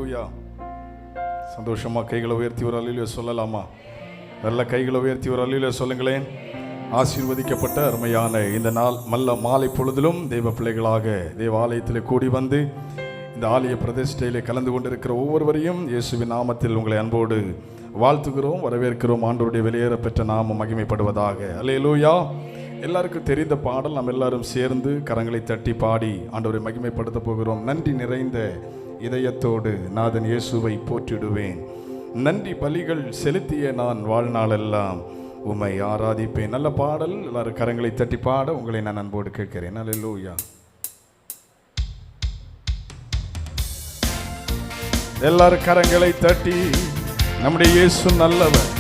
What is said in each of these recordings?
அல்லேலூயா. சந்தோஷமா கைகளை உயர்த்தி ஒரு அல்லேலூயா சொல்லலாமா? நல்ல கைகளை உயர்த்தி ஒரு அல்லேலூயா சொல்லுங்களேன். ஆசீர்வதிக்கப்பட்ட அருமையான இந்த நாள் மாலை பொழுதிலும் தெய்வ பிள்ளைகளாக தேவ ஆலயத்தில் கூடி வந்து இந்த ஆலய பிரதிஷ்டையிலே கலந்து கொண்டிருக்கிற ஒவ்வொருவரையும் இயேசுவின் நாமத்தில் உங்களை அன்போடு வாழ்த்துகிறோம், வரவேற்கிறோம். ஆண்டவருடைய வெளியேற பெற்ற நாமம் மகிமைப்படுவதாக. அல்லேலூயா. எல்லாருக்கும் தெரிந்த பாடல் நாம் எல்லாரும் சேர்ந்து கரங்களை தட்டி பாடி ஆண்டவரை மகிமைப்படுத்த போகிறோம். நன்றி நிறைந்த இதயத்தோடு நாதன் இயேசுவை போற்றிடுவேன், நன்றி பலிகள் செலுத்திய நான் வாழ்நாளெல்லாம் உம்மை ஆராதிப்பேன். நல்ல பாடல். எல்லாரும் கரங்களை தட்டி பாட உங்களை நான் அன்போடு கேட்கிறேன். அல்லேலூயா. எல்லாரும் கரங்களை தட்டி நம்முடைய இயேசு நல்லவர்.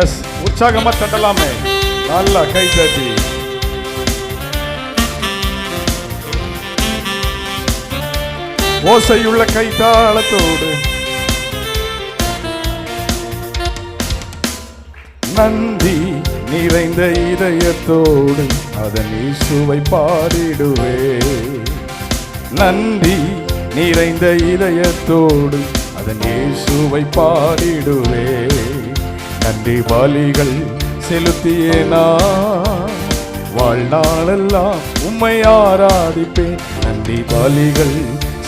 எஸ், உற்சாகமா தட்டலாமே. நல்லா கை தட்டி ஓசையுள்ள கைத்தாளத்தோடு நன்றி நிறைந்த இதயத்தோடு அதன் இயேசுவை பாடிடுவே. நன்றி நிறைந்த இதயத்தோடு அதன் இயேசுவை பாடிடுவே. நன்றி பலிகள் செலுத்தியே நான் வாழ்நாளெல்லாம் உம்மை ஆராதிப்பேன். நன்றி பலிகள்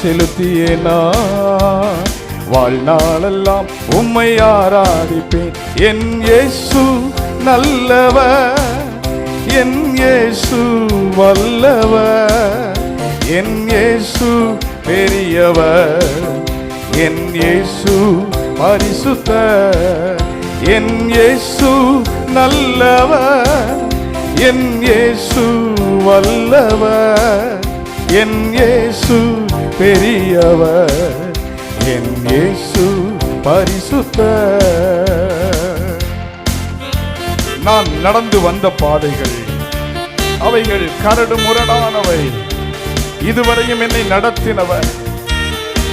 செலுத்தியே நான் வாழ்நாளெல்லாம் உம்மை ஆராதிப்பேன். என் இயேசு நல்லவர், என் இயேசு வல்லவர், என் இயேசு பெரியவர், என் இயேசு பரிசுத்தர், என் இயேசு நல்லவர், என் இயேசு வல்லவர், என் இயேசு பெரியவர், என் இயேசு பரிசுத்தர். நான் நடந்து வந்த பாதைகள் அவைகள் கரடு முரடானவை, இதுவரையும் என்னை நடத்தினவர்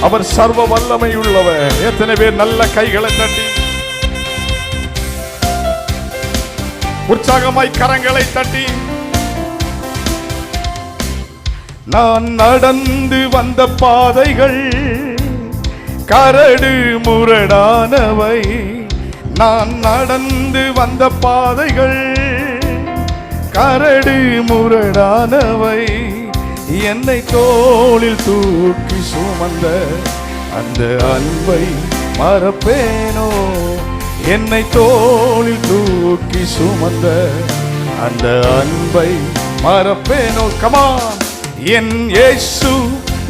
அவர் சர்வ வல்லமை உள்ளவர். எத்தனை பேர் நல்ல கைகளை தட்டி உற்சாகமாய் கரங்களை தட்டி நான் நடந்து வந்த பாதைகள் கரடு முரடானவை, நான் நடந்து வந்த பாதைகள் கரடு முரடானவை, என்னை தோளில் தூக்கி சுமந்த அந்த அன்பை மறப்பேனோ, என்னை தோளில் தூக்கி சுமந்த அந்த அன்பை மறப்பேனோ. கமான். என் இயேசு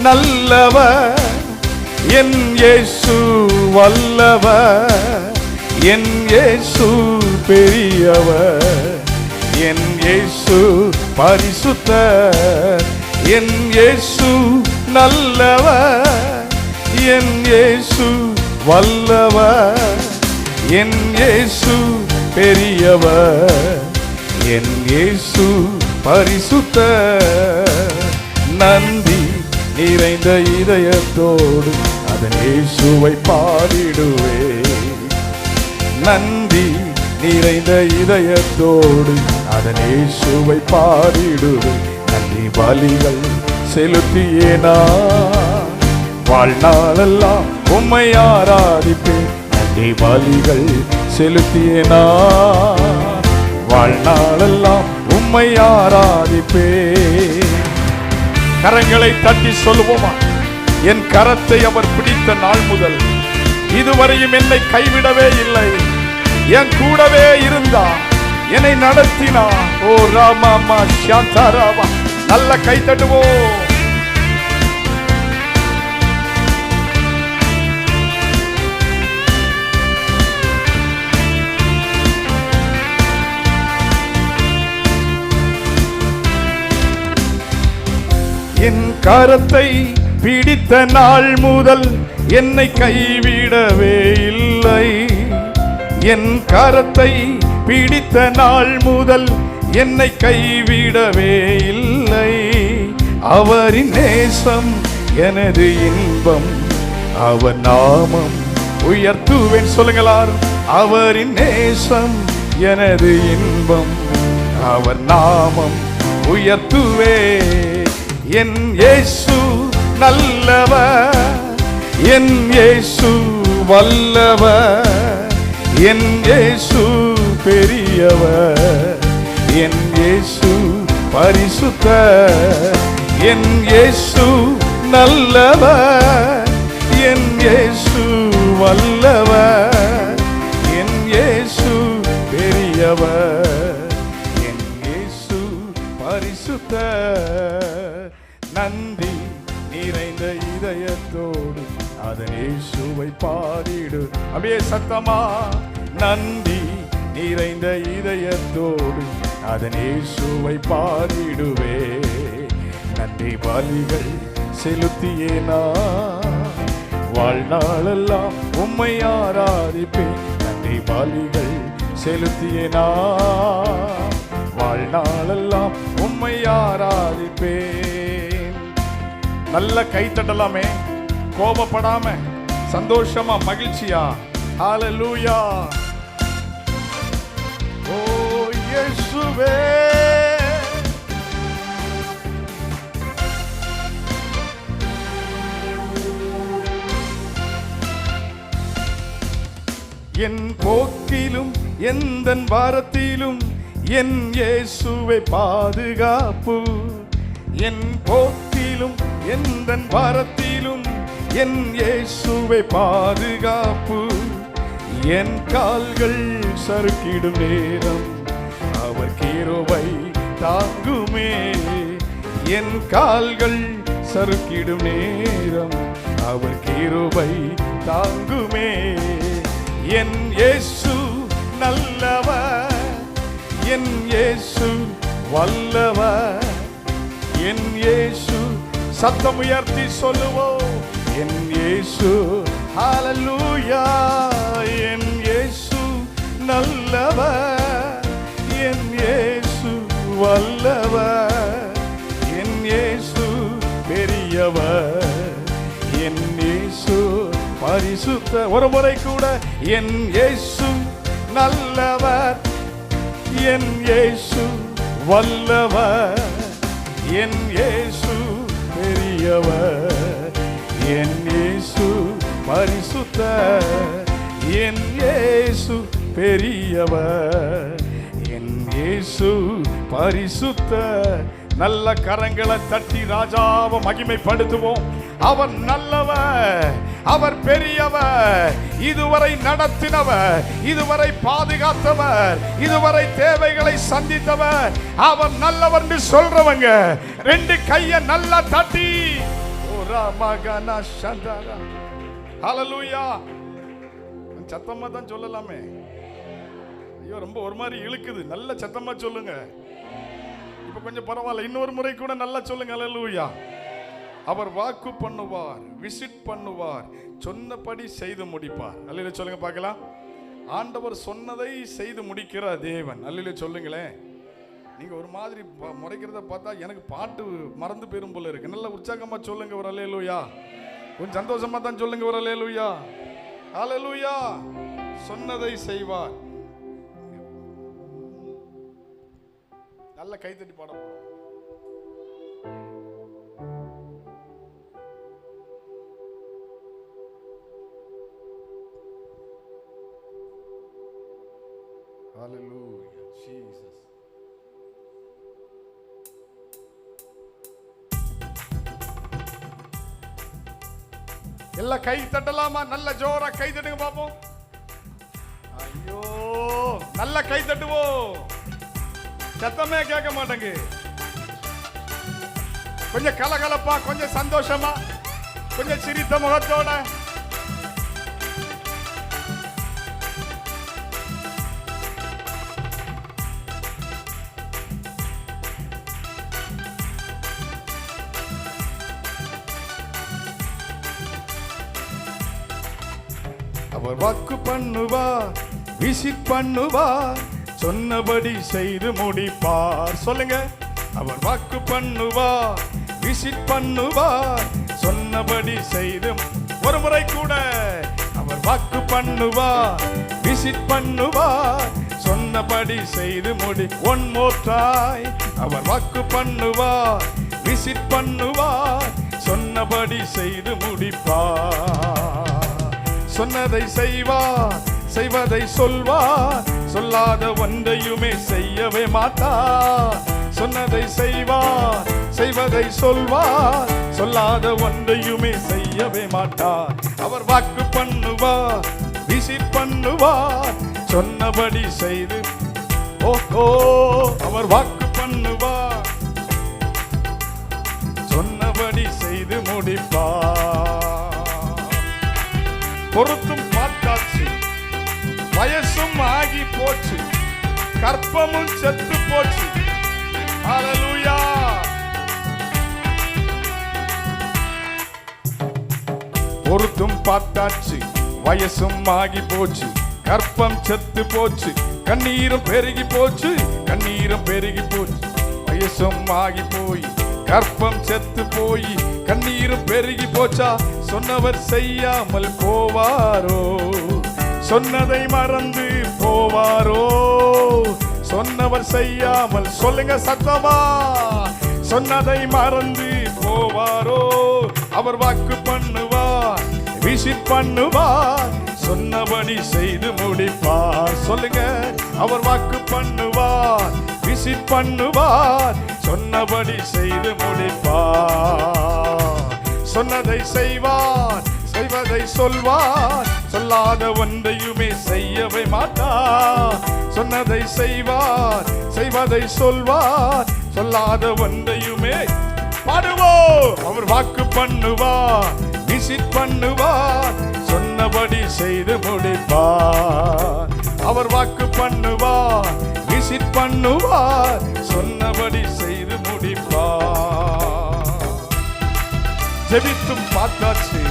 நல்லவர், என் இயேசு வல்லவர், என் இயேசு பெரியவர், என் இயேசு பரிசுத்தர், என் இயேசு நல்லவர், என் இயேசு வல்லவர், என் இயேசு பெரியவர், என் இயேசு பரிசுத்தர். நன்றி நிறைந்த இதயத்தோடு அதன் இயேசுவை பாடிடுவே. நன்றி நிறைந்த இதயத்தோடு அதன் இயேசுவை பாடிடுவே. நன்றி பலிகள் செலுத்தியே நான் வாழ்நாளெல்லாம் உம்மை ஆராதிப்பேன். நன்றி பலிகள் செலுத்தியே நான் வாழ்நாளெல்லாம் உம்மை ஆராதிப்பேன். கரங்களை தட்டி சொல்லுவோமா? என் கரத்தை அவர் பிடித்த நாள் முதல் இதுவரையும் என்னை கைவிடவே இல்லை, என் கூடவே இருந்தார், என்னை நடத்தினார். ஓ ராமா சாந்தா ராமா. நல்ல கை தட்டுவோம். என் கரத்தை பிடித்த நாள் முதல் என்னை கைவிடவே இல்லை, என் கரத்தை பிடித்த நாள் முதல் என்னை கைவிடவே இல்லை. அவரின் நேசம் எனது இன்பம், அவர் நாமம் உயர்த்துவேன். சொல்லுங்களார். அவரின் நேசம் எனது இன்பம், அவர் நாமம் உயர்த்துவே. என் இயேசு நல்லவர், என் இயேசு வல்லவர், என் இயேசு பெரியவர், என் இயேசு பரிசுத்தர், என் இயேசு நல்லவர், என் இயேசு வல்லவர், என் இயேசு பெரியவர், என் இயேசு பரிசுத்தர். நன்றி நிறைந்த இதயத்தோடு அதன் இயேசுவை பாடிடு. அப்படியே சத்தமா, நன்றி நிறைந்த இதயத்தோடு அதன் இயேசுவை பாடிடுவே. நன்றி பலிகள் செலுத்தியே நான் வாழ்நாளெல்லாம் உம்மை ஆராதிப்பேன். நன்றி பலிகள் செலுத்தியே நான் வாழ்நாளெல்லாம் உம்மை ஆராதிப்பேன். நல்ல கை தட்டலாமே, கோபப்படாம சந்தோஷமா மகிழ்ச்சியா. ஹல்லேலூயா. ஓ இயேசுவே, என் போக்கிலும் எந்தன் வாரத்திலும் என் இயேசுவை பாதுகாப்பு. என் போக்கிலும் எந்தன் வாரத்திலும் என் இயேசுவை பாதுகாப்பு. என் கால்கள் சறுக்கிடும் நேரம் அவர் கிருபை தாங்குமே. என் கால்கள் சறுக்கிடும் நேரம் அவர் கிருபை தாங்குமே. என் இயேசு நல்லவர், என் இயேசு வல்லவர், என் இயேசு. சத்தம் உயர்த்தி சொல்லுவோம், என் இயேசு. ஹல்லேலூயா. என் இயேசு நல்லவர், என் இயேசு வல்லவர், என் இயேசு பெரியவர், என் இயேசு பரிசுத்த. ஒரு முறை கூட, என் இயேசு நல்லவர், என் இயேசு வல்லவர், என் இயேசு பெரியவர், என் இயேசு பரிசுத்த, என் இயேசு பெரியவர், என் இயேசு பரிசுத்த. நல்ல கரங்களை தட்டி ராஜாவை மகிமைப்படுத்துவோம். அவர் நல்லவர், அவர் பெரியவர், இதுவரை நடத்தினவர், இதுவரை பாதுகாத்தவர், இதுவரை தேவைகளை சந்தித்தவர். அவர் நல்லவர் என்று சொல்றவங்க ரெண்டு கைய நல்லா தட்டி ஹல்லேலூயா. சத்தமா தான் சொல்லலாமே. ஐயோ ரொம்ப ஒரு மாதிரி இழுக்குது. நல்ல சத்தமா சொல்லுங்க. இப்ப கொஞ்சம் பரவாயில்ல. இன்னொரு முறை கூட நல்லா சொல்லுங்க. ஹல்லேலூயா. அவர் வாக்கு பண்ணுவார், விசிட் பண்ணுவார், சொன்னபடி செய்து முடிப்பார். அல்லேலூயா சொல்லுங்க பார்க்கலாம். ஆண்டவர் சொன்னதை செய்து முடிக்கிற தேவன். அல்லேலூயா சொல்லுங்களேன். நீங்க ஒரு மாதிரி முறைக்கிறத பார்த்தா எனக்கு பாட்டு மறந்து போயிரும் போல இருக்கு. நல்ல உற்சாகமா சொல்லுங்க ஒரு அல்லேலூயா. கொஞ்சம் சந்தோஷமா தான் சொல்லுங்க ஒரு அல்லேலூயா. அல்லேலூயா. சொன்னதை செய்வார். நல்ல கைத்தட்டி பாட போறோம். Hallelujah, Jesus. எல்லாம் கை தட்டலாமா? நல்ல ஜோரா கை தட்டுங்க பாப்போம். ஐயோ நல்ல கை தட்டுவோம். சத்தமே கேட்க மாட்டேங்க. கொஞ்சம் கலகலப்பா, கொஞ்சம் சந்தோஷமா, கொஞ்சம் சிரித்த முகத்தோட. அவர் வாக்கு பண்ணுவார், விசிட் பண்ணுவார், சொன்னபடி செய்து முடிப்பார். சொல்லுங்க. அவர் வாக்கு பண்ணுவார், விசிட் பண்ணுவார், சொன்னபடி செய்து. ஒரு முறை கூட. அவர் வாக்கு பண்ணுவார், விசிட் பண்ணுவார், சொன்னபடி செய்து முடி. One more time. அவர் வாக்கு பண்ணுவார், விசிட் பண்ணுவார், சொன்ன சொன்னபடி செய்து முடிப்பார். சொன்னதை செய்வார், செய்வதை சொல்வார், சொல்லாத ஒன்றையுமே செய்யவே மாட்டார். சொன்னதை செய்வார், செய்வதை சொல்வார், சொல்லாத ஒன்றையுமே செய்யவே மாட்டார். அவர் வாக்கு பண்ணுவார், விசிட் பண்ணுவார், சொன்னபடி செய்து ஓஹோ. அவர் வாக்கு பண்ணுவார், சொன்னபடி செய்து முடிப்பார். பொறுத்தும் பார்த்தாச்சு, வயசும் ஆகி போச்சு, கற்பமும் செத்து போச்சு. ஹல்லேலூயா. பொறுத்தும் பார்த்தாச்சு, வயசும் ஆகி போச்சு, கற்பம் செத்து போச்சு, கண்ணீரும் பெருகி போச்சு, கண்ணீரும் பெருகி போச்சு. வயசும் ஆகி போய், கற்பம் செத்து போய், கண்ணீரும் பெருகி போச்சா? சொன்னவர் செய்யாமல் போவாரோ? சொன்னதை மறந்து போவாரோ? சொன்னவர் செய்யாமல், சொல்லுங்க சத்தமா, சொன்னதை மறந்து போவாரோ? அவர் வாக்கு பண்ணுவார், விசிட் பண்ணுவார், சொன்னபடி செய்து முடிப்பார். சொல்லுங்க, அவர் வாக்கு பண்ணுவார், விசிட் பண்ணுவார், சொன்னபடி செய்து முடிப்பார். சொன்னதை செய்வார், செய்வதை சொல்வார், சொல்லாத ஒன்றையுமே செய்யவே மாட்டார். சொன்னதை செய்வார், செய்வதை சொல்வார், சொல்லாத ஒன்றையுமே பாடுவோம். அவர் வாக்கு பண்ணுவார், விசிட் பண்ணுவார், சொன்னபடி செய்து முடிப்பார். அவர் வாக்கு பண்ணுவார், விசிட் பண்ணுவார், சொன்னபடி செய்து முடிப்பார். ஜெபித்தும் பார்த்தாச்சு,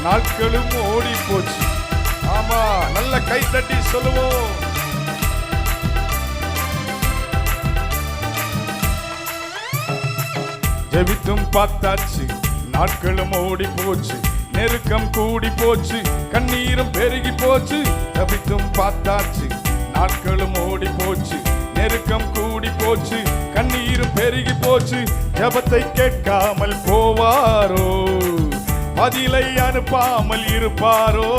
நாட்களும் ஓடி போச்சு. ஆமா, நல்ல கை தட்டி சொல்லுவோம். ஜெபித்தும் பார்த்தாச்சு, நாட்களும் ஓடி போச்சு, நெருக்கம் கூடி போச்சு, கண்ணீரும் பெருகி போச்சு. ஜெபித்தும் பார்த்தாச்சு, நாட்களும் ஓடி போச்சு, நெருக்கம் கூடி போச்சு, கண்ணீரும் பெருகி போச்சு. ஜெபத்தை கேட்காமல் போவாரோ? பதிலை அனுப்பாமல் இருப்பாரோ?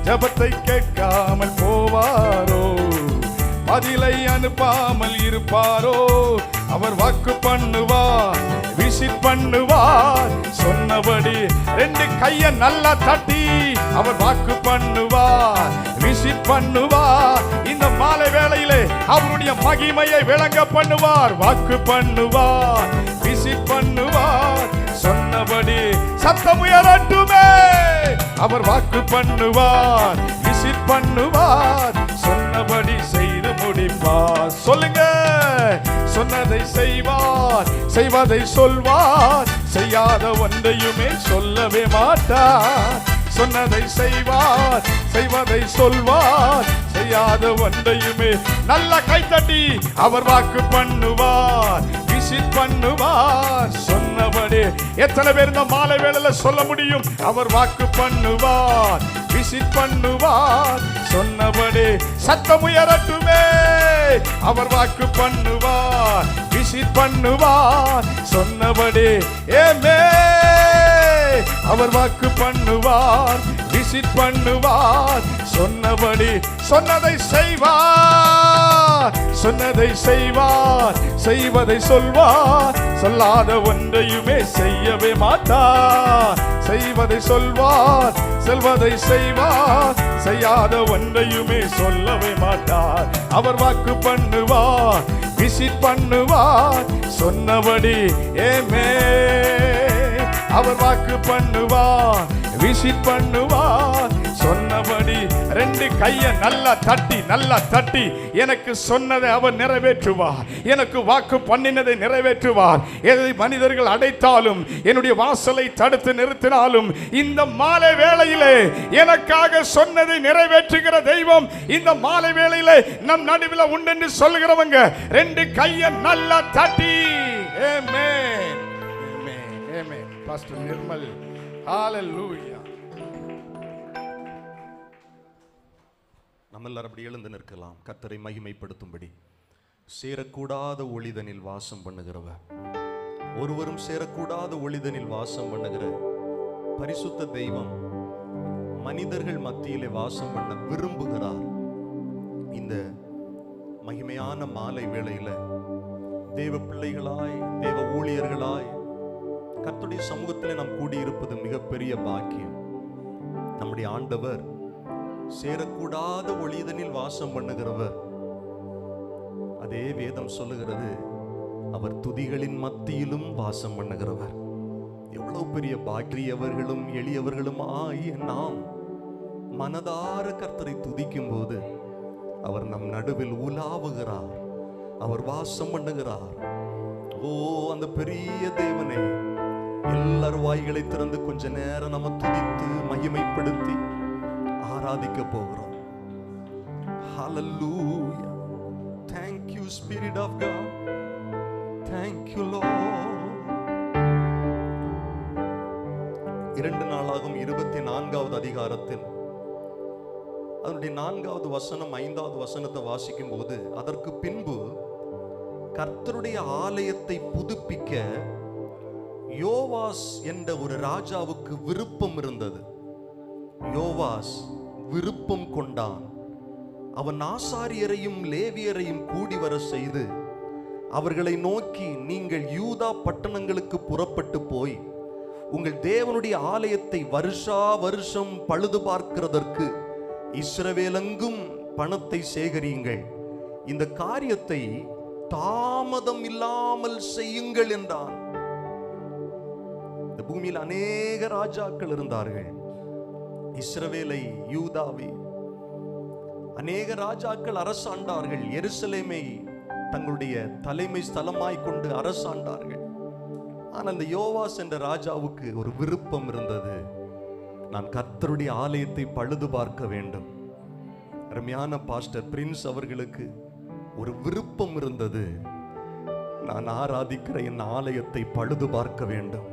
ஜெபத்தை கேட்காமல் போவாரோ? பதிலை அனுப்பாமல் இருப்பாரோ? அவர் வாக்கு பண்ணுவார், விசிட் பண்ணுவார், சொன்னபடி ரெண்டு கைய நல்லா தட்டி அவர் வாக்கு பண்ணுவார், விசிட் பண்ணுவார். இந்த மாலை வேளையிலே அவருடைய மகிமையை விளங்க பண்ணுவார். வாக்கு பண்ணுவார், விசிட் பண்ணுவார், சொன்னபடி சத்தம் உயரட்டுமே. அவர் வாக்கு பண்ணுவார், விசிட் பண்ணுவார், சொன்னபடி செய்து முடிப்பார். சொல்லுங்க, சொன்னதை செய்வார், செய்வதை சொல்வார், செய்யாத ஒன்றையுமே சொல்லவே மாட்டார். சொன்னதை செய்வார், செய்வதை சொல்வார், செய்யாத ஒன்றையுமே. நல்ல கைத்தட்டி அவர் வாக்கு பண்ணுவார், விசிட் பண்ணுவார், சொன்னபடி. எத்தனை பேர் இந்த மாலை வேளையில சொல்ல முடியும்? அவர் வாக்கு பண்ணுவார், விசிட் பண்ணுவார், சொன்னபடி. சத்தம் உயரட்டுமே. அவர் வாக்கு பண்ணுவார், விசிட் பண்ணுவார், சொன்னபடி. ஏமே, அவர் வாக்கு பண்ணுவார், விசிட் பண்ணுவார், சொன்னபடி. சொன்னதை செய்வார், சொன்னதை செய்வார், செய்வதை சொல்வார், சொல்லாத ஒன்றையுமே செய்யவே மாட்டார். செய்வதை சொல்வார், செல்வதை செய்வார், செய்யாத ஒன்றையுமே சொல்லவே மாட்டார். அவர் வாக்கு பண்ணுவார், விசிட் பண்ணுவார், சொன்னபடி. ஏமே, அவர் வாக்கு பண்ணுவார், விசிட் பண்ணுவார், சொன்னபடி. ரெண்டு கைய நல்லா தட்டி, நல்லா தட்டி, எனக்கு சொன்னதை அவர் நிறைவேற்றுவார், எனக்கு வாக்கு பண்ணினதை நிறைவேற்றுவார். எதை மனிதர்கள் அடைத்தாலும், என்னுடைய வாசலை தடுத்து நிறுத்தினாலும், இந்த மாலை வேளையிலே எனக்காக சொன்னதை நிறைவேற்றுகிற தெய்வம் இந்த மாலை வேளையிலே நம் நடுவில் உண்டென்று சொல்லுகிறவங்க ரெண்டு கைய நல்லா தட்டி. ஆமென், ஆமென், ஆமென். பாஸ்டர் நிர்மல், ஹalleluya. நம்ம எல்லாரும் அப்படி எழுந்து நிற்கலாம். கர்த்தரை மகிமைப்படுத்தும்படி. சேரக்கூடாத ஒளிதனில் வாசம் பண்ணுகிறவர், ஒருவரும் சேரக்கூடாத ஒளிதனில் வாசம் பண்ணுகிற பரிசுத்த தெய்வம் மனிதர்கள் மத்தியிலே வாசம் பண்ண விரும்புகிறார். இந்த மகிமையான மாலை வேளையில தேவ பிள்ளைகளாய், தேவ ஊழியர்களாய் கர்த்தருடைய சமூகத்திலே நாம் கூடியிருப்பது மிகப்பெரிய பாக்கியம். நம்முடைய ஆண்டவர் சேரக்கூடாத ஒளிதனில் வாசம் பண்ணுகிறவர். அதே வேதம் சொல்லுகிறது, அவர் துதிகளின் மத்தியிலும் வாசம் பண்ணுகிறவர். எவ்வளவு பெரிய பாக்கியவர்களும் எளியவர்களும் ஆகிய நாம் மனதார கர்த்தரை துதிக்கும் போது அவர் நம் நடுவில் உலாவுகிறார், அவர் வாசம் பண்ணுகிறார். ஓ, அந்த பெரிய தேவனை எல்லார் வாய்களை திறந்து கொஞ்ச நேரம் நம்ம துதித்து மகிமைப்படுத்தி ஆராதிக்க போகிறோம். Hallelujah. Thank you, Spirit of God. Thank you, Lord. 2 நாளாகும் 24வது அதிகாரத்தில் அதனுடைய 4வது வசனம் 5வது வசனத்தை வாசிக்கும் போது, அதற்கு பின்பு கர்த்தருடைய ஆலயத்தை புதுப்பிக்க யோவாஸ் என்ற ஒரு ராஜாவுக்கு விருப்பம் இருந்தது. யோவாஸ் விருப்பம் கொண்டான். அவன் ஆசாரியரையும் லேவியரையும் கூடி வர செய்து அவர்களை நோக்கி, நீங்கள் யூதா பட்டணங்களுக்கு புறப்பட்டு போய் உங்கள் தேவனுடைய ஆலயத்தை வருஷா வருஷம் பழுது பார்க்கிறதற்கு இஸ்ரவேலெங்கும் பணத்தை சேகரியுங்கள், இந்த காரியத்தை தாமதம் இல்லாமல் செய்யுங்கள் என்றான். இந்த பூமியில் அநேக ராஜாக்கள் இருந்தார்கள். இஸ்ரவேலை, யூதாவை அநேக ராஜாக்கள் அரசாண்டார்கள். எருசலேமை தங்களுடைய தலைமை ஸ்தலமாய் கொண்டு அரசாண்டார்கள். ஆனால் அந்த யோவாஸ் என்ற ராஜாவுக்கு ஒரு விருப்பம் இருந்தது, நான் கர்த்தருடைய ஆலயத்தை பழுது பார்க்க வேண்டும். அருமையான பாஸ்டர் பிரின்ஸ் அவர்களுக்கு ஒரு விருப்பம் இருந்தது, நான் ஆராதிக்கிற என் ஆலயத்தை பழுது பார்க்க வேண்டும்.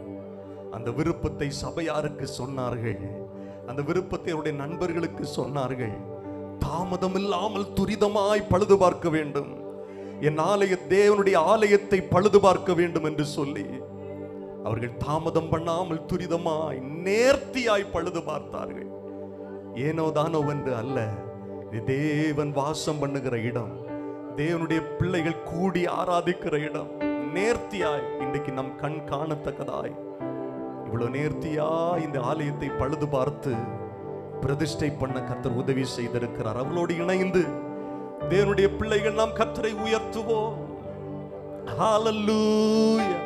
அந்த விருப்பத்தை சபையாருக்கு சொன்னார்கள். அந்த விருப்பத்தை அவருடைய நண்பர்களுக்கு சொன்னார்கள். தாமதம் இல்லாமல் துரிதமாய் பழுது பார்க்க வேண்டும், என் தேவனுடைய ஆலயத்தை பழுது பார்க்க வேண்டும் என்று சொல்லி அவர்கள் தாமதம் பண்ணாமல் துரிதமாய் நேர்த்தியாய் பழுது பார்த்தார்கள். ஏனோ தானோ என்று அல்ல, இது தேவன் வாசம் பண்ணுகிற இடம், தேவனுடைய பிள்ளைகள் கூடி ஆராதிக்கிற இடம். நேர்த்தியாய் இன்றைக்கு நம் கண் காணத்தக்கதாய் இவ்வளவு நேர்த்தியா இந்த ஆலயத்தை பழுது பார்த்து பிரதிஷ்டை பண்ண கர்த்தர் உதவி செய்திருக்கிறார். அவளோடு இணைந்து தேவனுடைய பிள்ளைகள் நாம் கர்த்தரை உயர்த்துவோம். ஹalleluya.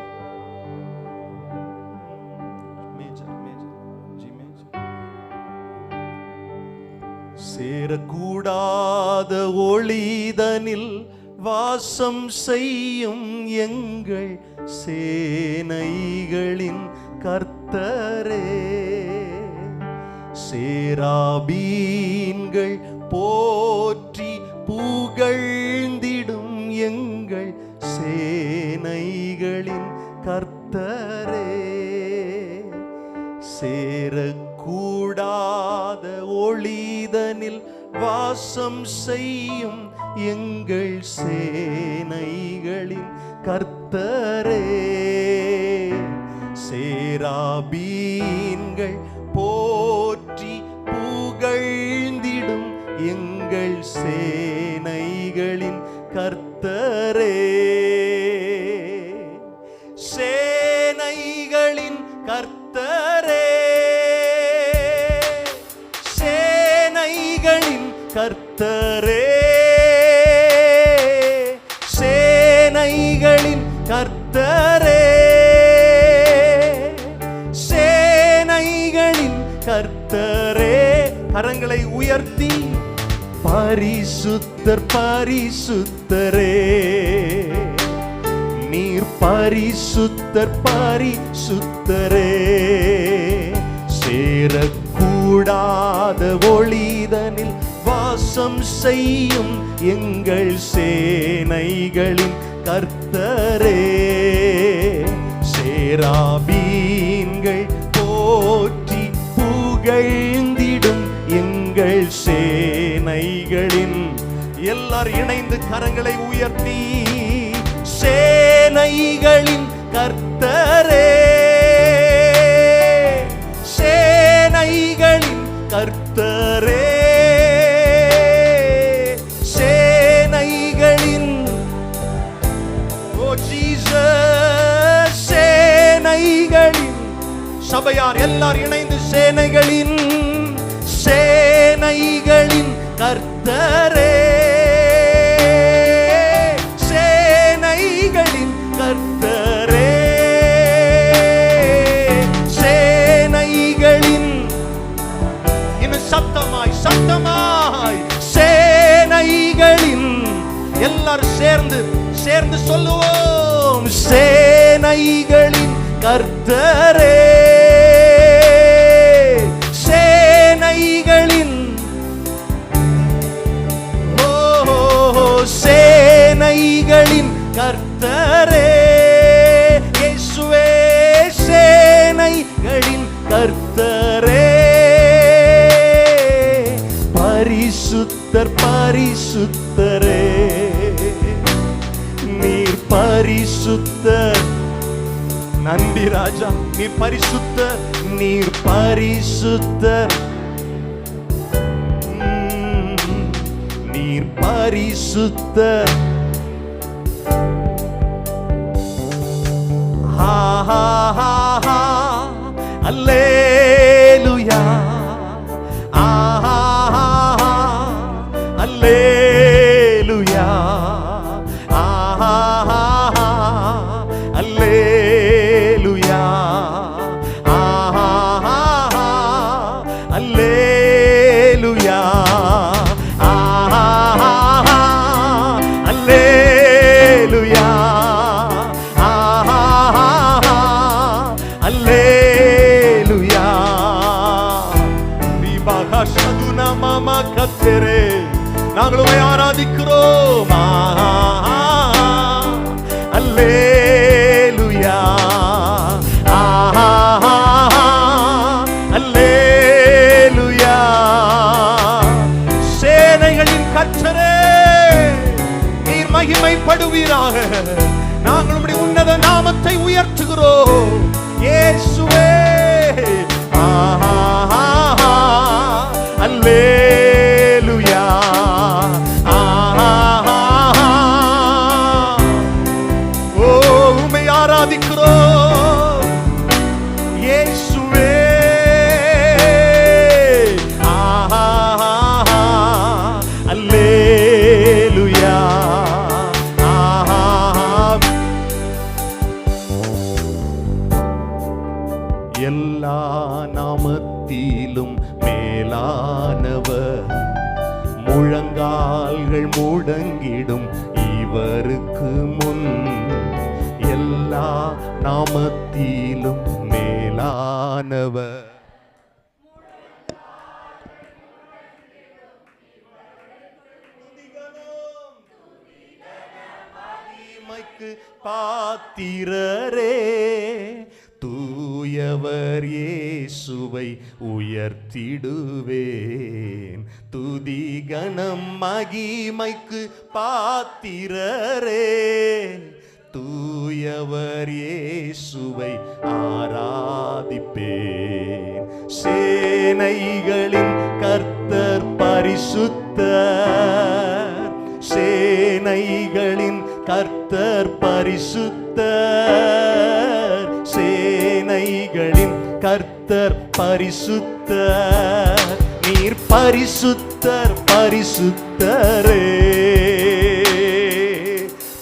சேரக்கூடாத ஒளிதனில் வாசம் செய்யும் எங்கள் சேனைகளின் கர்த்தரே, சேராபீன்கள் போற்றி புகழ்ந்திடும் எங்கள் சேனைகளின் கர்த்தரே, சேரக்கூடாத ஒளிதனில் வாசம் செய்யும் எங்கள் சேனைகளின் கர்த்தரே, சேராபீன்கள் போற்றி புகழ்ந்திடும் எங்கள் சேனைகளின் கர்த்தரே, சேனைகளின் கர்த்தரே, சேனைகளின் கர்த்தரே, சேனைகளின் கர்த்தரே, சேனைகளின் கர்த்தரே. கரங்களை உயர்த்தி பரிசுத்தர் பரிசுத்தரே, நீர் பரிசுத்தர் பரிசுத்தரே, சேரக்கூடாத ஒளிதனில் வாசம் செய்யும் எங்கள் சேனைகளின் கர்த்தரே, சேராபீன்கள் போற்றி புகழ்ந்திடும் எங்கள் சேனைகளின். எல்லாரும் இணைந்து கரங்களை உயர்த்தி சேனைகளின் கர்த்தரே, சேனைகளின் கர்த்தரே, சேனைகளின் ஓ ஜீசஸ், சேனைகளின் சபையார் எல்லாரும் இணைந்து சேனைகளின் கர்த்தரே, சேனைகளின் கர்த்தரே, சேனைகளின் இன்னும் சத்தமாய் சேனைகளின் எல்லாரும் சேர்ந்து சொல்லுவோம், சேனைகளின் கர்த்தரே, சேனைகளின் சேனைகளின் கர்த்தரே, இயேசுவே சேனைகளின் கர்த்தரே, பரிசுத்தர் பரிசுத்தரே, நீர் பரிசுத்தர். நன்றி ராஜா, நீர் பரிசுத்தர், நீர் பரிசுத்தர், நீர் பரிசுத்தர். ஹா ஹா ஹா ஹா அல்லேலூயா, ஆஹா அல்லேலூயா, ஆஹா அல்லேலூயா, ஆஹா அல்லேலூயா, ஆஹா அல்லேலூயா, ஆஹா அல்லேலூயா. தீபாகஷதுனா மாமா கத்தரே, நாங்கள் உம்மை ஆராதிக்கிறோம். அல்லேலூயா, ஆஹா அல்லேலூயா. சேனைகளின் கர்த்தரே, நீர் மகிமைப்படுவீராக. நாங்கள் உம்முடைய உன்னத நாமத்தை உயர்த்துகிறோம் இயேசுவே. ஆஹா அல்லேலூயா, ஆஹா ஓ உம்மை ஆராதிக்கிறோம் இயேசுவே. ஆஹா அல்லேலூயா, ஆஹா. எல்லா நாமத்திலும் மேலானவர், முழங்கால்கள் முடங்கிடும் இவருக்கு முன். எல்லா நாமத்திலும் மேலானவர், மகிமைக்கு பாத்திரரே, தூயவர் இயேசுவை உயர்த்திடுவேன். துதி கனம் மகிமைக்கு பாத்திரரே, தூயவர் இயேசுவை ஆராதிப்பேன். சேனைகளின் கர்த்தர் பரிசுத்தர், சேனைகளின் கர்த்தர் பரிசுத்தர், சேனைகளின் கர்த்தர் பரிசுத்தர், நீர் பரிசுத்தர் பரிசுத்தரே,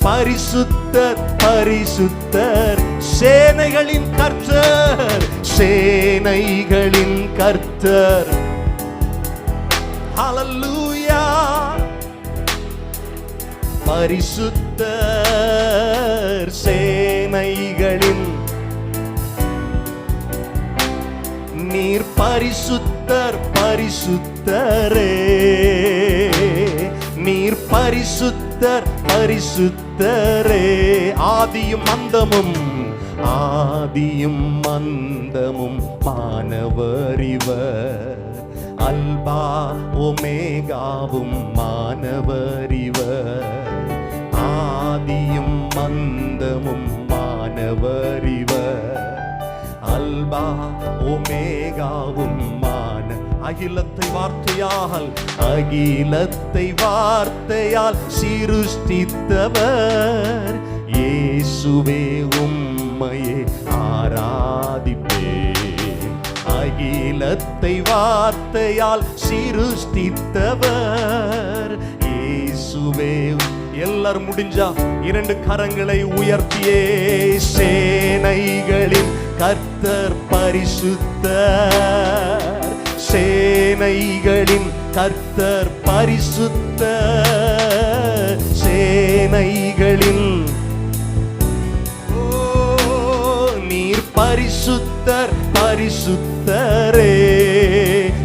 பரிசுத்தர் பரிசுத்தர். சேனைகளின் கர்த்தர், சேனைகளின் கர்த்தர். ஹல்லேலூயா, பரிசுத்தர், சேனைகளின் நீர் பரிசுத்தர் பரிசுத்தரே, நீர் பரிசுத்தர் பரிசுத்தரே. ஆதியும் அந்தமும் மானவர் இவர், அல்பா ஒமேகாவும் மானவர் இவர், ஆதியும் அந்தமும் மானவர் அல்பா ஒமேகாவும்மான அகிலத்தை வார்த்தையால் சிருஷ்டித்தவர் இயேசுவே உம்மையே ஆராதிப்பேன். அகிலத்தை வார்த்தையால் சிருஷ்டித்தவர் இயேசுவே. எல்லாரும் முடிஞ்சா 2 கரங்களை உயர்த்தியே சேனைகளின் கர்த்தர் பரிசுத்தர், சேனைகளின் கர்த்தர் பரிசுத்தர், சேனைகளின் நீர் பரிசுத்தர் பரிசுத்தரே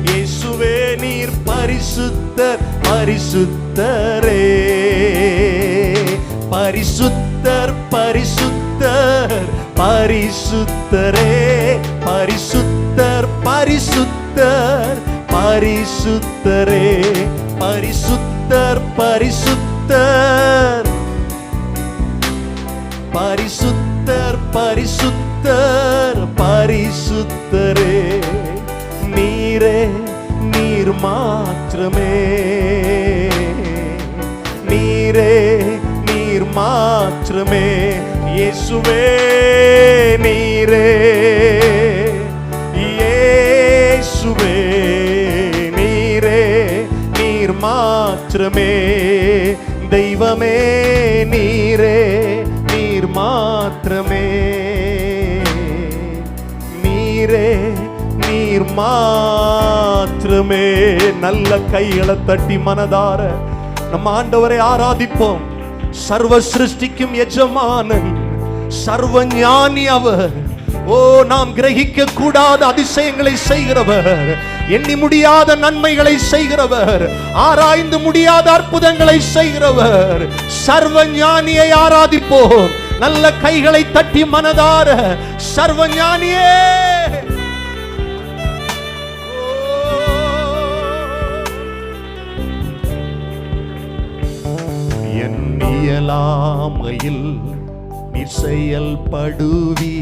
இயேசுவே நீர் பரிசுத்தர் பரிசுத்தரே. பரிசுத்தர் பரிசுத்தர் பரிசுத்தரே பரிசுத்தர் பரிசுத்தர் பரிசுத்தரே பரிசுத்தர் பரிசுத்தர் பரிசுத்தர் பரிசுத்தர் பரிசுத்தரே. நீரே நீர் மாத்திரமே, நீரே நீர் மாத்திரமே இயேசுவே நீரே இயேசுவே நீரே நீர் மாத்திரமே. தெய்வமே நீரே நீர் மாத்திரமே, நீரே நீர் மாத்திரமே. நல்ல கைகளை தட்டி மனதார நம்ம ஆண்டவரை ஆராதிப்போம். சர்வ சிருஷ்டிக்கும் எஜமானன், சர்வ ஞானி அவர். ஓ, நாம் கிரகிக்க கூடாத அதிசயங்களை செய்கிறவர், எண்ணி முடியாத நன்மைகளை செய்கிறவர், ஆராய்ந்து முடியாத அற்புதங்களை செய்கிறவர். சர்வ ஞானியை ஆராதிப்போம். நல்ல கைகளை தட்டி மனதார சர்வ ஞானியே. என் இயலாமையில் நீ செயல்படுவி,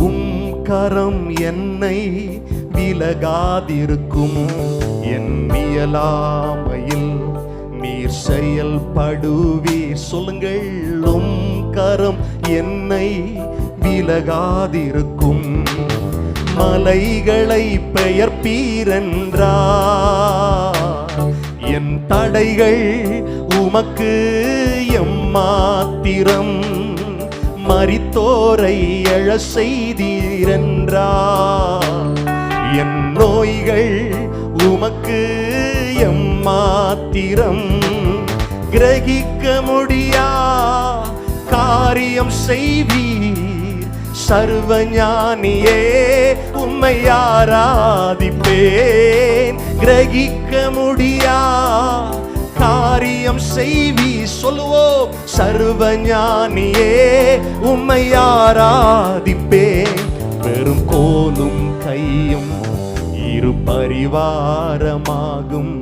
உம் கரம் என்னை விலகாதிருக்கும். என் இயலாமையில் நீர் செயல்படுவி, சொல்லுங்கள், உம் கரம் என்னை விலகாதிருக்கும். மலைகளை பெயர்ப்பீரென்றார், என் தடைகள் உமக்கு எம்மாத்திரம். மரித்தோரை எழ செய்தீரென்றார், என் நோய்கள் உமக்கு எம்மாத்திரம். கிரகிக்க முடியா காரியம் செய்வீர், சர்வஞானியே உம்மை ஆராதிப்பேன். கிரகிக்க முடியா காரியம் செய்வி, சொல்லுவோம், சர்வஞானியே உம்மை ஆராதிப்பேன். வெறும் கோலும் கையும் இரு பரிவாரமாகும்,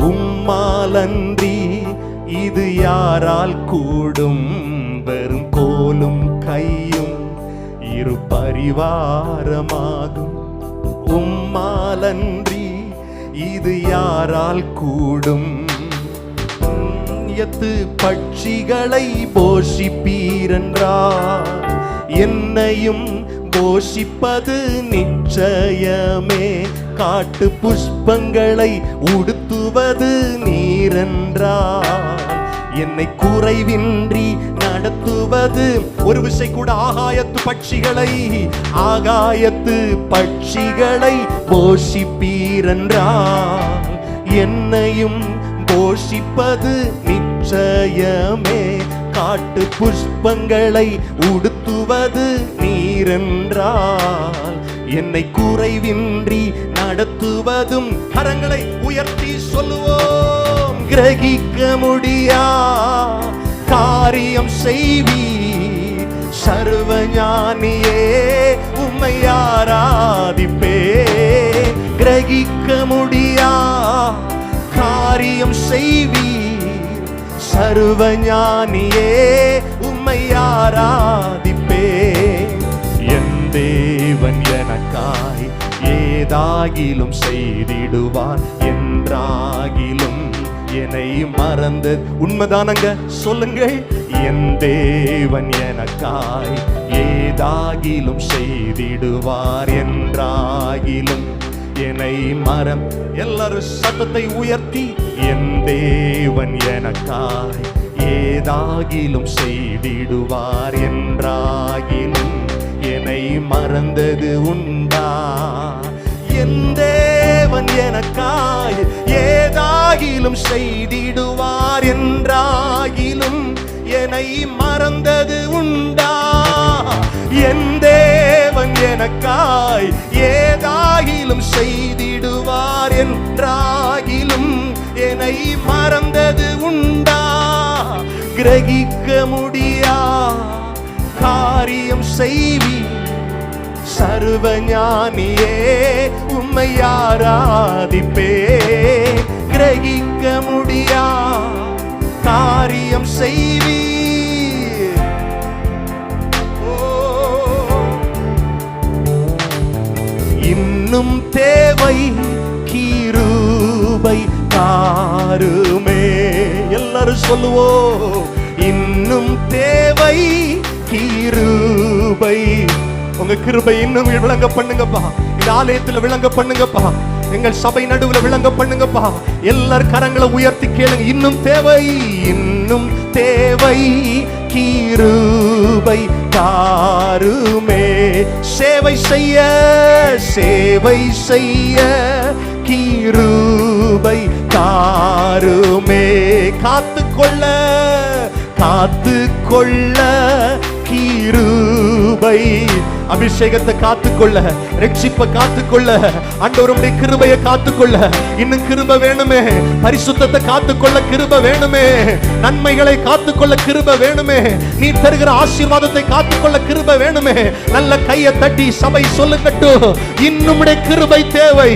உம்மாலன்றி இது யாரால் கூடும். வெறும் கோலும் கையும் இரு பரிவாரமாகும், உம்மாலன்றி இது யாரால் கூடும். பட்சிகளை போஷிப்பீரென்றார், என்னையும் போஷிப்பது நிச்சயமே. காட்டு புஷ்பங்களை உடுத்துவது நீரென்றார், என்னை குறைவின்றி நடத்துவது. ஒரு விசை கூட ஆகாயத்து பட்சிகளை போஷிப்பீரென்றார், என்னையும் போஷிப்பது நிச்சயமே. காட்டு புஷ்பங்களை உடுத்துவது நீரென்றால், என்னை குறைவின்றி நடத்துவதும். கரங்களை உயர்த்தி சொல்லுவோம், கிரகிக்க முடியா காரியம் செய்வீர், சர்வஞானியே உம்மை ஆராதிப்பேன். கிரகிக்க முடியா காரியம் செய்வீர், சர்வஞானியே உம்மை ஆராதிப்பேன். என் தேவன் ஏதாகிலும் செய்திடுவார் என்றாகிலும் என்னை மறந்து. உண்மைதானங்க, சொல்லுங்கள். என் தேவன் எனக்காய் ஏதாகிலும் செய்திடுவார் என்றாகிலும் என்னை மறம். எல்லாரும் சத்தத்தை உயர்த்தி, என் தேவன் எனக்காய் ஏதாகிலும் செய்திடுவார் என்றாகிலும் என்னை மறந்தது உண்டா? என் தேவன் எனக்காய் ஏதாகிலும் செய்திடுவார் என்றாகிலும் என்னை மறந்தது உண்டா? என் தேவன் எனக்காய் ஏதாகிலும் செய்திடுவார் என்றாகிலும் என்னை மறந்தது உண்டா? கிரகிக்க முடியா காரியம் செய்வி சர்வஞானியே, உம்மை ஆராதிப்பே. கிரகிக்க முடியா காரியம் செய்வி. இன்னும் தேவை கிருபை தாருமே. எல்லாரும் சொல்லுவோம், இன்னும் தேவை கிருபை. உங்க கிருபை இன்னும் விளங்க பண்ணுங்கப்பா. இந்த ஆலயத்துல விளங்க பண்ணுங்கப்பா. எங்கள் சபை நடுவுல விளங்க பண்ணுங்கப்பா. எல்லார் கரங்களை உயர்த்தி கேளுங்க. இன்னும் தேவை, இன்னும் தேவை கிருபை தாருமே. சேவை செய்ய, சேவை செய்ய கிருபை தாருமே. காத்துக்கொள்ள, காத்துக்கொள்ள கிருபை. அபிஷேகத்தை காத்துக்கொள்ள, ரட்சிப்பை காத்துக்கொள்ள, ஆண்டவருடைய கிருபையை காத்துக்கொள்ள. இன்னும் கிருபை வேணுமே. பரிசுத்தத்தை காத்துக்கொள்ள கிருபை வேணுமே. நன்மைகளை காத்துக்கொள்ள கிருபை வேணுமே. நீ தருகிற ஆசீர்வாதத்தை காத்துக்கொள்ள கிருபை வேணுமே. நல்ல கையை தட்டி சபை சொல்லுங்கட்டும், இன்னும்முடைய கிருபை தேவை,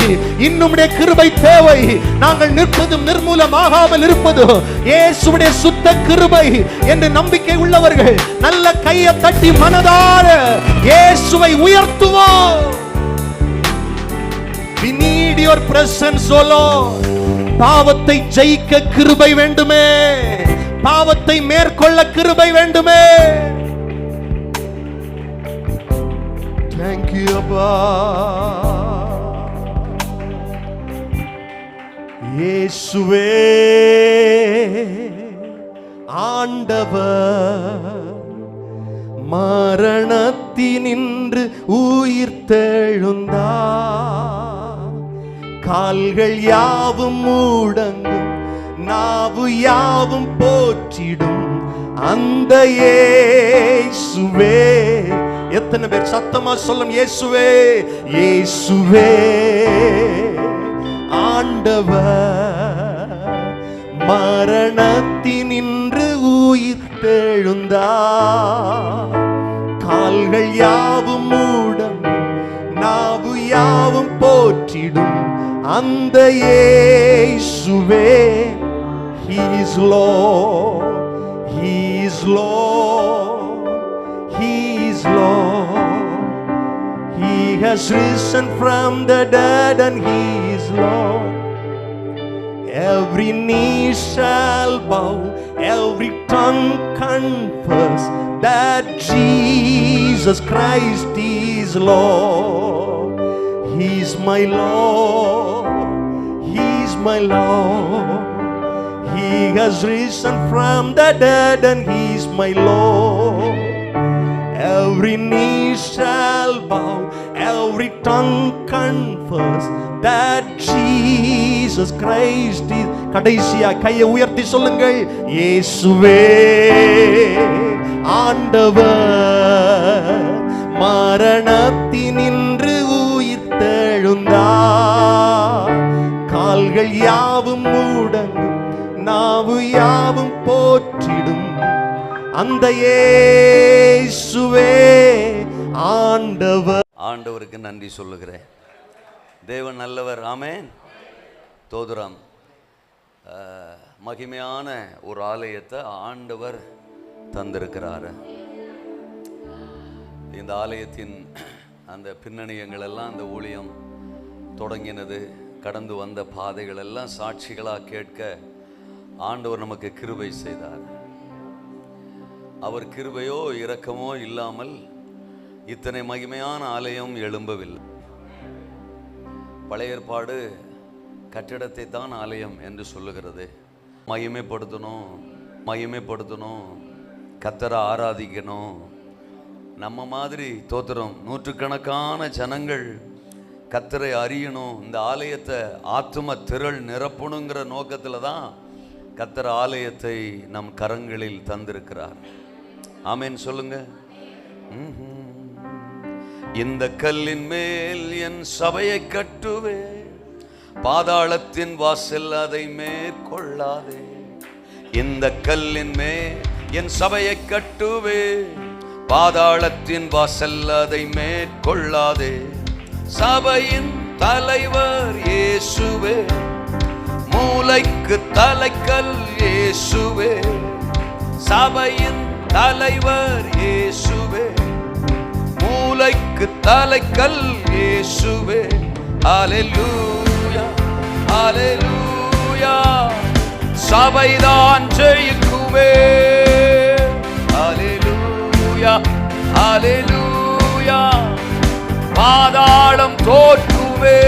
இன்னும்முடைய கிருபை தேவை. நாங்கள் நிற்பதும் நிர்மூலமாகாமல் இருப்பதும் இயேசுவுடைய சுத்த கிருபை என்று நம்பிக்கை உள்ளவர்கள் நல்ல கையை தட்டி மனதார இயேசுவை உயர்த்துவோம். We need your presence, O Lord. பாவத்தை ஜெயிக்க கிருபை வேண்டுமே. பாவத்தை மேற்கொள்ள கிருபை வேண்டுமே. Thank you, Abba. இயேசுவே ஆண்டவர், மரணத்தினின்று உயிர்த்தெழுந்தார். கால்கள் யாவும் முடங்கும், நாவு யாவும் போற்றிடும் அந்த இயேசுவே. எத்தனை பேர் சத்தமா சொல்லும் இயேசுவே? இயேசுவே ஆண்டவர், மரணத்தினின்று உயிர்த்தெழுந்தார். கால்கள் யாவும் முடங்கும், நாவு யாவும் போற்றிடும் அந்த இயேசுவே. He is Lord, He is Lord, He is Lord. He has risen from the dead and He is Lord. Every knee shall bow, every tongue confess that Jesus Christ is Lord. He is my Lord, He is my Lord. He has risen from the dead and He is my Lord. Every knee shall bow, every tongue confess that Jesus Christ is. கடைசியா கையை உயர்த்தி சொல்லுங்கள், இயேசுவே ஆண்டவர், மரணத்தினின்று உயிர்த்தெழுந்தார். கால்கள் யாவும் முடங்கும், நாவு யாவும் போற்றிடும் அந்த இயேசுவே ஆண்டவர். ஆண்டவருக்கு நன்றி சொல்லுகிறேன். தேவன் நல்லவர். ஆமென். தோதுராம். மகிமையான ஒரு ஆலயத்தை ஆண்டவர் தந்திருக்கிறார். இந்த ஆலயத்தின் அந்த பின்னணியங்கள் எல்லாம், அந்த ஊழியம் தொடங்கினது, கடந்து வந்த பாதைகள் எல்லாம் சாட்சிகளாக கேட்க ஆண்டவர் நமக்கு கிருபை செய்தார். அவர் கிருபையோ இரக்கமோ இல்லாமல் இத்தனை மகிமையான ஆலயம் எழும்பவில்லை. பழைய ஏற்பாடு கட்டிடத்தை தான் ஆலயம் என்று சொல்லுகிறது. மகிமைப்படுத்தணும், கர்த்தரை ஆராதிக்கணும். நம்ம மாதிரி தோத்திரம் நூற்றுக்கணக்கான ஜனங்கள் கர்த்தரை அறியணும், இந்த ஆலயத்தை ஆத்தும திரள் நிரப்பணுங்கிற நோக்கத்தில் தான் கர்த்தர் ஆலயத்தை நம் கரங்களில் தந்திருக்கிறார். ஆமென் சொல்லுங்க. இந்த கல்லின் மேல் என் சபையை கட்டுவே, பாதாளத்தின் வாசல் அதை மேற்கொள்ளாதே. இந்த கல்லின் மேல் என் சபையை கட்டுவே, பாதாளத்தின் வாசல் அதை மேற்கொள்ளாதே. சபையின் தலைவர் இயேசுவே, மூளைக்கு தலைக்கல் இயேசுவே. சபையின் தலைவர் இயேசுவே, மூளைக்கு தலைக்கல் இயேசுவே. அல்லேலூயா, அல்லேலூயா. சபைதான் ஜெயிக்குமே. அல்லேலூயா, அல்லேலூயா. பாதாளம் தோற்றுமே.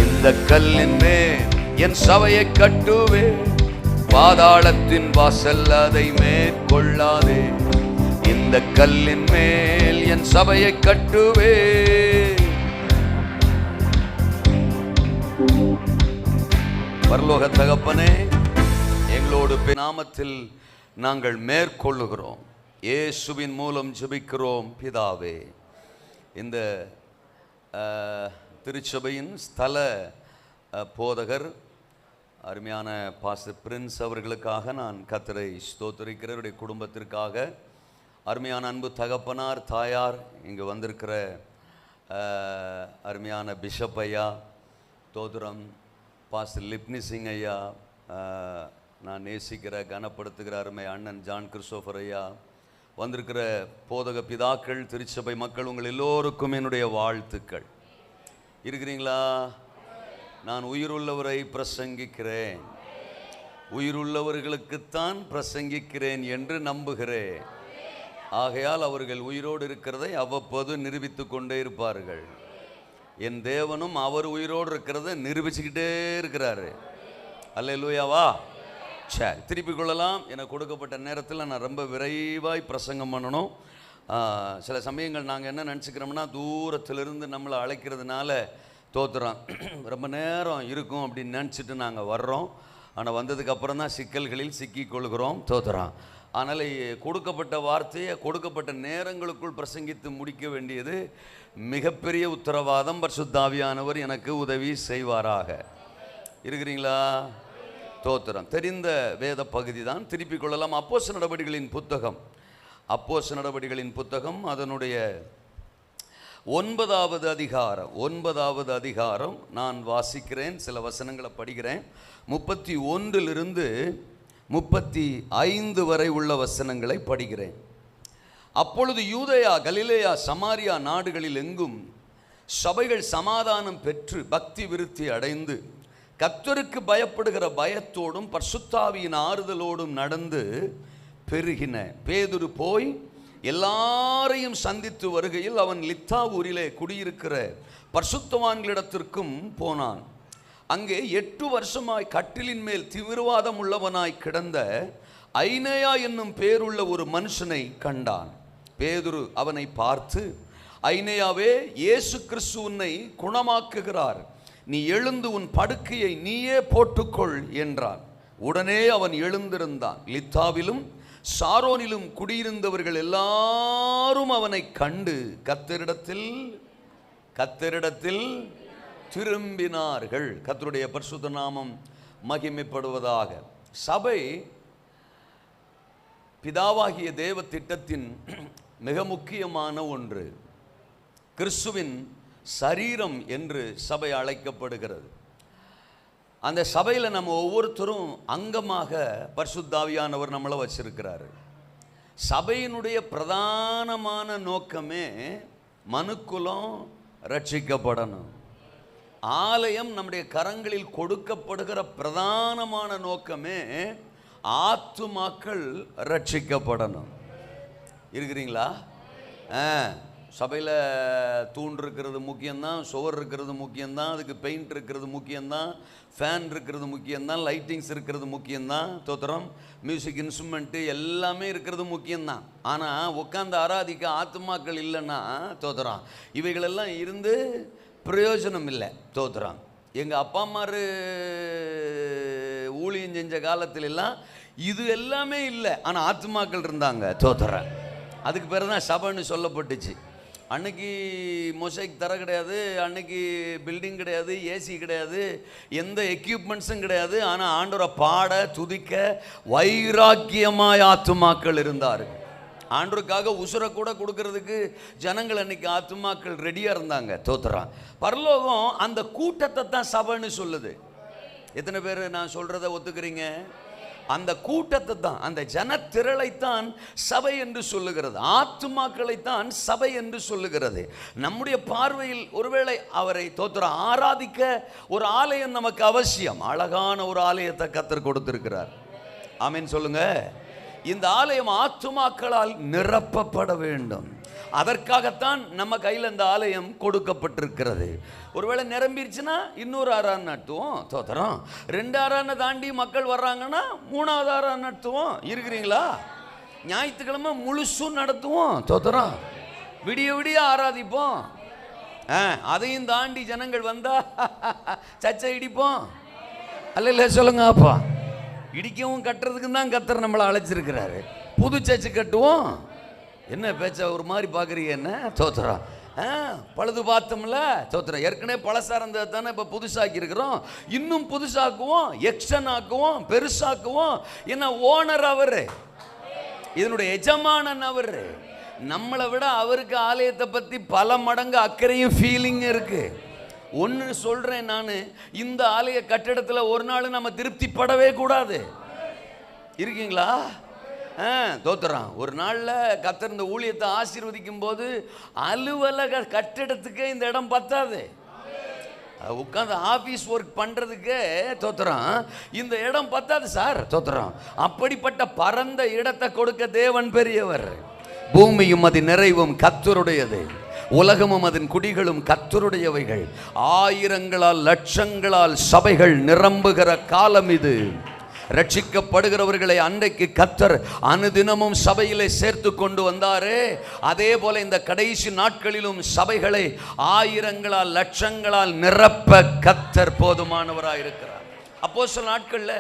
இந்த கல்லின் மேல் என் சபையை கட்டுவே, பாதாளத்தின் வாசல் அதை மேற்கொள்ளாதே. இந்த கல்லின் மேல் என் சபையை கட்டுவே. பரலோக தகப்பனே, எங்களோடு நாமத்தில் நாங்கள் மேற்கொள்ளுகிறோம். இயேசுவின் மூலம் ஜெபிக்கிறோம் பிதாவே. இந்த திருச்சபையின் ஸ்தல போதகர் அருமையான பாஸ்டர் பிரின்ஸ் அவர்களுக்காக நான் கர்த்தரை ஸ்தோத்திரிக்கிறவருடைய குடும்பத்திற்காக, அருமையான அன்பு தகப்பனார் தாயார், இங்கு வந்திருக்கிற அருமையான பிஷப் ஐயா, தோதுரம் பாஸ்டர் லிப்னி சிங் ஐயா, நான் நேசிக்கிற கனப்படுத்துகிற அருமை அண்ணன் ஜான் கிறிஸ்டோபர் ஐயா, வந்திருக்கிற போதக பிதாக்கள், திருச்சபை மக்கள், உங்கள் எல்லோருக்கும் என்னுடைய வாழ்த்துக்கள். இருக்கிறீங்களா? நான் உயிருள்ளவரை பிரசங்கிக்கிறேன், உயிருள்ளவர்களுக்குத்தான் பிரசங்கிக்கிறேன் என்று நம்புகிறேன். ஆகையால் அவர்கள் உயிரோடு இருக்கிறதை அவ்வப்போது நிரூபித்து கொண்டே இருப்பார்கள். என் தேவனும் அவர் உயிரோடு இருக்கிறத நிரூபிச்சுக்கிட்டே இருக்கிறாரு. அல்லேலூயாவா? சரி, திருப்பிக் கொள்ளலாம். எனக்கு கொடுக்கப்பட்ட நேரத்தில் நான் ரொம்ப விரைவாய் பிரசங்கம் பண்ணணும். சில சமயங்கள் நாங்கள் என்ன நினச்சிக்கிறோம்னா, தூரத்திலிருந்து நம்மளை அழைக்கிறதுனால தோத்துறோம், ரொம்ப நேரம் இருக்கும் அப்படின்னு நினச்சிட்டு நாங்கள் வர்றோம். ஆனால் வந்ததுக்கப்புறம் தான் சிக்கல்களில் சிக்கிக்கொள்கிறோம், தோத்துறோம். அதனால் கொடுக்கப்பட்ட வார்த்தையை கொடுக்கப்பட்ட நேரங்களுக்குள் பிரசங்கித்து முடிக்க வேண்டியது மிகப்பெரிய உத்தரவாதம். பரிசுத்த ஆவியானவர் எனக்கு உதவி செய்வாராக. இருக்கிறீங்களா? தோத்திரம். தெரிந்த வேத பகுதி தான், திருப்பிக் கொள்ளலாம். அப்போஸ்தலர் நடவடிக்கைகளின் புத்தகம் அதனுடைய 9வது அதிகாரம் நான் வாசிக்கிறேன், சில வசனங்களை படிக்கிறேன். 31 35 வரை உள்ள வசனங்களை படிக்கிறேன். அப்பொழுது யூதேயா, கலிலேயா, சமாரியா நாடுகளில் எங்கும் சபைகள் சமாதானம் பெற்று பக்தி விருத்தி அடைந்து கர்த்தருக்கு பயப்படுகிற பயத்தோடும் பரிசுத்தாவியின் ஆறுதலோடும் நடந்து பெருகின. பேதுரு போய் எல்லாரையும் சந்தித்து வருகையில் அவன் லித்தா ஊரிலே குடியிருக்கிற பரிசுத்தவான்களிடத்திற்கும் போனான். அங்கே 8 வருஷமாய் கட்டிலின் மேல் திமிர்வாதம் உள்ளவனாய் கிடந்த ஐனேயா என்னும் பேருள்ள ஒரு மனுஷனை கண்டான். பேதுரு அவனை பார்த்து, ஐனேயாவே, இயேசு கிறிஸ்து உன்னை குணமாக்குகிறார், நீ எழுந்து உன் படுக்கையை நீயே போட்டுக்கொள் என்றான். உடனே அவன் எழுந்திருந்தான். லித்தாவிலும் சாரோனிலும் குடியிருந்தவர்கள் எல்லாரும் அவனை கண்டு கர்த்தரிடத்தில் திரும்பினார்கள். கர்த்தருடைய பரிசுத்த நாமம் மகிமைப்படுவதாக. சபை பிதாவாகிய தேவ திட்டத்தின் மிக முக்கியமான ஒன்று. கிறிஸ்துவின் சரீரம் என்று சபை அழைக்கப்படுகிறது. அந்த சபையில் நம்ம ஒவ்வொருத்தரும் அங்கமாக பரிசுத்த ஆவியானவர் நம்மளை வச்சிருக்கிறாரு. சபையினுடைய பிரதானமான நோக்கமே மனுக்குலம் ரட்சிக்கப்படணும். ஆலயம் நம்முடைய கரங்களில் கொடுக்கப்படுகிற பிரதானமான நோக்கமே ஆத்துமாக்கள் ரட்சிக்கப்படணும். இருக்கிறீங்களா? சபையில் தூண் இருக்கிறது முக்கியம்தான், சுவர் இருக்கிறது முக்கியம்தான், அதுக்கு பெயிண்ட் இருக்கிறது முக்கியம்தான், ஃபேன் இருக்கிறது முக்கியம்தான், லைட்டிங்ஸ் இருக்கிறது முக்கியம்தான், தோத்திரம், மியூசிக் இன்ஸ்ட்ருமெண்ட்டு எல்லாமே இருக்கிறது முக்கியம்தான். ஆனால் உட்காந்து ஆராதிக்க ஆத்துமாக்கள் இல்லைன்னா தோத்திரம் இவைகளெல்லாம் இருந்து பிரயோஜனம் இல்லை. தோத்திரம் எங்கள் அப்பா அம்மாரு ஊழியம் செஞ்ச காலத்திலெல்லாம் இது எல்லாமே இல்லை, ஆனால் ஆத்துமாக்கள் இருந்தாங்க. தோத்திரம் அதுக்கு பேர் தான் சபைன்னு சொல்லப்பட்டுச்சு. அன்னைக்கு மொசைக் தர கிடையாது, அன்னைக்கு பில்டிங் கிடையாது, ஏசி கிடையாது, எந்த எக்யூப்மெண்ட்ஸும் கிடையாது. ஆனால் ஆண்டவரை பாட துதிக்க வைராக்கியமாய் ஆத்துமாக்கள் இருந்தார்கள். ஆண்டவருக்காக உசுரை கூட கொடுக்கறதுக்கு ஜனங்கள் அன்னைக்கு ஆத்துமாக்கள் ரெடியாக இருந்தாங்க. தோத்துறான் பரலோகம் அந்த கூட்டத்தை தான் சபைன்னு சொல்லுது. எத்தனை பேர் நான் சொல்கிறத ஒத்துக்கிறீங்க? அந்த கூட்டத்தை தான், அந்த ஜனத்திரளைத்தான் சபை என்று சொல்லுகிறது, ஆத்துமாக்களைத்தான் சபை என்று சொல்லுகிறது. நம்முடைய பார்வையில் ஒருவேளை அவரை தோத்திரம் ஆராதிக்க ஒரு ஆலயம் நமக்கு அவசியம். அழகான ஒரு ஆலயத்தை கர்த்தர் கொடுத்திருக்கிறார். ஆமென் சொல்லுங்க. இந்த ஆலயம் ஆத்துமாக்களால் நிரப்பப்பட வேண்டும். அதற்காகத்தான் நம்ம கையில் இந்த ஆலயம் கொடுக்கப்பட்டிருக்கிறது. ஒருவேளை நிரம்பிருச்சுன்னா இன்னொரு ஆராதனை நடத்துவோம். தோத்திரம் 2 ஆராதனை தாண்டி மக்கள் வர்றாங்கன்னா 3வது ஆராதனை நடத்துவோம். இருக்கிறீங்களா? ஞாயிற்றுக்கிழமை முழுசும் நடத்துவோம். தோத்திரம் விடிய விடிய ஆராதிப்போம். அதையும் தாண்டி ஜனங்கள் வந்தா சச்சை இடிப்போம். அல்ல சொல்லுங்க. அப்பா இடிக்கவும் கட்டுறதுக்கு தான் கர்த்தர் நம்மளை அழைச்சிருக்கிறாரு. புது சர்ச்சு கட்டுவோம். என்ன பேச்ச ஒரு மாதிரி பார்க்குறீங்க? என்ன தோத்திரம் பழுது பார்த்தோம்ல. தோத்திரம் ஏற்கனவே பழசா இருந்தது தானே இப்போ புதுசாக்கி இருக்கிறோம். இன்னும் புதுசாக்குவோம், எக்ஸ்டன் ஆக்குவோம், பெருசாக்குவோம். என்ன ஓனர் அவரு, இதனுடைய எஜமானன் அவரு. நம்மளை விட அவருக்கு ஆலயத்தை பற்றி பல மடங்கு அக்கறையும் ஃபீலிங் இருக்கு. ஒன்று சொல்கிறேன், நான் இந்த ஆலய கட்டிடத்தில் ஒரு நாள் நம்ம திருப்திப்படவே கூடாது. இருக்கீங்களா? தோத்திரம் ஒரு நாளில் கர்த்தர் இந்த ஊழியத்தை ஆசீர்வதிக்கும் போது அலுவலக கட்டிடத்துக்கே இந்த இடம் பத்தாது. உட்காந்து ஆஃபீஸ் ஒர்க் பண்ணுறதுக்கு தோத்திரம் இந்த இடம் பத்தாது சார். தோத்திரம் அப்படிப்பட்ட பரந்த இடத்தை கொடுக்க தேவன் பெரியவர். பூமியும் அது நிறைவும் கர்த்தருடையது, உலகமும் அதன் குடிகளும் கர்த்தருடையவைகள். ஆயிரங்களால் லட்சங்களால் சபைகள் நிரம்புகிற காலம் இது. ரட்சிக்கப்படுகிறவர்களை அன்றைக்கு கர்த்தர் அனுதினமும் சபையிலே சேர்த்து கொண்டு வந்தாரே, அதே போல இந்த கடைசி நாட்களிலும் சபைகளை ஆயிரங்களால் லட்சங்களால் நிரப்ப கர்த்தர் போதுமானவராயிருக்கிறார். அப்போஸ்தல நாட்கள்ல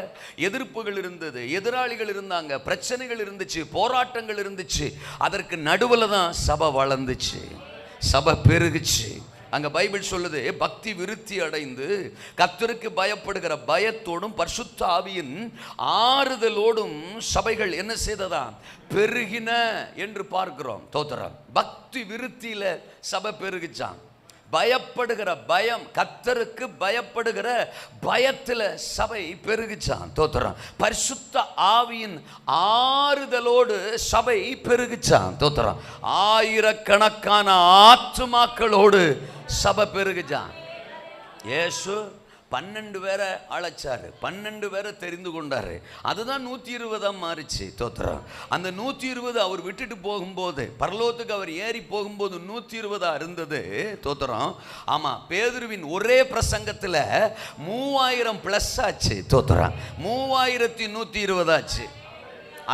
எதிர்ப்புகள் இருந்தது, எதிராளிகள் இருந்தாங்க, பிரச்சனைகள் இருந்துச்சு, போராட்டங்கள் இருந்துச்சு. அதற்கு நடுவில் தான் சபை வளர்ந்துச்சு, சபை பெருகுச்சு. அங்க பைபிள் சொல்லுது, பக்தி விருத்தி அடைந்து கர்த்தருக்கு பயப்படுகிற பயத்தோடும் பரிசுத்த ஆவியின் ஆறுதலோடும் சபைகள் என்ன செய்ததா? பெருகின என்று பார்க்கிறோம். தோத்திரம் பக்தி விருத்தியில சபை பெருகிச்சான். பயப்படுகிற பயம், கர்த்தருக்கு பயப்படுகிற பயத்தில் சபை பெருகிச்சான். தோத்திரம் பரிசுத்த ஆவியின் ஆறுதலோடு சபை பெருகிச்சான். தோத்திரம் ஆயிரக்கணக்கான ஆத்துமாக்களோடு சபை பெருகிச்சான். இயேசு 12 பேரை அழைச்சாரு, 12 பேரை தெரிந்து கொண்டாரு. அதுதான் 120 மாறிச்சு. தோத்திரம் அந்த 120 அவர் விட்டுட்டு போகும்போது, பரலோகத்துக்கு அவர் ஏறி போகும்போது 120 இருந்தது. தோத்திரம் ஆமா, பேதுருவின் ஒரே பிரசங்கத்தில் 3000 பிளஸ் ஆச்சு. தோத்திரம் 3120 ஆச்சு.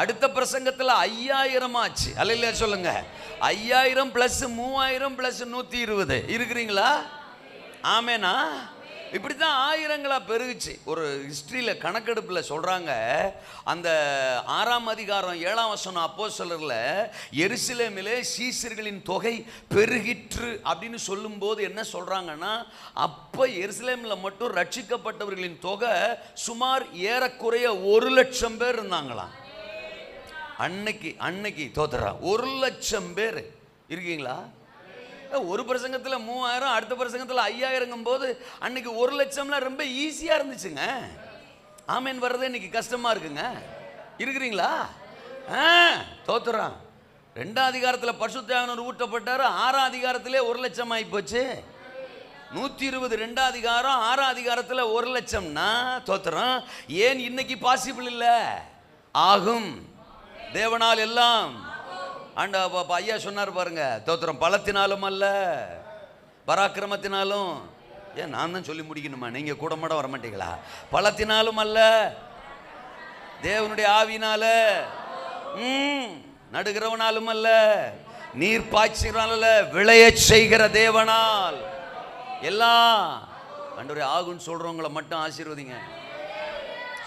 அடுத்த பிரசங்கத்தில் 5000 ஆச்சு. அல்ல சொல்லுங்க, 5000 பிளஸ் 3000 பிளஸ் 120. இருக்கிறீங்களா? ஆமேனா? இப்படித்தான் ஆயிரங்களா பெருகுச்சு. ஒரு ஹிஸ்டரியில் கணக்கெடுப்பில் சொல்கிறாங்க, அந்த 6ஆம் அதிகாரம் 7ஆம் வசனம் அப்போஸ்தலர்ல எருசலேமிலே சீஷர்களின் தொகை பெருகிற்று அப்படின்னு சொல்லும்போது என்ன சொல்கிறாங்கன்னா, அப்போ எருசலேமில் மட்டும் ரட்சிக்கப்பட்டவர்களின் தொகை சுமார் ஏறக்குறைய 1,00,000 பேர் இருந்தாங்களாம். அன்னைக்கு தோத்தரா 1,00,000 பேர். இருக்கீங்களா? ஒரு பிரசங்கத்தில் 3000, அடுத்த பிரசங்கத்தில் 5000 போது அன்னைக்கு 1,00,000 ரொம்ப ஈஸியா இருந்துச்சுங்க. ஆமேன் வர்றது இன்னைக்கு கஷ்டமா இருக்குங்க. இருக்கிறீங்களா? தோத்துறான் 2ஆம் அதிகாரத்தில் பரிசுத்த ஆவியானவர் ஊற்றப்பட்டாரு, 6ஆம் அதிகாரத்திலே 1,00,000 ஆகி போச்சு. 120 2ஆம் அதிகாரம் 6ஆம் அதிகாரத்தில் 1,00,000னா தோத்திரம். ஏன் இன்னைக்கு பாசிபிள் இல்லை? ஆகும், தேவனால் எல்லாம். ஆண்டா ஐயா சொன்னார் பாருங்க, தோத்திரம். பலத்தினாலும் அல்ல, பராக்கிரமத்தினாலும். ஏன் நான் தான் சொல்லி முடிக்கணுமா? நீங்க கூட மாட வர மாட்டீங்களா? பலத்தினாலும் அல்ல, தேவனுடைய ஆவினால. நடுகிறவனாலும் அல்ல, நீர் பாய்ச்சினால, விளைய செய்கிற தேவனால் எல்லாம். ஆண்டவரே ஆகுன்னு சொல்றவங்களை மட்டும் ஆசீர்வதிங்க.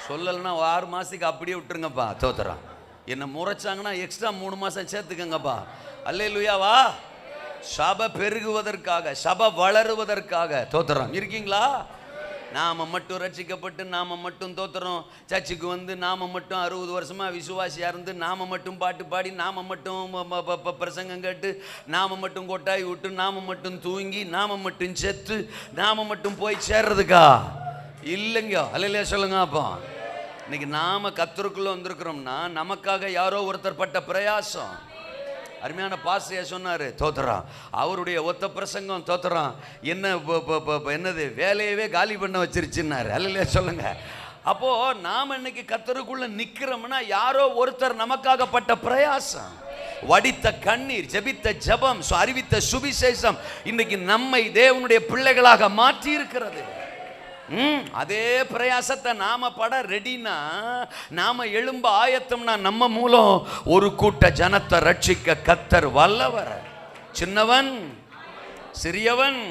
சொல்லலைன்னா 6 மாசத்துக்கு அப்படியே விட்டுருங்கப்பா. தோத்திரம். என்ன முறைச்சாங்கன்னா எக்ஸ்ட்ரா 3 மாசம் சேர்த்துக்கங்கப்பா. அல்லேலூயாவா. சபை பெருகுவதற்காக, சபை வளருவதற்காக. தோத்திரம். இருக்கீங்களா? நாம மட்டும் ரட்சிக்கப்பட்டு நாம மட்டும் தோத்திரம் சர்ச்சுக்கு வந்து நாம மட்டும் 60 வருஷமா விசுவாசியா இருந்து நாம மட்டும் பாட்டு பாடி நாம மட்டும் பிரசங்கம் கேட்டு நாம மட்டும் கொட்டாய் விட்டு நாம மட்டும் தூங்கி நாம மட்டும் செத்து நாம மட்டும் போய் சேர்றதுக்கா? இல்லைங்க. அல்லையா சொல்லுங்க. அப்போ இன்னைக்கு நாம கர்த்தருக்குள்ள வந்திருக்கிறோம்னா நமக்காக யாரோ ஒருத்தர் பட்ட பிரயாசம். அருமையான பாஸ்டர் சொன்னாரு, தோத்திரம். அவருடைய ஒத்த பிரசங்கம் தோத்திரம் என்னது வேலையவே காலி பண்ண வச்சிருச்சுன்னாரு. அல்லையா சொல்லுங்க. அப்போ நாம இன்னைக்கு கர்த்தருக்குள்ள நிக்கிறோம்னா யாரோ ஒருத்தர் நமக்காக பட்ட பிரயாசம், வடித்த கண்ணீர், ஜெபித்த ஜெபம், அறிவித்த சுவிசேஷம் இன்னைக்கு நம்மை தேவனுடைய பிள்ளைகளாக மாற்றி இருக்கிறது. அதே பிரயாசத்தை நாம பட ரெடினா, நாம எழும்ப ஆயத்தம்னா நம்ம மூலம் ஒரு கூட்ட ஜனத்தை ரட்சிக்க கர்த்தர் வல்லவர். சின்னவன் சிறியவன்,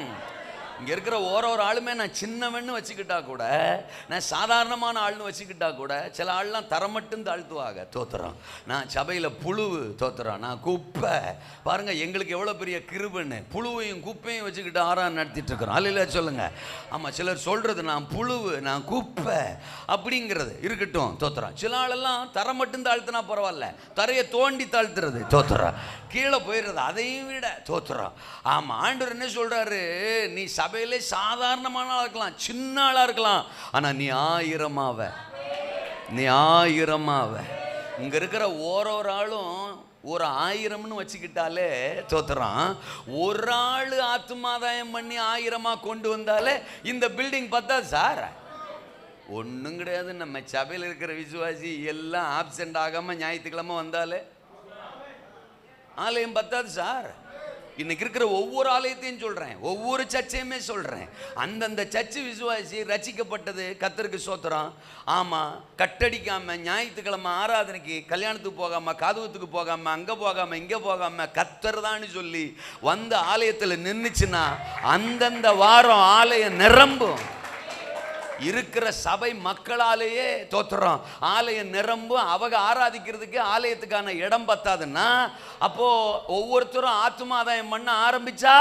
இங்க இருக்கிற ஒரு ஆளுமே நான் சின்னவன்னு வச்சுக்கிட்டா கூட, நான் சாதாரணமான ஆள்னு வச்சுக்கிட்டா கூட, சில ஆள்லாம் தரம் மட்டும் தாழ்த்துவாங்க. தோத்திரம். நான் சபையில் புழுவு. தோத்திரம். நான் குப்பை. பாருங்க எங்களுக்கு எவ்வளோ பெரிய கிருபன்னு. புழுவையும் குப்பையும் வச்சுக்கிட்டு ஆராதனை நடத்திட்டு இருக்கிறோம். அல்ல சொல்லுங்க. ஆமாம், சிலர் சொல்றது நான் புழுவு நான் குப்பை அப்படிங்கிறது இருக்கட்டும். தோத்திரம். சில ஆளெல்லாம் தரம் மட்டும் தாழ்த்தினா பரவாயில்ல, தரையை தோண்டி தாழ்த்துறது. தோத்திரம். கீழே போயிடுறது அதையும் விட. தோத்திரம். ஆமாம், ஆண்டவர் என்ன சொல்றாரு? நீ சபையிலே சாதாரணமான ஆளா இருக்கலாம், சின்ன ஆளா இருக்கலாம், ஆனா நீ 1000ஆவ. நீ 1000ஆவ. இங்க இருக்கிற ஒரு ஆளும் ஒரு 1000ன்னு வச்சுக்கிட்டாலே தோத்திரம். ஒரு ஆள் ஆத்துமாதாயம் பண்ணி 1000ஆ கொண்டு வந்தாலே இந்த பில்டிங் பத்தாது சார். ஒன்றும் கிடையாது. நம்ம சபையில் இருக்கிற விசுவாசி எல்லாம் ஆப்சென்ட் ஆகாம ஞாயிற்றுக்கிழமை வந்தாலே ஆலயம் பத்தாது சார். இன்னைக்கு இருக்கிற ஒவ்வொரு ஆலயத்தையும் சொல்றேன், ஒவ்வொரு சர்ச்சையுமே சொல்றேன். அந்தந்த சர்ச்சு விசுவாசி ரட்சிக்கப்பட்டது கர்த்தருக்கு ஸ்தோத்திரம். ஆமா, கட்டடிக்காம ஞாயிற்றுக்கிழமை ஆராதனைக்கு கல்யாணத்துக்கு போகாம, காதுவத்துக்கு போகாம, அங்க போகாம இங்க போகாம கர்த்தர் தான் சொல்லி வந்து ஆலயத்தில் நின்றுச்சுன்னா அந்தந்த வாரம் ஆலயம் நிரம்பும். இருக்கிற சபை மக்களாலேயே தோத்திரம் ஆலயம் நிரம்பும். அவங்க ஆராதிக்கிறதுக்கு ஆலயத்துக்கான இடம் பத்தாதுன்னா அப்போ ஒவ்வொருத்தரும் ஆத்துமாதாயம் பண்ண ஆரம்பிச்சா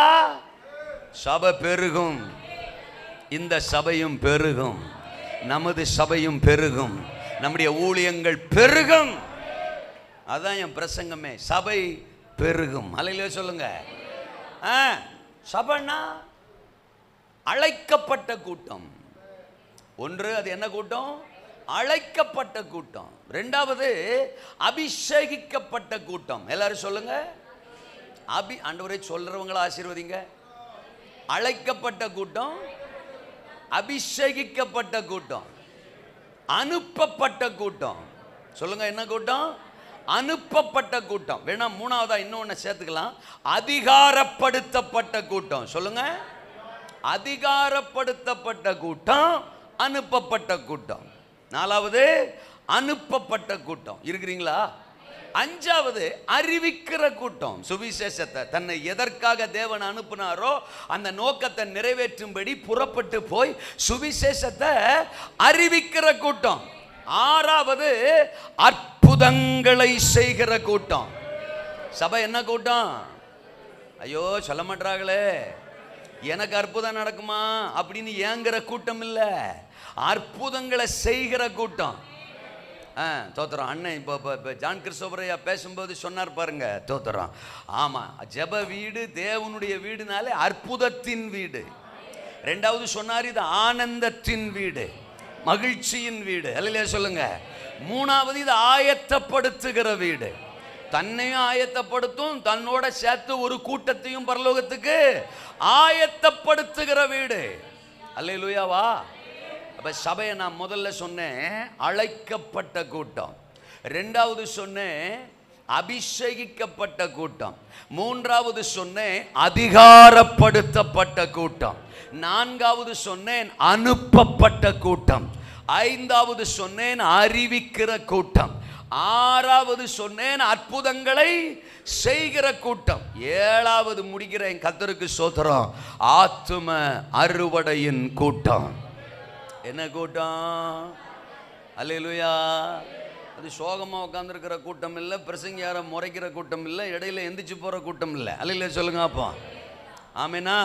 சபை பெருகும். இந்த சபையும் பெருகும், நமது சபையும் பெருகும், நம்முடைய ஊழியங்கள் பெருகும். அதான் என் பிரசங்கமே, சபை பெருகும். அல்லேலூயா சொல்லுங்க. சபைனா அழைக்கப்பட்ட கூட்டம். ஒன்று, அது என்ன கூட்டம்? அழைக்கப்பட்ட கூட்டம். இரண்டாவது அபிஷேகிக்கப்பட்ட கூட்டம். எல்லாரும் சொல்லுங்க. ஆண்டவரே சொல்றவங்களை ஆசீர்வதிங்க. அழைக்கப்பட்ட கூட்டம், அபிஷேகிக்கப்பட்ட கூட்டம், அனுப்பப்பட்ட கூட்டம். சொல்லுங்க, என்ன கூட்டம்? அனுப்பப்பட்ட கூட்டம். வேணா மூணாவதா இன்னொன்னு சேர்த்துக்கலாம், அதிகாரப்படுத்தப்பட்ட கூட்டம். சொல்லுங்க, அதிகாரப்படுத்தப்பட்ட கூட்டம், அனுப்பப்பட்ட கூட்டம். நாலாவது அனுப்பப்பட்ட கூட்டம். இருக்கிறீங்களா? அஞ்சாவது அறிவிக்கிற கூட்டம். சுவிசேஷத்தை தன்னை எதற்காக தேவன் அனுப்பினாரோ அந்த நோக்கத்தை நிறைவேற்றும்படி புறப்பட்டு போய் சுவிசேஷத்தை அறிவிக்கிற கூட்டம். ஆறாவது அற்புதங்களை செய்கிற கூட்டம். சபை என்ன கூட்டம்? ஐயோ சொல்ல மாட்டாங்களே, எனக்கு அற்புதம் நடக்குமா அப்படின்னு ஏங்குற கூட்டம் இல்ல, அற்புதங்களை செய்கிற கூட்டம். தோத்திரம். அண்ணன் இப்போ ஜான் கிறிஸ்தோபரையா பேசும்போது சொன்னார் பாருங்க. தோத்திரம். ஆமா, ஜெப வீடு தேவனுடைய வீடுனாலே அற்புதத்தின் வீடு. ரெண்டாவது சொன்னார், இது ஆனந்தத்தின் வீடு, மகிழ்ச்சியின் வீடு. அல்லையா சொல்லுங்க. மூணாவது இது ஆயத்தப்படுத்துகிற வீடு. தன்னையும் ஆயத்தப்படுத்தும், தன்னோட சேர்த்து ஒரு கூட்டத்தையும் பரலோகத்துக்கு ஆயத்தப்படுத்துகிற வீடு. அல்லேலூயாவா. அப்ப சபையை நான் முதல்ல சொன்னேன் அழைக்கப்பட்ட கூட்டம், ரெண்டாவது சொன்னேன் அபிஷேகிக்கப்பட்ட கூட்டம், மூன்றாவது சொன்னேன் அதிகாரப்படுத்தப்பட்ட கூட்டம், நான்காவது சொன்னேன் அனுப்பப்பட்ட கூட்டம், ஐந்தாவது சொன்னேன் அறிவிக்கிற கூட்டம், ஆறாவது சொன்னேன் அற்புதங்களை செய்கிற கூட்டம், ஏழாவது முடிக்கிறேன் கர்த்தருக்கு ஸ்தோத்திரம் ஆத்தும அறுவடையின் கூட்டம். என்ன கூட்டம்? அல்லேலூயா. அது சோகமாக உட்காந்துருக்கிற கூட்டம் இல்லை, பிரசங்கியார முறைக்கிற கூட்டம் இல்லை, இடையில எந்திரிச்சு போகிற கூட்டம் இல்லை. அல்லையில சொல்லுங்க அப்போ ஆமேனா.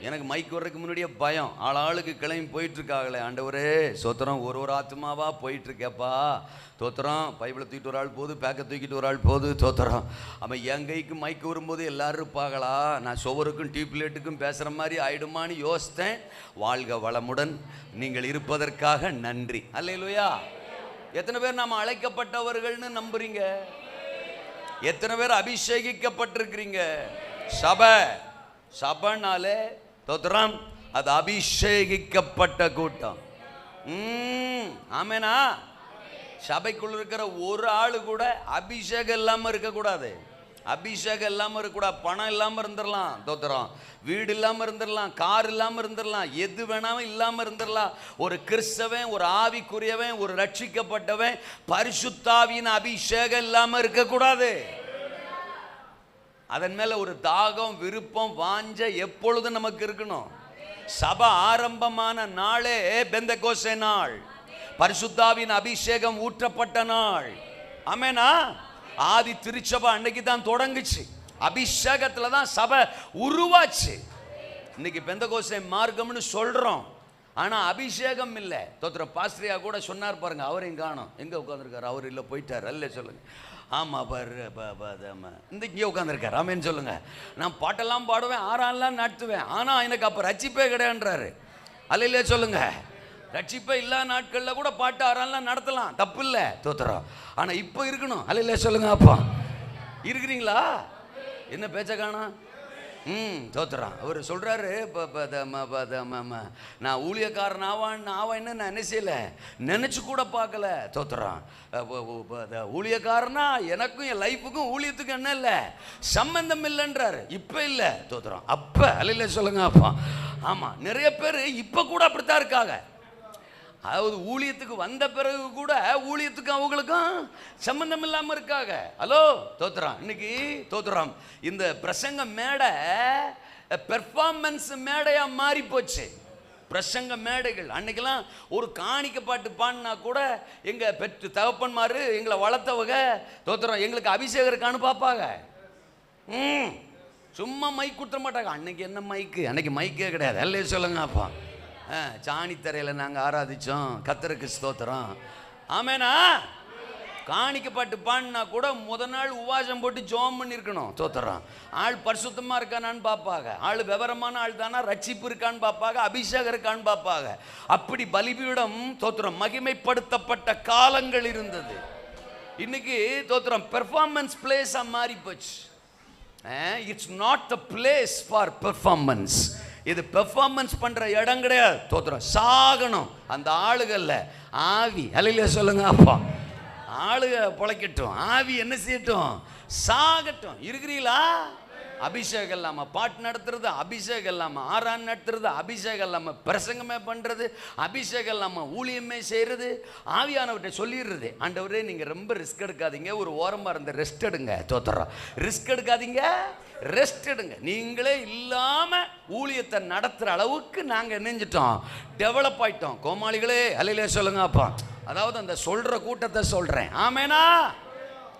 எனக்கு மைக் வர்றதுக்கு முன்னாடியே பயம், ஆளுக்கு கிளம்பி போயிட்டுருக்காங்களே. ஆண்டவரே சோத்திரம், ஒரு ஆத்மாவாக போயிட்டுருக்கேப்பா தோத்திரம். பைபிளை தூக்கிட்டு ஒரு ஆள் போகுது, பேக்கை தூக்கிட்டு ஒரு ஆள் போகுது தோத்திரம். அவன் என் கைக்கு மைக்கு வரும்போது எல்லோரும் இருப்பாங்களா, நான் சுவருக்கும் டியூப்லைட்டுக்கும் பேசுகிற மாதிரி ஆயிடுமான்னு யோசித்தேன். வாழ்க வளமுடன், நீங்கள் இருப்பதற்காக நன்றி. அல்லேலூயா. எத்தனை பேர் நாம் அழைக்கப்பட்டவர்கள்னு நம்புறீங்க? எத்தனை பேர் அபிஷேகிக்கப்பட்டிருக்கிறீங்க? சபைனாலே தோத்திரம் அது அபிஷேகிக்கப்பட்ட கூட்டம். ஆமேனா. சபைக்குள்ள இருக்கிற ஒரு ஆளு கூட அபிஷேகம் இல்லாம இருக்கக்கூடாது. அபிஷேகம் இல்லாமல் இருக்கக்கூடாது. பணம் இல்லாமல் இருந்துடலாம் தோத்திரம், வீடு இல்லாமல் இருந்துடலாம், கார் இல்லாமல் இருந்துடலாம், எது வேணாலும் இல்லாமல் இருந்துடலாம். ஒரு கிறிஸ்தவன், ஒரு ஆவிக்குரியவன், ஒரு ரட்சிக்கப்பட்டவன் பரிசுத்தாவியின் அபிஷேகம் இல்லாமல் இருக்கக்கூடாது. அதன் மேல ஒரு தாகம், விருப்பம், வாஞ்ச எப்பொழுதும் நமக்கு இருக்கணும். சபை ஆரம்பமான நாளே பெந்தெகோஸ்தே நாள், பரிசுத்தாவின் அபிஷேகம் ஊற்றப்பட்ட நாள். ஆமெனா. ஆதி திருச்சபை அன்னைக்கு தான் தொடங்குச்சு, அபிஷேகத்துல தான் சபை உருவாச்சு. இன்னைக்கு பெந்தெகோஸ்தே மார்க்கம்னு சொல்றோம், ஆனா அபிஷேகம் இல்லை. தோத்திர பாஸ்ரியா கூட சொன்னார் பாருங்க, அவரையும் காணோம். எங்க உட்காந்துருக்காரு? அவர் இல்லை, போயிட்டார். அல்ல சொல்லுங்க. ஆமா பாரு, இந்த இங்கே உட்காந்துருக்காரு. ஆமேன்னு சொல்லுங்க. நான் பாட்டெல்லாம் பாடுவேன், ஆறாலாம் நடத்துவேன், ஆனா எனக்கு அப்ப ரட்சிப்பே கிடையாதுன்றாரு. அல்ல சொல்லுங்க. ரட்சிப்பே இல்லாத நாட்கள்ல கூட பாட்டு ஆறாலாம் நடத்தலாம், தப்பு இல்லை தோத்திரம். ஆனா இப்ப இருக்கணும். அல்ல சொல்லுங்க. அப்பா இருக்கிறீங்களா? என்ன பேச்ச காணோம்? தோத்துறான். அவர் சொல்றாரு, நான் ஊழியக்காரன் ஆவான்னு நான் என்ன செய்யல, நினைச்சு கூட பார்க்கல தோத்துறான். ஊழியக்காரனா எனக்கும் என் லைஃபுக்கும் ஊழியத்துக்கும் என்ன இல்லை, சம்பந்தம் இல்லைன்றாரு. இப்ப இல்லை தோத்துறான். அப்ப அல்ல சொல்லுங்க. அப்பா ஆமா, நிறைய பேர் இப்ப கூட அப்படித்தான் இருக்காங்க. அதாவது ஊழியத்துக்கு வந்த பிறகு கூட ஊழியத்துக்கு அவங்களுக்கும் சம்பந்தம் இல்லாம இருக்காங்க. ஹலோ தோத்துறான். இன்னைக்கு தோத்துறான், இந்த பிரசங்க மேடை பெர்ஃபார்மன்ஸ் மேடையா மாறி போச்சு. பிரசங்க மேடைகள் அன்னைக்கெல்லாம் ஒரு காணிக்க பாட்டு பாடினா கூட எங்க பெற்று தகப்பன்மாரு எங்களை வளர்த்தவங்க தோத்துறோம் எங்களுக்கு அபிஷேகம் இருக்கான்னு பார்ப்பாங்க. சும்மா மைக் கொடுத்த மாட்டாங்க. அன்னைக்கு என்ன மைக்கு? அன்னைக்கு மைக்கே கிடையாது. அல்ல சொல்லுங்க. அப்பா சாணித்தரையில் நாங்கள் ஆராதிச்சோம், கர்த்தருக்கு ஸ்தோத்திரம். ஆமேனா. காணிக்க பாட்டு பாடினா கூட முதல் நாள் உபவாசம் போட்டு ஜோம் பண்ணியிருக்கணும் தோத்துறான். ஆள் பரிசுத்தமாக இருக்கானான்னு பார்ப்பாங்க, ஆள் விவரமான ஆள் தானா, ரட்சிப்பு இருக்கான்னு பார்ப்பாங்க, அபிஷேகம் இருக்கான்னு பார்ப்பாங்க. அப்படி பலிபீடம் தோத்துறோம் மகிமைப்படுத்தப்பட்ட காலங்கள் இருந்தது. இன்னைக்கு தோத்துறோம் பெர்ஃபார்மன்ஸ் பிளேஸா மாறி போச்சு. It's not a place for performance. இது பெர்ஃபார்மன்ஸ் பண்ற இடம் கிடையாது தோத்துறோம். சாகணும் அந்த ஆளுகள்ல ஆவி. அல்ல சொல்லுங்க. அப்பா ஆளுக பொழைக்கட்டும், ஆவி என்ன செய்யட்டும், சாகட்டும். இருக்கிறீங்களா? அபிஷேகம் இல்லாம பாட்டு நடத்துறது, அபிஷேகம் இல்லாம ஆரான் நடத்துறது, அபிஷேகம் இல்லாம பிரசங்கமே பண்றது, அபிஷேகம் இல்லாம ஊழியமே செய்யறது, ஆவியானவர்கிட்ட சொல்லிடுறது, ஆண்டவரே நீங்க ரொம்ப ரிஸ்க் எடுக்காதீங்க, ஒரு ஓரமா இருந்த ரெஸ்ட் எடுங்க தோத்துறோம். ரிஸ்க் எடுக்காதீங்க, ரெஸ்ட் எடுங்க. நீங்களே இல்லாம ஊழியத்தை நடத்துற அளவுக்கு நாங்க நினைஞ்சிட்டோம், டெவலப் ஆயிட்டோம். கோமாளிகளே அல்லையிலே சொல்லுங்க. அப்பா அதாவது அந்த சொல்ற கூட்டத்தை சொல்றேன். ஆமேனா.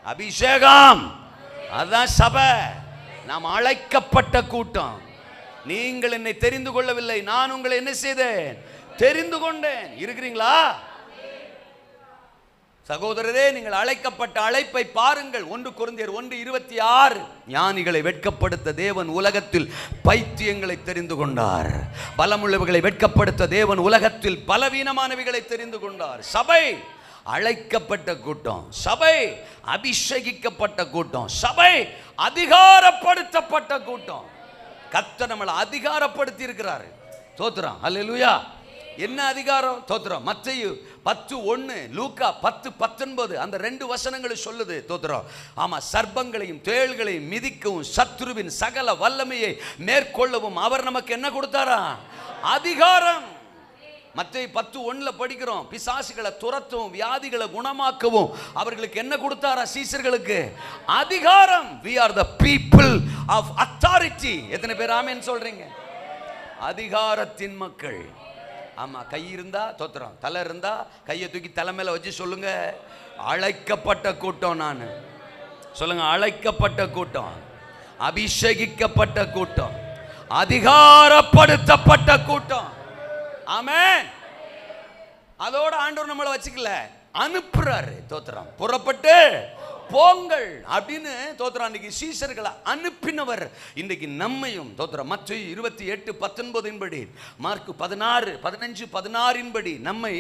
அபிஷேகம் அதான் சபை. நாம் அழைக்கப்பட்ட கூட்டம். நீங்கள் என்னை தெரிந்து கொள்ளவில்லை, நான் உங்களை என்ன செய்தேன், தெரிந்து கொண்டேன். இருக்கிறீங்களா சகோதரரே? நீங்கள் அழைக்கப்பட்ட அழைப்பை பாருங்கள். 1 கொரிந்தியர் 1:26, ஞானிகளை வெட்கப்படுத்த தேவன் உலகத்தில் பைத்தியங்களை தெரிந்து கொண்டார், பலமுள்ளவைகளை வெட்கப்படுத்த தேவன் உலகத்தில் பலவீனமானவைகளை தெரிந்து கொண்டார். சபை அழைக்கப்பட்ட கூட்டம், சபை அபிஷேகிக்கப்பட்ட கூட்டம், சபை அதிகாரப்படுத்தப்பட்ட கூட்டம். கர்த்தர் நம்மளை அதிகாரப்படுத்தி இருக்கிறாரு. தோத்திரம், அல்லேலூயா. என்ன அதிகாரம்? தோத்திரம். மத்தேயு 10:1, லூக்கா 10:19 அந்த 2 வசனங்கள் சொல்லுது. தோத்திரம். ஆமா, சர்ப்பங்களையும் தேள்களையும் மிதிக்கவும் சத்துருவின் சகல வல்லமையை மேற்கொள்ளவும் அவர் நமக்கு என்ன கொடுத்தாரா? அதிகாரம். மத்தேயு 10:1 படிக்கிறோம். பிசாசுகளை துரத்தவும் வியாதிகளை குணமாக்கவும் அவர்களுக்கு என்ன கொடுத்தாரா? சீசர்களுக்கு அதிகாரம். we are the people of authority. எத்தனை பேர் ஆமென் சொல்றீங்க? அதிகாரத்தின் மக்கள். ஆமா, கை இருந்தா தோத்திரம், தலை இருந்தா கையை தூக்கி தலை மேல வச்சு சொல்லுங்க, அழைக்கப்பட்ட கூட்டம் நான். சொல்லுங்க, அழைக்கப்பட்ட கூட்டம், அபிஷேகிக்கப்பட்ட கூட்டம், அதிகாரப்படுத்தப்பட்ட கூட்டம். ஆமென். அதோட ஆண்டவர் நம்மளை வச்சுக்கல, அனுப்புறாரு. தோத்திரம். புறப்பட்டு போங்கள் அப்படின்னு தோத்திரம். அன்னைக்கு சீசர்களை அனுப்பினவர் இன்றைக்கு நம்மையும் தோத்திரம். மத்தேயு 28:19 படி, மார்க்கு 16:15-16 படி நம்மை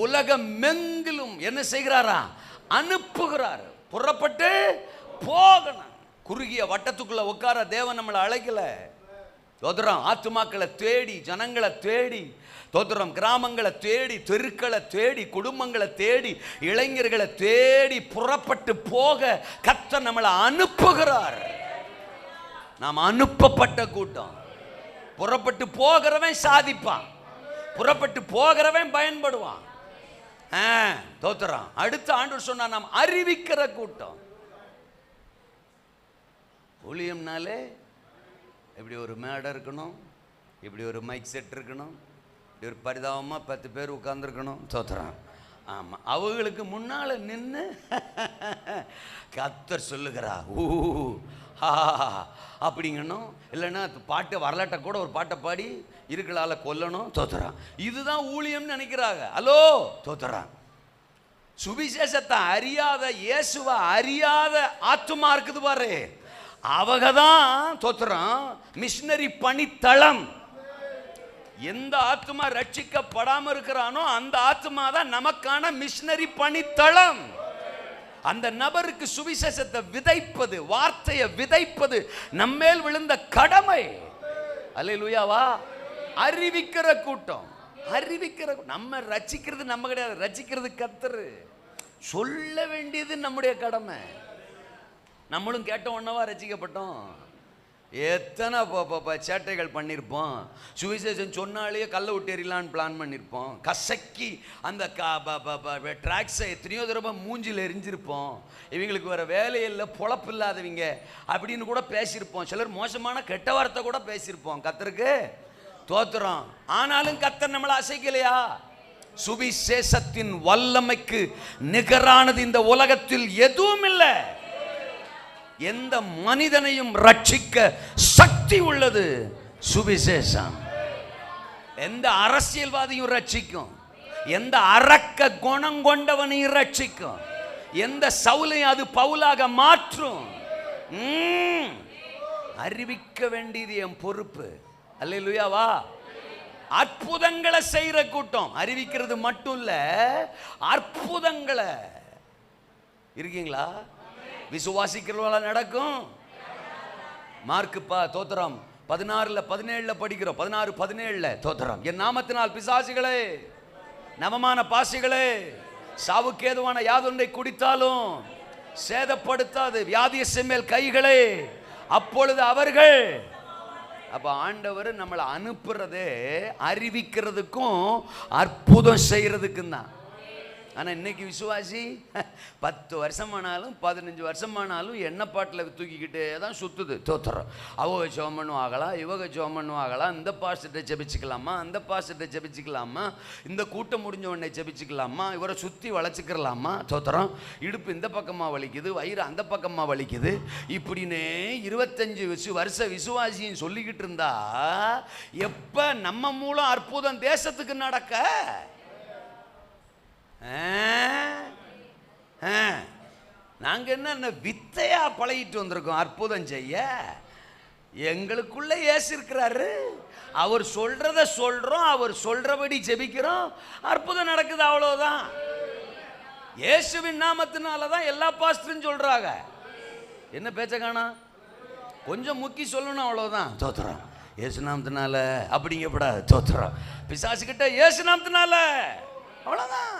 உலகமெங்கிலும் என்ன செய்கிறாரா? அனுப்புகிறார். புறப்பட்டு போகணும். குறுகிய வட்டத்துக்குள்ள உட்கார தேவன் நம்மளை அழைக்கல. தோத்திரம். ஆத்துமாக்களை தேடி, ஜனங்களை தேடி, தோத்திரம், கிராமங்களை தேடி, தெருக்களை தேடி, குடும்பங்களை தேடி, இளைஞர்களை தேடி புறப்பட்டு போக கர்த்தர் நம்மளை அனுப்புகிறார். நாம் அனுப்பப்பட்ட கூட்டம். புறப்பட்டு போகிறவன் சாதிப்பான், புறப்பட்டு போகிறவன் பயன்படுவான். தோத்திரம். அடுத்த ஆண்டவர் சொன்னா நாம் அறிவிக்கிற கூட்டம். ஊழியம்னாலே இப்படி ஒரு மேடை இருக்கணும், இப்படி ஒரு மைக் செட் இருக்கணும், இப்படி ஒரு பரிதாபமாக 10 பேர் உட்கார்ந்துருக்கணும். தோத்திரம். ஆமாம், அவங்களுக்கு முன்னால் நின்று கர்த்தர் சொல்லுகிறா ஊ ஹா அப்படிங்கணும். இல்லைன்னா பாட்டு வரலாற்றை கூட ஒரு பாட்டை பாடி இருக்களால் கொல்லணும். தோத்திரம். இதுதான் ஊழியம்னு நினைக்கிறாங்க. ஹலோ, தோத்திரம். சுவிசேஷத்தை அறியாத, இயேசுவை அறியாத ஆத்துமா இருக்குது பாரு, அவங்க தான் தோத்திரம் மிஷனரி பணித்தளம். எந்த ஆத்துமா ரட்சிக்கப்படாம இருக்கிறானோ அந்த ஆத்துமா தான் நமக்கான மிஷனரி பணித்தளம். அந்த நபருக்கு சுவிசேஷத்தை விதைப்பது, வார்த்தையை விதைப்பது நம்மேல் விழுந்த கடமை. அல்லேலூயாவா. அறிவிக்கிற கூட்டம், அறிவிக்கிற. நம்ம ரட்சிக்கிறது நம்ம கிடையாது, ரட்சிக்கிறது கர்த்தர். சொல்ல வேண்டியது நம்முடைய கடமை. நம்மளும் கேட்ட ஒன்னவா ரட்சிக்கப்பட்டோம். எத்தனை சேட்டைகள் பண்ணியிருப்போம். சுவிசேஷம் சொன்னாலே கல்லை விட்டேறிலான்னு பிளான் பண்ணியிருப்போம். கசக்கி அந்த ட்ராக்ஸை எத்தனையோ தடவை மூஞ்சில் எரிஞ்சிருப்போம். இவங்களுக்கு வேறு வேலையில் பொழப்பு இல்லாதவங்க அப்படின்னு கூட பேசியிருப்போம். சிலர் மோசமான கெட்ட வார்த்தை கூட பேசியிருப்போம். கர்த்தருக்கு தோத்திரம். ஆனாலும் கர்த்தர் நம்மளை அசைக்கலையா? சுவிசேஷத்தின் வல்லமைக்கு நிகரானது இந்த உலகத்தில் எதுவும் இல்லை. எந்த மனிதனையும் ரட்சிக்க சக்தி உள்ளது சுவிசேஷம். எந்த அரசியல்வாதியும் ரட்சிக்கும், எந்த அரக்க குணம் கொண்டவனையும் ரட்சிக்கும், எந்த சவுலையும் அது பவுலாக மாற்றும். அறிவிக்க வேண்டியது என் பொறுப்பு. அல்லேலூயாவா. அற்புதங்களை செய்யற கூட்டம். அறிவிக்கிறது மட்டும் இல்ல, அற்புதங்களை. இருக்கீங்களா? விசுவாசிக்கிறவங்கள நடக்கும். மார்க்கு தோத்திரம் 16:17 படிக்கிறோம். 16:17 தோத்திரம். என் நாமத்தினால் பிசாசுகளே, நவமான பாசிகளே, சாவுக்கேதுவான யாதொன்றை குடித்தாலும் சேதப்படுத்தாது, வியாதியை மேல் கைகளே, அப்பொழுது அவர்கள். அப்ப ஆண்டவர் நம்மளை அனுப்புறதே அறிவிக்கிறதுக்கும் அற்புதம் செய்யறதுக்கும் தான். ஆனால் இன்னைக்கு விசுவாசி 10 வருஷமானாலும் 15 வருஷமானாலும் எண்ணெய் பாட்டில் தூக்கிக்கிட்டே தான் சுற்றுது. தோத்துறோம். அவங்க ஜோமனும் ஆகலாம், இவங்க ஜோமனும் ஆகலாம், இந்த பாஸ்டர்கிட்ட ஜெபிச்சுக்கலாமா, அந்த பாஸ்டர்கிட்ட ஜெபிச்சுக்கலாமா, இந்த கூட்டம் முடிஞ்ச உடனே ஜெபிச்சுக்கலாமா, இவரை சுற்றி வளைச்சிக்கிறலாமா. தோத்துறோம். இடுப்பு இந்த பக்கமாக வலிக்குது, வயிறு அந்த பக்கமாக வலிக்குது, இப்படின்னே 25 வருஷ விசுவாசின்னு சொல்லிக்கிட்டு இருந்தா எப்போ நம்ம மூலம் அற்புதம் தேசத்துக்கு நடக்க? நாங்க என்ன வித்தையா பழகிட்டு வந்திருக்கோம் அற்புதம் செய்ய? எங்களுக்குள்ள இயேசு இருக்கிறாரு, அவர் சொல்றத சொல்றோம், அவர் சொல்றபடி ஜெபிக்கிறோம், அற்புதம் நடக்குது, அவ்வளவுதான். இயேசுவின் நாமத்தினால தான் எல்லா பாஸ்டரும் சொல்றாங்க. என்ன பேச்ச காணா? கொஞ்சம் முக்கி சொல்லணும், அவ்வளவுதான். தோத்துறோம் இயேசு நாமத்தினால அப்படிங்கப்படாது. தோத்துறோம் பிசாசுகிட்ட இயேசு நாமத்தினால, அவ்வளவுதான்.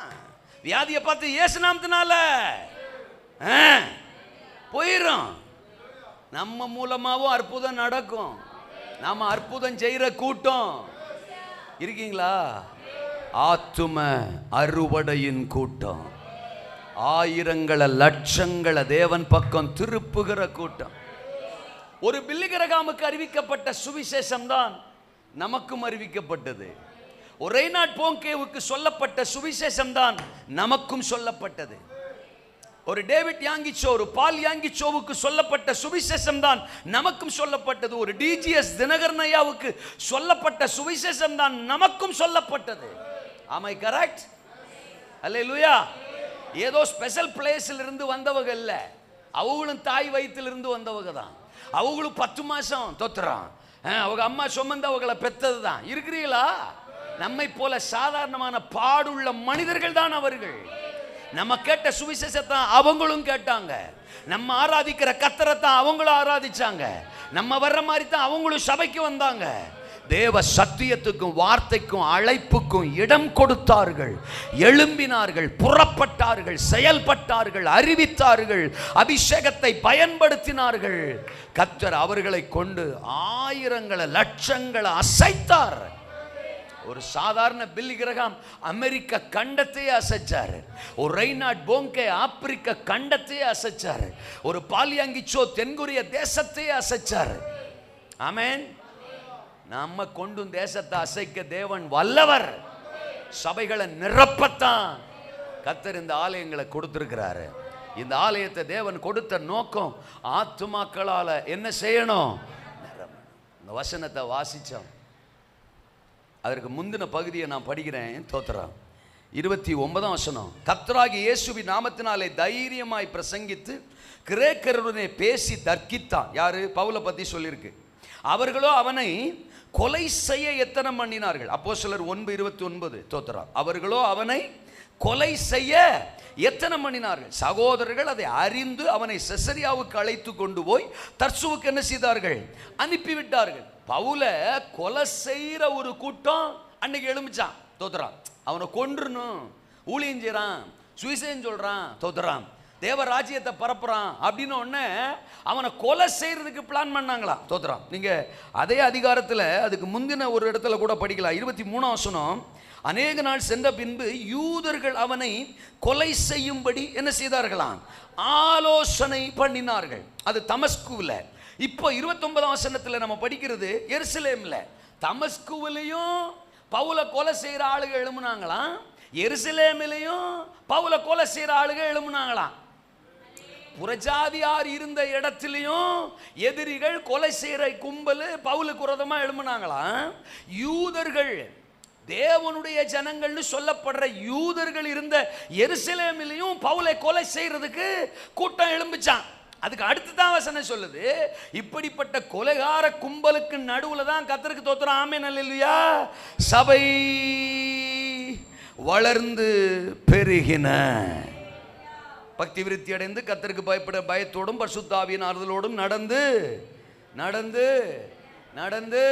வியாதியை பார்த்து இயேசு நாமத்தினால போயிடும். நம்ம மூலமாவும் அற்புதம் நடக்கும். நாம அற்புதம் செய்யற கூட்டம் இருக்கீங்களா? ஆத்தும அறுவடையின் கூட்டம், ஆயிரங்களை லட்சங்களை தேவன் பக்கம் திருப்புகிற கூட்டம். ஒரு பில்லி கிரகாமுக்கு அறிவிக்கப்பட்ட சுவிசேஷம் தான் நமக்கும் அறிவிக்கப்பட்டது. ஒரு ரெய்னார்ட் போங்கேவுக்கு சொல்லப்பட்ட சுவிசேஷம் தான் நமக்கும் சொல்லப்பட்டது. ஒரு டேவிட் யாங்கிச்சோ, ஒரு பால் யாங்கிச்சோவுக்கு சொல்லப்பட்ட சுவிசேஷம் தான் நமக்கும் சொல்லப்பட்டது. ஒரு டிஜிஎஸ் தினகரனையாவுக்கு சொல்லப்பட்ட சுவிசேஷம் தான் நமக்கும் சொல்லப்பட்டது. ஆமை கரெக்ட்? அல்லேலூயா. ஏதோ ஸ்பெஷல் பிளேஸில் இருந்து வந்தவங்க இல்ல, அவங்களும் தாய் வயிற்றிலிருந்து வந்தவங்க தான். அவங்களும் 10 மாசம் தொத்துறான், அவங்க அம்மா சுமந்து அவங்களை பெத்தது தான். இருக்கிறீங்களா? நம்மை போல சாதாரணமான பாடுள்ள மனிதர்கள் தான் அவர்கள். நம்ம கேட்ட சுவிசேஷத்தை அவங்களும் கேட்டாங்க. நம்ம ஆராதிக்கிற கர்த்தரை தான் அவங்களும் ஆராதிச்சாங்க. நம்ம வர்ற மாதிரி தான் அவங்களும் சபைக்கு வந்தாங்க. தேவ சத்தியத்துக்கும் வார்த்தைக்கும் அழைப்புக்கும் இடம் கொடுத்தார்கள், எழும்பினார்கள், புறப்பட்டார்கள், செயல்பட்டார்கள், அறிவித்தார்கள், அபிஷேகத்தை பயன்படுத்தினார்கள். கர்த்தர் அவர்களை கொண்டு ஆயிரங்களை லட்சங்களை அசைத்தார். ஒரு சாதாரண பில்லி கிரகாம் அமெரிக்க கண்டத்தையே அசைச்சாரு. ஒரு ரெய்னார்ட் போங்கே ஆப்பிரிக்க கண்டத்தையே அசைச்சாரு. ஒரு பால்யாங்கிச்சோ தென்கொரிய தேசத்தையே அசைச்சாரு. ஆமென். நம்ம கொண்டும் தேசத்தை அசைக்க தேவன் வல்லவர். சபைகளை நிரப்பத்தான் கர்த்தர் இந்த ஆலயங்களை கொடுத்திருக்கிறாரு. இந்த ஆலயத்தை தேவன் கொடுத்த நோக்கம் ஆத்துமாக்களால என்ன செய்யணும்? இந்த வசனத்தை வாசிச்சோம். அதற்கு முந்தின பகுதியை நான் படிக்கிறேன். தோத்திரம் 29ஆம் வசனம். கர்த்தராகிய இயேசுவின் நாமத்தினாலே தைரியமாய் பிரசங்கித்து கிரேக்கருடனே பேசி தர்க்கித்தான். யாரு? பவுலை பத்தி சொல்லியிருக்கு. அவர்களோ அவனை கொலை செய்ய எத்தனம் பண்ணினார்கள். அப்போஸ்தலர் 1:29. தோத்திரம். அவர்களோ அவனை கொலை செய்ய எத்தனம் பண்ணினார்கள். சகோதரர்கள் அதை அறிந்து அவனை செசரியாவுக்கு அழைத்து கொண்டு போய் தர்சுவுக்கு என்ன செய்தார்கள்? அனுப்பிவிட்டார்கள். பவுலை கொலை செய்கிற ஒரு கூட்டம் அன்னைக்கு எழுமிச்சான். தோத்துறான். அவனை கொன்றுணும், ஊழியம் செய்றான், சுவிசேஷம் சொல்றான், தோத்துறான், தேவ ராஜ்யத்தை பரப்புறான் அப்படின்னு உடனே அவனை கொலை செய்யறதுக்கு பிளான் பண்ணாங்களாம். தோத்துறான். நீங்க அதே அதிகாரத்தில் அதுக்கு முந்தின ஒரு இடத்துல கூட படிக்கலாம். 23ஆம் வசனம். அநேக நாள் சென்ற பின்பு யூதர்கள் அவனை கொலை செய்யும்படி என்ன செய்தார்களாம்? ஆலோசனை பண்ணினார்கள். அது தமஸ்குவில். இப்போ 29ஆம் வசனத்தில் நம்ம படிக்கிறது எருசலேம்ல. தமஸ்குவிலையும் பவுலை கொலை செய்கிற ஆளுக எழுமுனாங்களாம், எருசலேமிலையும் பவுலை கொலை செய்கிற ஆளுக எழுமுனாங்களாம். புறஜாதியார் இருந்த இடத்திலையும் எதிரிகள் கொலை செய்கிற கும்பல் பவுலுக்கு விரோதமாக எழுமுனாங்களாம். யூதர்கள், தேவனுடைய ஜனங்கள்னு சொல்லப்படுற யூதர்கள் இருந்த எருசலேமிலையும் பவுலை கொலை செய்யறதுக்கு கூட்டம் எழும்பிச்சான். அதுக்கு அடுத்து தான் வசனம் சொல்லுது, இப்படிப்பட்ட கொலைகார கும்பலுக்கு நடுவில் தான் கர்த்தருக்கு தோத்திரம். ஆமென் அல்லேலூயா. சபை வளர்ந்து பெருகின, பக்தி விருத்தி அடைந்து கர்த்தருக்கு பயப்பட பயத்தோடும் பரிசுத்த ஆவியின் ஆறுதலோடும் நடந்து நடந்து நடந்து.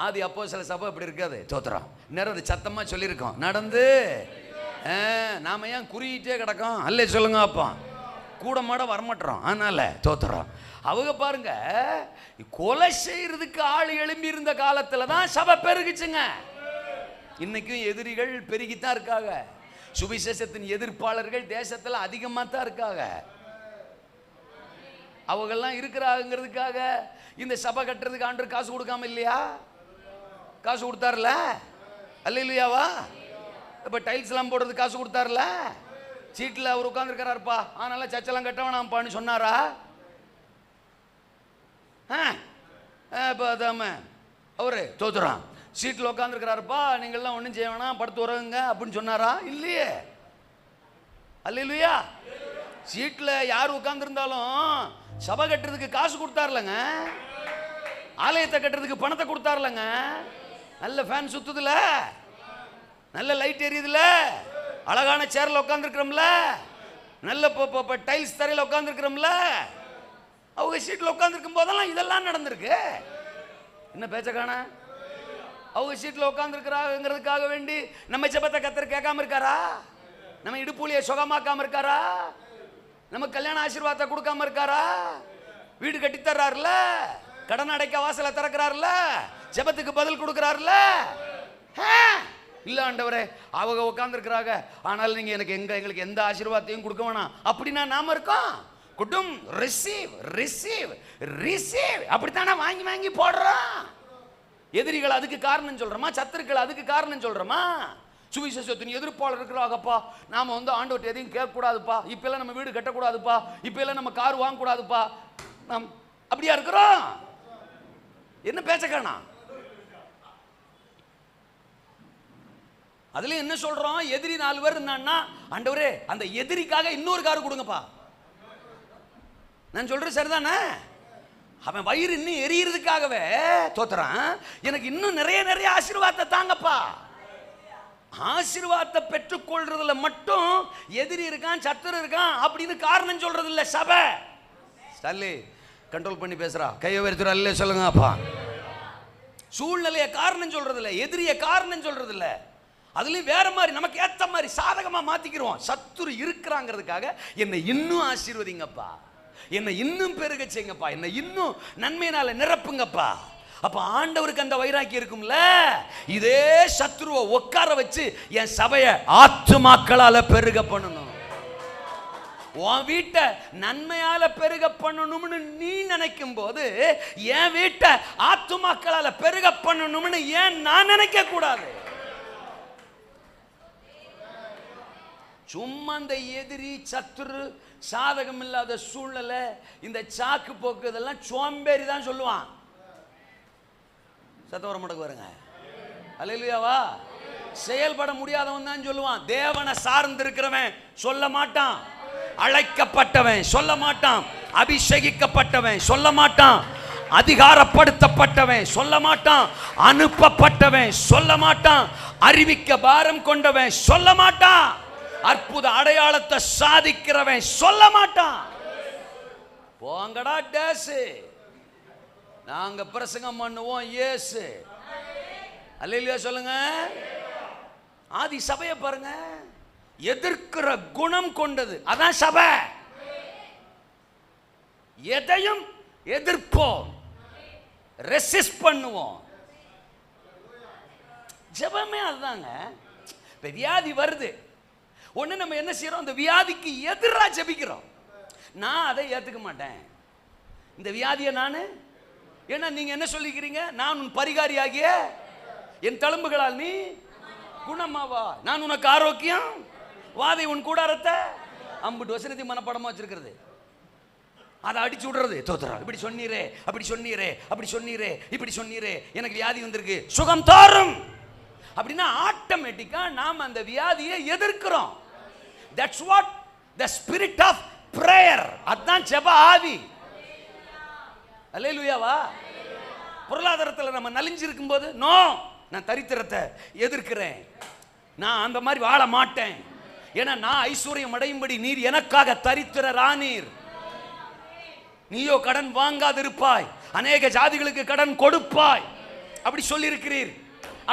ஆதி அப்போஸ்தலர் சபை அப்படி இருக்காது. தோத்திரம். நேரம் அது சத்தமா சொல்லியிருக்கோம். நடந்து. நாம ஏன் குறியிட்டே கிடக்கோம்? அல்லே சொல்லுங்க. அப்போ கூட மாட வரமாட்டோம். அதனால தோத்துறோம். அவங்க பாருங்க, கொலை செய்யறதுக்கு ஆள் எழும்பி இருந்த காலத்துல தான் சபை பெருகிச்சுங்க. இன்னைக்கும் எதிரிகள் பெருகித்தான் இருக்காங்க. சுவிசேஷத்தின் எதிர்ப்பாளர்கள் தேசத்துல அதிகமா தான் இருக்காங்க. அவங்கெல்லாம் இருக்கிறாங்கிறதுக்காக இந்த சபை கட்டுறதுக்கு ஆண்டவர் காசு கொடுக்காம இல்லையா? காசு கொடுத்தாருல. அல்லேலூயாவா. இப்ப டைல்ஸ் எல்லாம் போடுறதுக்கு காசு கொடுத்தாருல. சீட்டில் அவர் உட்காந்துருக்கிறாருப்பா, அதனால சர்ச்செல்லாம் கட்ட வேணாம்ப்பான்னு சொன்னாரா? இப்போ அவரு தோத்துறான். சீட்டில் உட்காந்துருக்கிறாருப்பா, நீங்கள்லாம் ஒன்றும் செய்ய வேணாம், படுத்து உறவுங்க அப்படின்னு சொன்னாரா? இல்லையே. அல்லேலூயா. சீட்டில் யார் உட்காந்துருந்தாலும் சபை கட்டுறதுக்கு காசு கொடுத்தாருலங்க, ஆலயத்தை கட்டுறதுக்கு பணத்தை கொடுத்தாருலங்க. நல்ல ஃபேன் சுத்துதுல, நல்ல லைட் எரியுதுல, அழகான சேர்ல உட்காந்துருக்கிறோம்ல, நல்ல டைல்ஸ் தரையில் உட்காந்துருக்கிறோம்ல, அவங்க சீட்டில் உட்காந்துருக்கும் போதெல்லாம் இதெல்லாம் நடந்திருக்கு. என்ன பேச்சக்கான? அவங்க சீட்டில் உட்காந்துருக்கிறாங்கிறதுக்காக வேண்டி நம்ம ஜெபத்தை கர்த்தர் கேட்காம இருக்காரா? நம்ம இடுப்புலியை சுகமாக்காம இருக்காரா? நம்ம கல்யாண ஆசீர்வாதத்தை கொடுக்காம இருக்காரா? வீடு கட்டி தர்றாருல, கடன் அடைக்க வாசலை திறக்கிறாருல, ஜெபத்துக்கு பதில் கொடுக்கிறாருல. இல்ல ஆண்டவரே அவங்க உட்கார்ந்துருக்கிறாங்க, ஆனால் நீங்க எங்களுக்கு எந்த ஆசீர்வாதத்தையும் கொடுக்க வேணாம் அப்படின்னா நாம இருக்கோம். குடும் ரிசீவ் ரிசீவ் ரிசீவ் அப்படித்தானே வாங்கி வாங்கி போடுறோம். எதிரிகள் அதுக்கு காரணம் சொல்றோமா? சத்துருக்கள் அதுக்கு காரணம் சொல்றோமா? சுவிசேஷத்தின் எதிர்ப்பாளர் இருக்கிறாங்கப்பா, நாம ஆண்டவர்கிட்ட எதையும் கேட்கக்கூடாதுப்பா, இப்ப எல்லாம் நம்ம வீடு கட்டக்கூடாதுப்பா, இப்ப எல்லாம் நம்ம கார் வாங்கக்கூடாதுப்பா, நாம் அப்படியா இருக்கிறோம்? என்ன பேச்சக்கானா? அதுல என்ன சொல்றோம்? எதிரி 4 பேர் இருந்தான்னா, ஆண்டவரே அந்த எதிரிக்காக இன்னொரு கார் கொடுங்கப்பா. நான் சொல்றேன் சரிதானே? அவன் வயிறு இன்னும் எரியறதுக்காகவே தோத்துறான், எனக்கு இன்னும் நிறைய நிறைய ஆசீர்வாதத்தை தாங்கப்பா. ஆசீர்வாதத்தை பெற்றுக்கொள்றதுல மட்டும் எதிரி இருக்கான், சத்துரு இருக்கான் அப்படின்னு காரணம் சொல்றது இல்ல சபை. ஸ்டாலி கண்ட்ரோல் பண்ணி பேசுறா, கையை உயர்த்துற அல்ல சொல்லுங்க அப்பா. சூழ்நிலையை காரணம் சொல்றது இல்ல, எதிரிய காரணம் சொல்றது இல்ல, அதுலயும் வேற மாதிரி நமக்கு ஏத்த மாதிரி சாதகமா மாத்திக்கிறோம். சத்துரு இருக்கிறாங்கிறதுக்காக என்னை இன்னும் ஆசீர்வதிங்கப்பா, என்னை இன்னும் பெருக செய்யுங்கப்பா, என்னை இன்னும் நன்மையினால நிரப்புங்கப்பா. அப்ப ஆண்டவருக்கு அந்த வைராக்கியம் இருக்கும்ல. இதே சத்துருவை உட்கார வச்சு என் சபையை ஆத்துமாக்களால பெருக பண்ணணும், உன் வீட்டை நன்மையால பெருக பண்ணணும்னு நீ நினைக்கும் போது என் வீட்டை ஆத்துமாக்களால பெருக பண்ணணும்னு ஏன் நான் நினைக்க கூடாது? சும்மா இந்த எதிரி சத்துரு சாதகம் இல்லாத சூழ்நிலை, இந்த சாக்கு போக்கு இதெல்லாம் சோம்பேறி தான் சொல்லுவான். சத்தவர மடக்கு வருங்க, அல்லேலூயாவா. செயல்பட முடியாதவன் தான் சொல்லுவான். தேவனை சார்ந்து இருக்கிறவன் சொல்ல மாட்டான், அழைக்கப்பட்டவன் சொல்ல மாட்டான், அபிஷேகிக்கப்பட்டவன் சொல்ல மாட்டான், அதிகாரப்படுத்தப்பட்டவன் சொல்ல மாட்டான், அனுப்பப்பட்டவன் சொல்ல மாட்டான், அறிவிக்க பாரம் கொண்டவன் சொல்ல மாட்டான், அற்புத அடையாளத்தை சாதிக்கிறவன் சொல்ல மாட்டான். போங்கடா டேஸ், நாங்க பிரசங்கம் பண்ணுவோம் இயேசு. அல்லேலூயா சொல்லுங்க. ஆதி சபையை பாருங்க, எதிர்க்கிற குணம் கொண்டது, அதான் சபை. எதையும் எதிர்ப்போம், ரெசிஸ்ட் பண்ணுவோம். ஜெபமே அதுதாங்க. இப்ப வியாதி வருது, ஒண்ணு நம்ம என்ன செய்யறோம்? அந்த வியாதிக்கு எதிராக ஜெபிக்கிறோம். நான் அதை ஏத்துக்க மாட்டேன் இந்த வியாதியை நானு. ஏன்னா நீங்க என்ன சொல்லிக்கிறீங்க? நான் உன் பரிகாரியாகிய என் தழும்புகளால் நீ குணமாவா, நான் உனக்கு ஆரோக்கியம், வாதை உன் கூடாரத்தை. அம்புட்டு வசனத்தை மனப்பாடமா வச்சிருக்கிறது, அதை அடிச்சு விடுறது. தோத்துறா, இப்படி சொன்னீரே, அப்படி சொன்னீரே, அப்படி சொன்னீரே, இப்படி சொன்னீரே, எனக்கு வியாதி வந்திருக்கு, சுகம் தாரும் அப்படின்னா ஆட்டோமேட்டிக்கா நாம் அந்த வியாதியை எதிர்க்கிறோம். That's what the spirit of prayer, அதான் ஜெப ஆவி. அல்லேலூயாவா. பொருளாதாரத்தில் நம்ம நலிஞ்சிருக்கும் போது நோ, நான் தரித்திரத்தை எதிர்க்கிறேன், நான் அந்த மாதிரி வாழ மாட்டேன், ஏன்னா நான் ஐஸ்வர்யம் அடையும்படி நீர் எனக்காக தரித்திரர் ஆனீர், நீயோ கடன் வாங்காதிருப்பாய், அநேக ஜாதிகளுக்கு கடன் கொடுப்பாய் அப்படி சொல்லி இருக்கிறீர்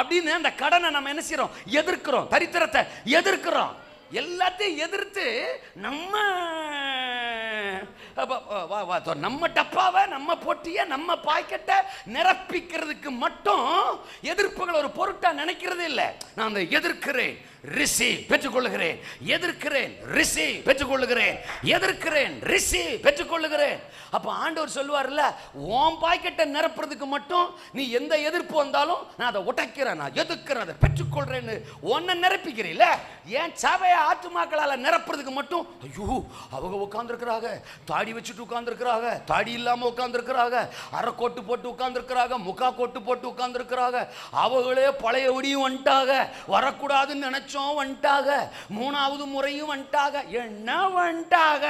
அப்படின்னு அந்த கடனை நம்ம என்ன செய்யறோம்? எதிர்க்கிறோம், தரித்திரத்தை எதிர்க்கிறோம். எல்லாத்தையும் எதிர்த்து நம்ம டப்பாவை, நம்ம பொட்டியை, நம்ம பாக்கெட்டை நிரப்பிக்கிறதுக்கு மட்டும் எதிர்ப்புகள் ஒரு பொருட்டா நினைக்கிறது இல்லை. நான் அந்த எதிர்க்கிறேன், ரிசீவ் பெற்றுக்கொள்ளுகிறேன், எதிர்க்கிறேன், ரிசீவ் பெற்றுக்கொள்ளுகிறேன், எதிர்க்கிறேன், ரிசீவ் பெற்றுக்கொள்ளுகிறேன். அப்ப ஆண்டவர் சொல்லுவார்ல, உன் பாக்கெட்டை நிரப்புறதுக்கு மட்டும் நீ எந்த எதிர்ப்பு வந்தாலும் நான் அதை உடைக்கிறேன், நான் எதிர்க்கிறேன், அதை பெற்றுக்கொள்றேன்னு ஒன்ன நிரப்பிக்கிறீல்ல. ஏன் சபையை ஆத்துமாக்களால நிரப்புறதுக்கு மட்டும் ஐயோ அவங்க உட்கார்ந்துருக்கிறாங்க, தாடி வச்சுட்டு உட்கார்ந்துருக்கிறாங்க, தாடி இல்லாம உட்கார்ந்துருக்கிறாங்க, அரைக்கோட்டு போட்டு உட்கார்ந்துருக்கிறாங்க, முக்கா கோட்டு போட்டு உட்கார்ந்துருக்கிறாங்க, அவங்களே பழைய ஒடியும் வந்துட்டாங்க, வரக்கூடாதுன்னு நினைச்சோம் வந்துட்டாங்க, 3வது முறையும் வந்துட்டாங்க, என்ன வந்துட்டாங்க.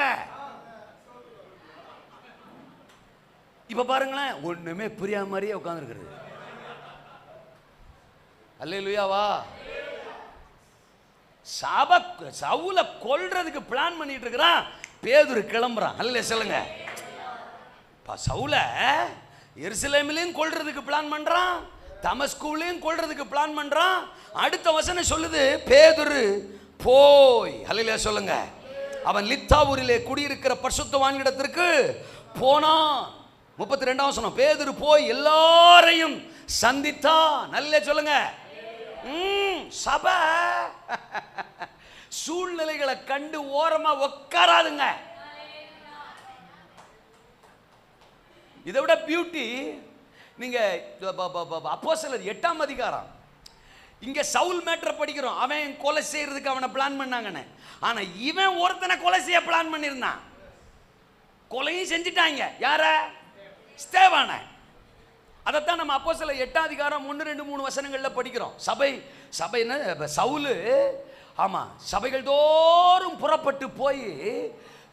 இப்ப பாருங்களேன், ஒண்ணுமே புரியாத மாதிரியே உட்கார்ந்துருக்கிறது. அல்லேலூயாவா. சவுல கொல்றதுக்கு பிளான் பண்ணிட்டு இருக்கிறான். பேதுரு கிளம்புறான். அல்ல சொல்லுங்க. சவுல எருசலேமிலையும் கொல்றதுக்கு பிளான் பண்றான், தமஸ்குவிலையும் கொல்றதுக்கு பிளான் பண்றான். அடுத்த வசனம் சொல்லுது, பேதுரு போய், அல்ல சொல்லுங்க, அவன் லித்தாவூரிலே குடியிருக்கிற பரிசுத்தவான்களிடத்திற்கு போனான். 32ஆம் வசனம், பேதுரு போய் எல்லாரையும் சந்தித்தான். நல்ல சொல்லுங்க. சபை சூழ்நிலைகளை கண்டு ஓரமா உட்காராதுங்க. இதை விட பியூட்டி, நீங்க அப்போஸ்தலர் 8ஆம் அதிகாரம், இங்க சவுல் மேட்டர் படிக்கிறோம். அவன் கொலை செய்யறதுக்கு அவனை பிளான் பண்ணாங்கன்னு. ஆனா இவன் ஒருத்தனை கொலை செய்ய பிளான் பண்ணியிருந்தான். கொலையும் செஞ்சுட்டாங்க. யார? ஸ்தேவான. அதைத்தான் நம்ம அப்போஸ்தலர் 8ஆம் அதிகாரம் 1, 2, 3 வசனங்கள்ல படிக்கிறோம். சபைன்னு சவுலு, ஆமா, சபைகள் தோறும் புறப்பட்டு போய்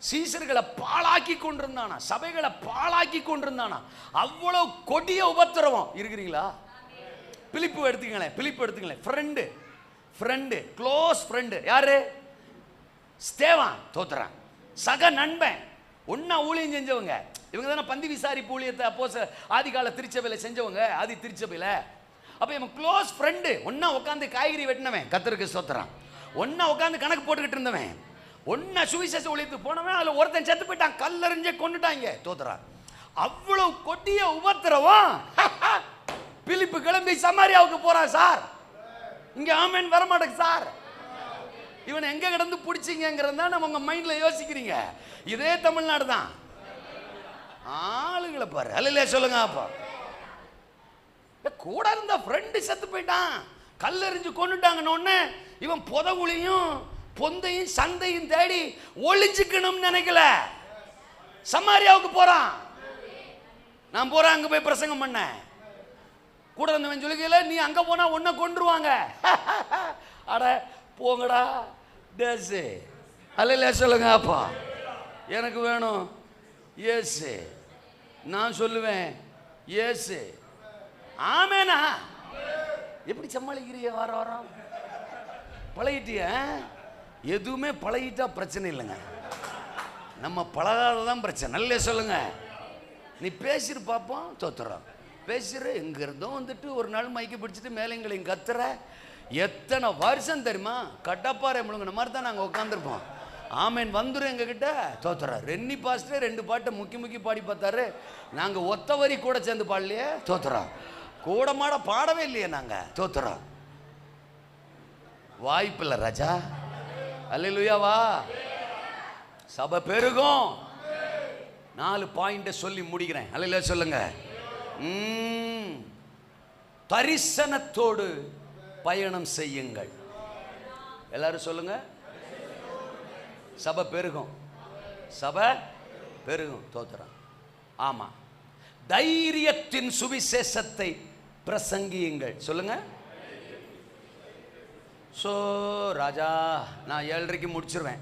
சீசர்களை பாழாக்கி கொண்டிருந்தானா, சபைகளை பாழாக்கி கொண்டிருந்தானா. அவ்வளவு கொடிய உபத்திரவம். இருக்கிறீங்களா? பிலிப்பு எடுத்துங்களேன். ஃப்ரெண்டு க்ளோஸ் ஃப்ரெண்டு யாரு? ஸ்தேவான். தோத்துறான். சக நண்பன், ஒன்னா ஊழியம் செஞ்சவங்க. இவங்க தானே பந்தி விசாரிப்பு ஊழியத்தை அப்போஸ்தலர் ஆதிகால திருச்சபையில் செஞ்சவங்க, ஆதி திருச்சபையில். அப்போ இவன் க்ளோஸ் ஃப்ரெண்டு. ஒன்னா உட்காந்து காய்கறி வெட்டினவன், கர்த்தருக்கு ஸ்தோத்திரம். ஒன்னா உட்காந்து கணக்கு போட்டுக்கிட்டு இருந்தவன், ஒன்னா சுவிசேஷ ஊழியத்துக்கு போனவன். அதில் ஒருத்தன் செத்து போயிட்டான், கல்லறிஞ்சே கொண்டுட்டாங்க. தோத்துறான். அவ்வளவு கொடிய உபத்திரவம். பிலிப்பு கிளம்பி சமாரியாவுக்கு போறான். சார், இங்க ஆமென் வரமாட்டேங்க சார். இவன் எங்க கிடந்து பிடிச்சிங்கிறதா நம்ம உங்க மைண்ட்ல யோசிக்கிறீங்க. இதே தமிழ்நாடு தான். ஆளுங்களை பாரு. அல்ல சொல்லுங்க. அப்பா கூட இருந்த ஃப்ரெண்டு செத்து போயிட்டான், கல்லெறிஞ்சு கொண்டுட்டாங்கன்னு ஒண்ணு. இவன் புதகுழியும் பொந்தையும் சந்தையும் தேடி ஒளிஞ்சுக்கணும்னு நினைக்கல. சமாரியாவுக்கு போறான். நான் போறேன் அங்க போய் பிரசங்கம் பண்ண. கூட இருந்தவன் சொல்லுகல, நீ அங்க போனா உன்னை கொன்றுவாங்க. அட போங்கடா டேசு. அல்ல சொல்லுங்க. அப்பா எனக்கு வேணும் ஏசு. நான் சொல்லுவேன் ஏசு. ஆமேனா? எப்படி சமாளிக்கிறிய? வாரம் பழகிட்டிய? எதுவுமே பழகிட்டா பிரச்சனை இல்லைங்க, நம்ம பழகாததான் பிரச்சனை. நல்ல சொல்லுங்க. நீ பேசிரு பார்ப்போம். தோத்துறோம். பேசுற எங்க இருந்தும் வந்துட்டு ஒரு நாள் மைக்க பிடிச்சிட்டு மேலைங்களையும் கத்துற. எத்தனை வருஷம் தெரியுமா? கடப்பாறை முழுங்கின மாதிரி தான் நாங்கள் உட்காந்துருப்போம். ஆமேன் வந்துடும் எங்ககிட்ட. தோத்துறா. ரென்னி பாஸ்டர் 2 பாட்டை முக்கி பாடி பார்த்தாரு. நாங்கள் ஒத்த வரி கூட சேர்ந்து பாடலையே. தோத்துறோம். கூட மாட பாடவே இல்லையே நாங்கள். தோத்துறோம். வாய்ப்பில்லை ராஜா. அல்லேலூயாவா. சபை பெருகும். 4 பாயிண்ட சொல்லி முடிக்கிறேன். அல்லேலூயா சொல்லுங்க. தரிசனத்தோடு பயணம் செய்யுங்கள். எல்லாரும் சொல்லுங்க. சபை பெருகும். சபை பெருகும். தோத்துறான். ஆமா. தைரியத்தின் சுவிசேஷத்தை பிரசங்கியுங்கள். சொல்லுங்க. சோ ராஜா, நான் 7:30 முடிச்சிருவேன்.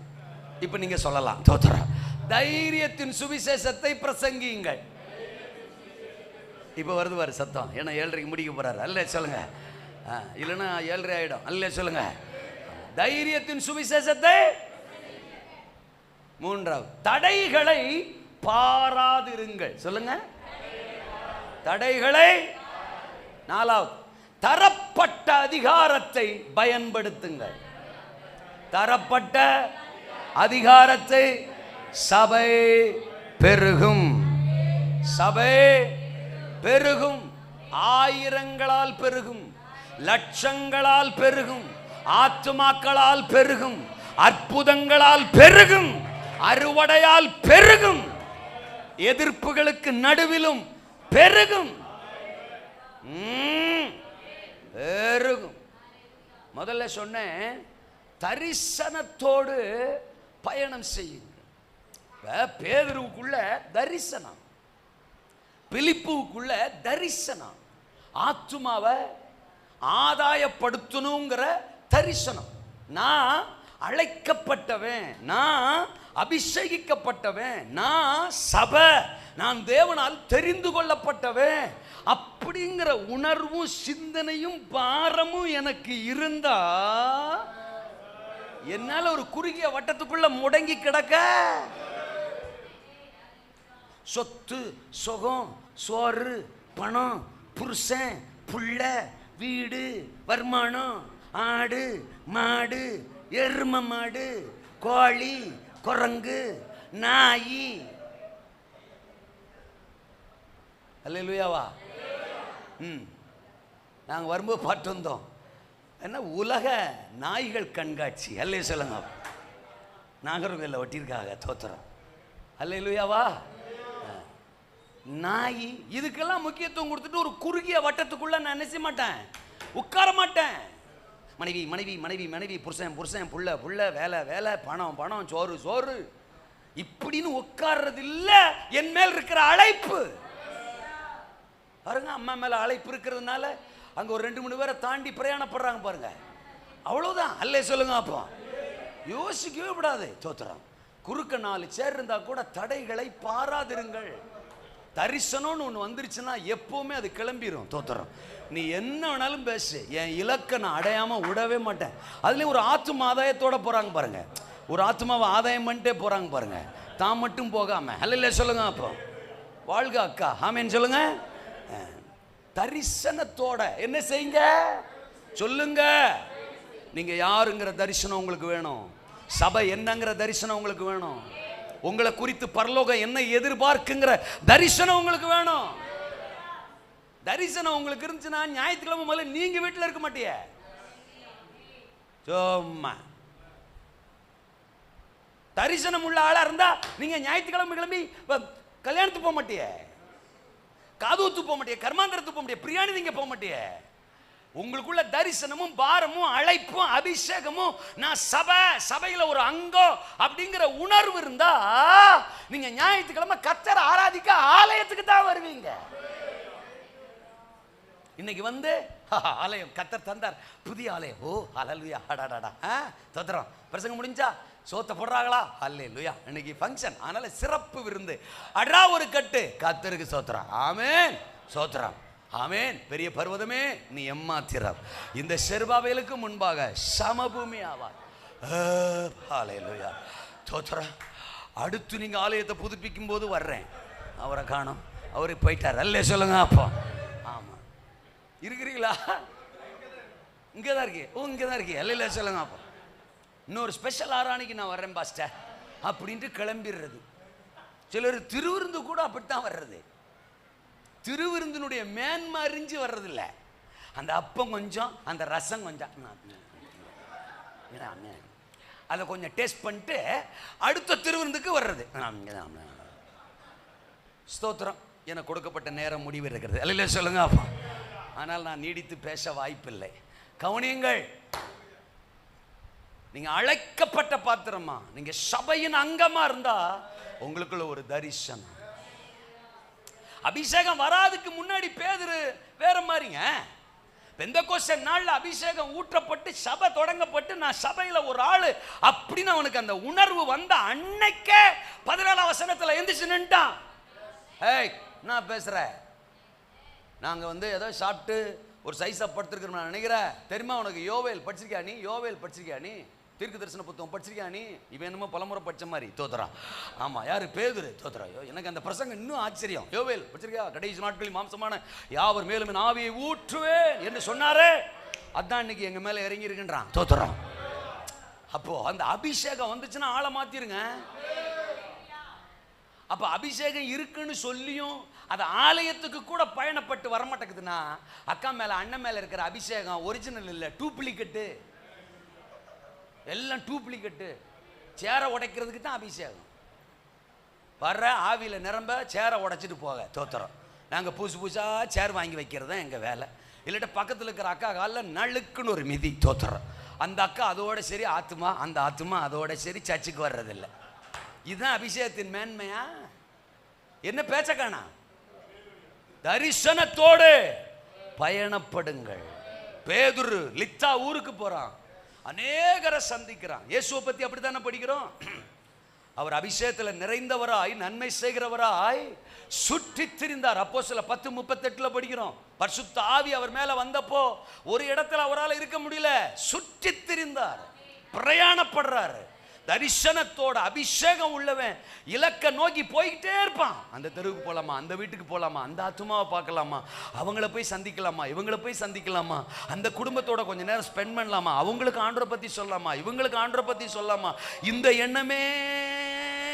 இப்ப நீங்க சொல்லலாம். தோத்துறான். தைரியத்தின் சுவிசேஷத்தை பிரசங்கியுங்கள். இப்ப வருது பாரு சத்தம். ஏன்னா 7:30 முடிக்க போறாரு. அல்ல சொல்லுங்க. இல்லைன்னா 7:30 ஆயிடும். அல்ல சொல்லுங்க. தைரியத்தின் சுவிசேஷத்தை. 3வது, தடைகளை பாராதிருங்கள். சொல்லுங்க. தடைகளை. 4வது, தரப்பட்ட அதிகாரத்தை பயன்படுத்துங்கள். தரப்பட்ட அதிகாரத்தை. சபை பெருகும். சபை பெருகும். ஆயிரங்களால் பெருகும், லட்சங்களால் பெருகும், ஆத்துமாக்களால் பெருகும், அற்புதங்களால் பெருகும், அறுவடையால் பெருகும், எதிர்ப்புகளுக்கு நடுவிலும் பெருகும். பெருகும். முதல்ல சொன்னேன், தரிசனத்தோடு பயணம் செய்யுங்க. பேதுருவுக்குள்ள தரிசனம், பிலிப்புவுக்குள்ள தரிசனம், ஆத்துமாவை ஆதாயப்படுத்தணுங்கிற தரிசனம். நான் அழைக்கப்பட்டவன், நான் அபிஷேகிக்கப்பட்டவன், நான் சபை, நான் தேவனால் தெரிந்து கொள்ளப்பட்டவன் அப்படிங்கிற உணர்வும் சிந்தனையும் பாரமும் எனக்கு இருந்தா என்னால ஒரு குறுகிய வட்டத்துக்குள்ள முடங்கி கிடக்க சொத்து, சுகம், சோறு, பணம், புருஷன், புள்ள, வீடு, வருமானம், ஆடு, மாடு, எரும மாடு, கோழி, குரங்கு, நாய். அல்லேலூயாவா? நாங்கள் வரும்போது பார்த்து வந்தோம். என்ன உலக நாய்கள் கண்காட்சி. அல்லே சொல்லுங்க. நாகர்கோவிலில் ஒட்டியிருக்காங்க. தோத்திரம். அல்லேலூயாவா? நாய் இதுக்கெல்லாம் முக்கியத்துவம் கொடுத்துட்டு ஒரு குறுகிய வட்டத்துக்குள்ள நான் நினைச்ச மாட்டேன், உட்கார மாட்டேன். மனைவி மனைவி மனைவி மனைவி, புருஷன் புருஷன், புள்ள புள்ள, வேலை வேலை, பணம் பணம், சோறு சோறு, இப்படின்னு உட்கார்றது இல்ல. என் மேல் இருக்கிற அழைப்பு பாருங்க. அம்மா மேல அழைப்பு இருக்கிறதுனால அங்க ஒரு 2-3 பேரை தாண்டி பிரயாணப்படுறாங்க பாருங்க. அவ்வளவுதான். அல்லே சொல்லுங்க. அப்போ யோசிக்கவே விடாது. தோத்திரம். குறுக்க 4 சேர் இருந்தா கூட தடைகளை பாராதிருங்கள். தரிசனம்னு ஒன்று வந்துருச்சுன்னா எப்பவுமே அது கிளம்பிடும். தோத்திரம். நீ என்ன வேணாலும் பேசு, என் இலக்கை நான் அடையாம விடவே மாட்டேன். அதுலேயும் ஒரு ஆத்தும ஆதாயத்தோட போறாங்க பாருங்க. ஒரு ஆத்மாவை ஆதாயம் பண்ணிட்டே போறாங்க பாருங்க, தான் மட்டும் போகாம. அல்ல சொல்லுங்க. அப்போ வாழ்க அக்கா. ஆமேன்னு சொல்லுங்க. தரிசனத்தோட என்ன செய்யுங்க சொல்லுங்க. நீங்க யாருங்கிற தரிசனம் உங்களுக்கு வேணும். சபை என்னங்கிற தரிசனம் உங்களுக்கு வேணும். உங்களை குறித்து பரலோகம் என்ன எதிர்பார்க்குங்கிற தரிசனம் உங்களுக்கு வேணும். தரிசனம் உங்களுக்கு இருந்துச்சுன்னா ஞாயிற்றுக்கிழமை முதல்ல நீங்க வீட்டில் இருக்க மாட்டிய. சும்மா தரிசனம் உள்ள ஆளா இருந்தா நீங்க ஞாயிற்றுக்கிழமை கிளம்பி கல்யாணத்துக்கு போக மாட்டிய, காதூத்து போக மாட்டிய, கர்மாந்திரத்துக்கு போக மாட்டிய, பிரியாணி நீங்க போக மாட்டிய. உங்களுக்குள்ள தரிசனமும் பாரமும் அழைப்பும் அபிஷேகமும், நான் சபையில ஒரு அங்கம் அப்படிங்கிற உணர்வு இருந்தா நீங்க ஞாயிற்றுக்கிழமை கர்த்தரை ஆராதிக்க ஆலயத்துக்கு தான் வருவீங்க. இன்னைக்கு வந்து ஆலயம் கர்த்தர் தந்தார், புதிய ஆலயம். ஓ ஹல்லேலூயா, அடாடாடா. தோத்திரம். பிரசங்கம் முடிஞ்சா சோத்த போடுறாங்களா? ஹல்லேலூயா. இன்னைக்கு ஃபங்க்ஷன், அதனால சிறப்பு விருந்து. அடா ஒரு கட்டு கர்த்தருக்கு சோத்திரம். ஆமென். சோத்திரம். ஆமென். பெரிய பர்வதமே நீ எம்மாத்திரம், இந்த செருபாபேலுக்கு முன்பாக சமபூமி ஆவார். ஹல்லேலூயா. தோத்திரம். அடுத்து நீங்க ஆலயத்தை புதுப்பிக்கும் போது வர்றேன். அவரை காணோம், அவரு போயிட்டார். அல்லே சொல்லுங்க. அப்போ ஆமா இருக்கிறீங்களா? இங்கதான் இருக்கே. ஓ இங்கதான் இருக்கே. அல்ல சொல்லுங்க. அப்போ இன்னொரு ஸ்பெஷல் ஆராணிக்கு நான் வர்றேன் பாஸ்டர் அப்படின்ட்டு கிளம்பிடுறது. சிலர் திருவிருந்து கூட அப்படித்தான் வர்றது. திருவிருந்தினுடைய மேன்மை அறிஞ்சு வர்றதில்ல. அந்த அப்பம் கொஞ்சம், அந்த ரசம் கொஞ்சம், அதை கொஞ்சம் டேஸ்ட் பண்ணிட்டு அடுத்த திருவிருந்துக்கு வர்றது. ஸ்தோத்திரம். எனக்கு கொடுக்கப்பட்ட நேரம் முடிவு இருக்கிறது. அல்ல சொல்லுங்க. அப்போ ஆனால் நான் நீடித்து பேச வாய்ப்பில்லை. கவனியுங்கள். நீங்க அழைக்கப்பட்ட பாத்திரமா, நீங்க சபையின் அங்கமா இருந்தா உங்களுக்குள்ள ஒரு தரிசனம். அபிஷேகம் வராதுக்கு முன்னாடி பேதுரு வேற மாதிரிங்க. பெந்தெகோஸ்தே நாள்ல அபிஷேகம் ஊற்றப்பட்டு சபை தொடங்கப்பட்டு நான் சபையில ஒரு ஆளு அப்படின்னு அவனுக்கு அந்த உணர்வு வந்த அன்னைக்கே 14ஆம் வசனத்துல எந்திரிச்சு நின்ட்டான். ஏய் நான் பேசுறேன், நாங்க வந்து ஏதோ சாப்பிட்டு ஒரு சைஸா படுத்திருக்கிறோம் நினைக்கிறேன். தெரியுமா உனக்கு? யோவேல் படிச்சிருக்கியா நீ? யோவேல் படிச்சிருக்கியா நீ? தீர்க்க தரிசன புத்தகம் படிச்சிருக்கியா நீ? இவன் என்னமோ பலமுறை படிச்ச மாதிரி. தோத்துறான். ஆமா யாரு? பேதுரு. தோத்துறான். எனக்கு அந்த பிரசங்கம் இன்னும் ஆச்சரியம். யோவேல் படிச்சிருக்கியா? கடைசி நாட்களில் மாம்சமான யாவர் மேலும் என் ஆவியை ஊற்றுவேன் என்று சொன்னாரே, அதான் இன்னைக்கு எங்க மேல இறங்கி இருக்கின்றான். தோத்துறான். அப்போ அந்த அபிஷேகம் வந்துச்சுன்னா ஆளை மாத்திருங்க. அப்ப அபிஷேகம் இருக்குன்னு சொல்லியும் அது ஆலயத்துக்கு கூட பயணப்பட்டு வரமாட்டேங்குதுன்னா அக்கா மேல அண்ணன் மேல இருக்கிற அபிஷேகம் ஒரிஜினல் இல்ல, டூப்ளிகேட்டு. எல்லாம் டூப்ளிகேட்டு. சேரை உடைக்கிறதுக்கு தான் அபிஷேகம். வர்ற ஆவியில நிரம்ப சேரை உடைச்சிட்டு போக. தோத்திரம். நாங்கள் புதுசா சேர் வாங்கி வைக்கிறது தான் எங்கள் வேலை. இல்லாட்ட பக்கத்தில் இருக்கிற அக்கா காலில் நழுக்குன்னு ஒரு மிதி. தோத்திரம். அந்த அக்கா அதோட சரி ஆத்துமா, அந்த ஆத்துமா அதோட சரி சர்ச்சுக்கு வர்றதில்லை. இதுதான் அபிஷேகத்தின் மேன்மையா? என்ன பேச்ச காணா? தரிசனத்தோடு பயணப்படுங்கள். பேதுரு லித்தா ஊருக்கு போறான், அநேகரை சந்திக்கிறான். இயேசுவை பத்தி அப்படித்தானே படிக்கிறோம். அவர் அபிஷேகத்தில் நிறைந்தவராய் நன்மை செய்கிறவராய் சுற்றி திரிந்தார். அப்போஸ்தலர் 10:38 படிக்கிறோம். பரிசுத்த ஆவி அவர் மேல வந்தப்போ ஒரு இடத்துல அவரால் இருக்க முடியல, சுற்றி திரிந்தார். பிரயாணப்படுறாரு. தரிசனத்தோட அபிஷேகம் உள்ளவன் இலக்க நோக்கி போய்கிட்டே இருப்பான். அந்த தெருவுக்கு போகலாமா, அந்த வீட்டுக்கு போகலாமா, அந்த ஆத்துமாவை பார்க்கலாமா, அவங்கள போய் சந்திக்கலாமா, இவங்கள போய் சந்திக்கலாமா, அந்த குடும்பத்தோட கொஞ்ச நேரம் ஸ்பெண்ட் பண்ணலாமா, அவங்களுக்கு ஆண்டவரை பற்றி சொல்லலாமா, இவங்களுக்கு ஆண்டவரை பற்றி சொல்லலாமா. இந்த எண்ணமே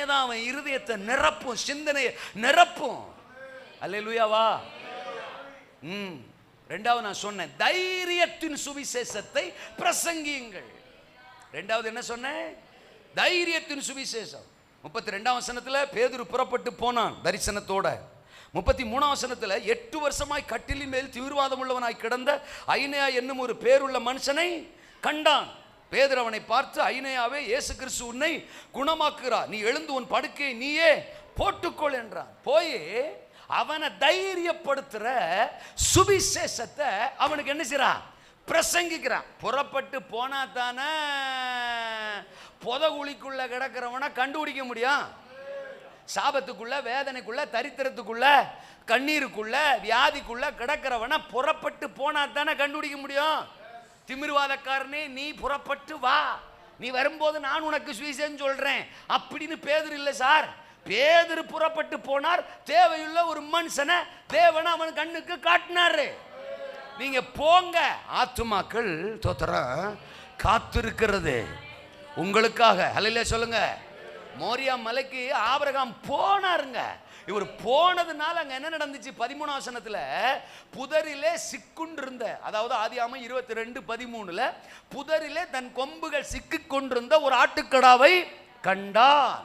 தான் அவன் இருதயத்தை நிரப்பும், சிந்தனையை நிரப்பும். அல்லேலூயாவா. ரெண்டாவது நான் சொன்னேன், தைரியத்தின் சுவிசேஷத்தை பிரசங்கியுங்கள். ரெண்டாவது என்ன சொன்னேன்? தைரியத்தின் சுவிசேஷம். 32ஆம் வசனத்துல பேதுரு புறப்பட்டு போனான் தரிசனத்தோட. 33ஆம் வசனத்துல 8 வருஷமாய் கட்டிலின் மேல் தீவிரவாதம் உள்ளவனாய் கிடந்த ஐனேயா என்னும் ஒரு பேருள்ள மனுஷனை கண்டான். பேதுரு அவனை பார்த்து, ஐனேயாவே, இயேசு கிறிஸ்து உன்னை குணமாக்குறார், நீ எழுந்து உன் படுக்கையை நீயே போட்டுக்கொள் என்றான். போய் அவனை தைரியப்படுத்துற சுவிசேஷத்தை அவனுக்கு என்ன செய்றான்? பிரசங்கிக்கிறான். புறப்பட்டு போனா தானே புதகுழிக்குள்ள கிடக்கிறவனை கண்டுபிடிக்க முடியும். சாபத்துக்குள்ள, வேதனைக்குள்ள, தரித்திரத்துக்குள்ள, கண்ணீருக்குள்ள, வியாதிக்குள்ள கிடக்கிறவனை புறப்பட்டு போனா தானே கண்டுபிடிக்க முடியும். திமிர்வாதக்காரனே, நீ புறப்பட்டு வா, நீ வரும்போது நான் உனக்கு சுவிசேஷம் சொல்றேன் அப்படின்னு பேதுரு இல்லை சார். பேதுரு புறப்பட்டு போனார். தேவையுள்ள ஒரு மனுஷனை தேவன் அவன் கண்ணுக்கு காட்டினாரு. நீங்க போங்க, ஆத்துமாக்கள் தோத்திரம் காத்திருக்கிறது உங்களுக்காக. ஹல்லேலூயா சொல்லுங்க. மோரியா மலைக்கு ஆபிரகாம் போனாருங்க. இவர் போனதுனால அங்க என்ன நடந்துச்சு? 13ஆம் வசனத்துல புதரிலே சிக்குண்டிருந்த, அதாவது ஆதியாகமம் 22:13 புதரிலே தன் கொம்புகள் சிக்கிக் கொண்டிருந்த ஒரு ஆட்டுக்கடாவை கண்டான்.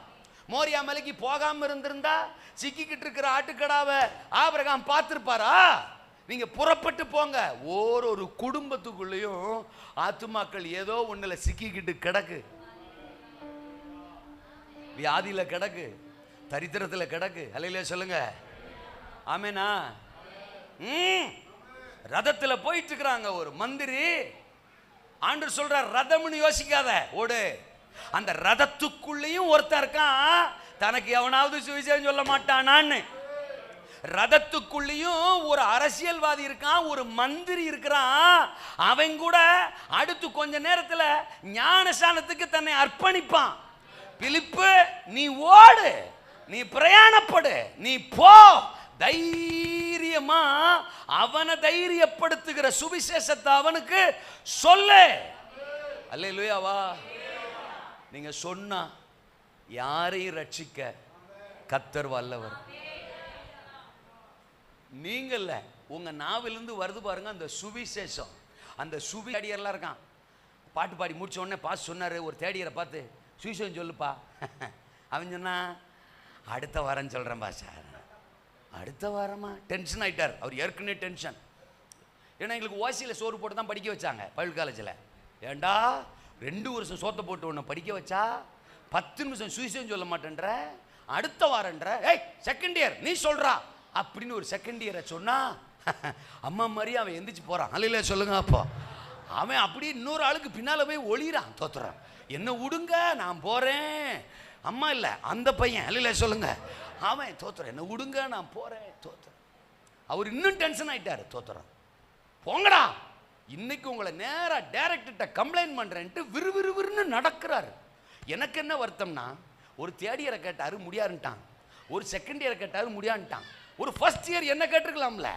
மோரியா மலைக்கு போகாம இருந்திருந்தா சிக்கிக்கிட்டு இருக்கிற ஆட்டுக்கடாவை ஆபிரகாம் பார்த்திருப்பாரா? நீங்க புறப்பட்டு போங்க. ஒரு குடும்பத்துக்குள்ளேயும் ஆத்துமாக்கள் ஏதோ ஒண்ணுல சிக்கிக்கிட்டு கிடக்கு. வியாதியில கிடக்கு, தரித்திரத்துல கிடக்கு. அல்லேலூயா சொல்லுங்க. ஆமெனா. ரதத்துல போயிட்டு இருக்கிறாங்க ஒரு மந்திரி. ஆண்டவர் சொல்றார், ரதம்னு யோசிக்காத, ஓடு. அந்த ரதத்துக்குள்ளேயும் ஒருத்தன் இருக்கான், தனக்கு எவனாவது சுவிசேஷம் சொல்ல மாட்டானான்னு. ரதத்துக்குள்ளேயும் ஒரு அரசியல்வாதி இருக்கான், ஒரு மந்திரி இருக்கிறான். அவன் கூட அடுத்து கொஞ்ச நேரத்தில் ஞானஸ்நானத்துக்கு தன்னை அர்ப்பணிப்பான். பிலிப்பு, நீ ஓடு, நீ பிரயாணப்படு, நீ போ, தைரியமா அவனை தைரியப்படுத்துகிற சுவிசேஷத்தை அவனுக்கு சொல்லு. அல்லேலூயாவா. நீங்க சொன்னா யாரையும் ரட்சிக்க கர்த்தர் வல்லவர். நீங்கள்ல உங்க நாவிலிருந்து வருது பாருங்க அந்த சுவிசேஷம். அந்த தேடியர்லாம் இருக்கான். பாட்டு பாடி முடிச்ச உடனே பாஸ் சொன்னாரு ஒரு தேடியரை பார்த்து, சுவிசேஷம் சொல்லுப்பா. அவன் சொன்னா, அடுத்த வாரம் சொல்றேன் பாஷா. அடுத்த வாரமா? டென்ஷன் ஆயிட்டார் அவர். ஏற்கனவே டென்ஷன். ஏன்னா எங்களுக்கு ஓசியில் சோறு போட்டு தான் படிக்க வச்சாங்க பைபிள் காலேஜில். ஏண்டா 2 வருஷம் சோத்தை போட்டு ஒன்று படிக்க வச்சா 10 நிமிஷம் சுவிசேஷம் சொல்ல மாட்டேன்ற, அடுத்த வாரன்ற. ஏய் செகண்ட் இயர் நீ சொல்றா அப்படின்னு ஒரு செகண்ட் இயரை சொன்னா அம்மா மாதிரி அவன் எந்திரிச்சு போறான். அல்லையில சொல்லுங்க. அப்போ அவன் அப்படி இன்னொரு ஆளுக்கு பின்னால போய் ஒளிறான். தோத்துறான். என்ன விடுங்க நான் போறேன். அம்மா இல்ல அந்த பையன். அல்லையில சொல்லுங்க. அவன் தோத்துறான். என்ன விடுங்க நான் போறேன். தோத்துறான். அவர் இன்னும் டென்ஷன் ஆயிட்டாரு. தோத்துறான். போங்கடா, இன்னைக்கு உங்களை நேரா டைரக்டர்கிட்ட கம்ப்ளைண்ட் பண்றேன்ட்டு விறுவிறுவிறுன்னு நடக்கிறாரு. எனக்கு என்ன வருத்தம்னா, ஒரு தேர்ட் இயரை கேட்டாரு முடியாருன்ட்டான், ஒரு செகண்ட் இயரை கேட்டாரு முடியான்ட்டான், ஒரு ஃபர்ஸ்ட் இயர் என்ன கேட்டிருக்கலாம்ல.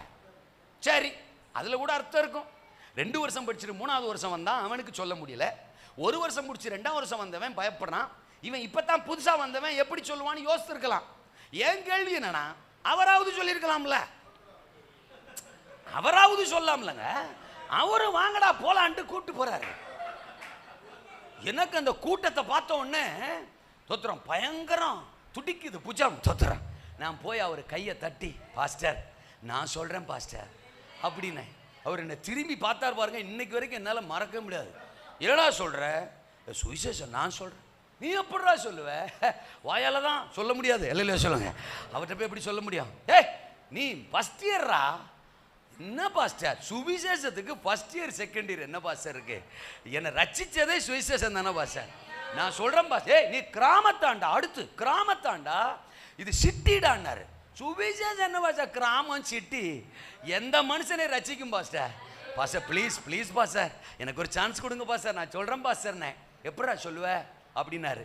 சரி, அதில் கூட அர்த்தம் இருக்கும். 2 வருஷம் படிச்சுட்டு 3ஆவது வருஷம் வந்தான், அவனுக்கு சொல்ல முடியல. 1 வருஷம் முடிச்சு 2ஆம் வருஷம் வந்தவன் பயப்படுறான். இவன் இப்பதான் புதுசா வந்தவன் எப்படி சொல்லுவான்னு யோசிச்சிருக்கலாம். ஏன் கேள்வி என்னன்னா, அவராவது சொல்லியிருக்கலாம்ல, அவராவது சொல்லாம்லங்க. அவரு வாங்கடா போலான்ட்டு கூப்பிட்டு போறாரு. எனக்கு அந்த கூட்டத்தை பார்த்த உடனே தோத்துறோம், பயங்கரம் துடிக்குது புஜம். தோத்துறோம். நான் போய் அவர் கையை தட்டி, பாஸ்டர் நான் சொல்றேன் பாஸ்டர் அப்படின்னு. அவர் என்ன திரும்பி பார்த்தார் பாருங்க. இன்னைக்கு வரைக்கும் என்னால் மறக்க முடியாது. என்னடா சொல்ற? சுவிசேஷம் நான் சொல்றேன். நீ எப்படிடா சொல்லுவ? வாயால தான் சொல்ல முடியாது. இல்லையா சொல்லுங்க. அவர்கிட்ட போய் எப்படி சொல்ல முடியும்? ஏய் நீ ஃபர்ஸ்ட் இயர்ரா. என்ன பாஸ்டர், சுவிசேஷத்துக்கு ஃபர்ஸ்ட் இயர் செகண்ட் இயர் என்ன பாஸ்டர் இருக்கு? என்னை ரட்சிச்சதே சுவிசேஷம் தானே பாஸ்டர். நான் சொல்றேன் பாஸ்டர். ஏய் நீ கிராமத்தாண்டா, அடுத்து கிராமத்தாண்டா, இது சிட்டிடான்னாரு. சுவிசேஷம் என்ன பாஸ்டர்? கிராமம் சிட்டி எந்த மனுஷனை ரட்சிக்கும் pastor? Pastor please please pastor எனக்கு ஒரு சான்ஸ் கொடுங்க பாஸ்டர், நான் சொல்றேன் பாஸ்டர்னே. எப்படா சொல்லுவ அப்படின்னாரு.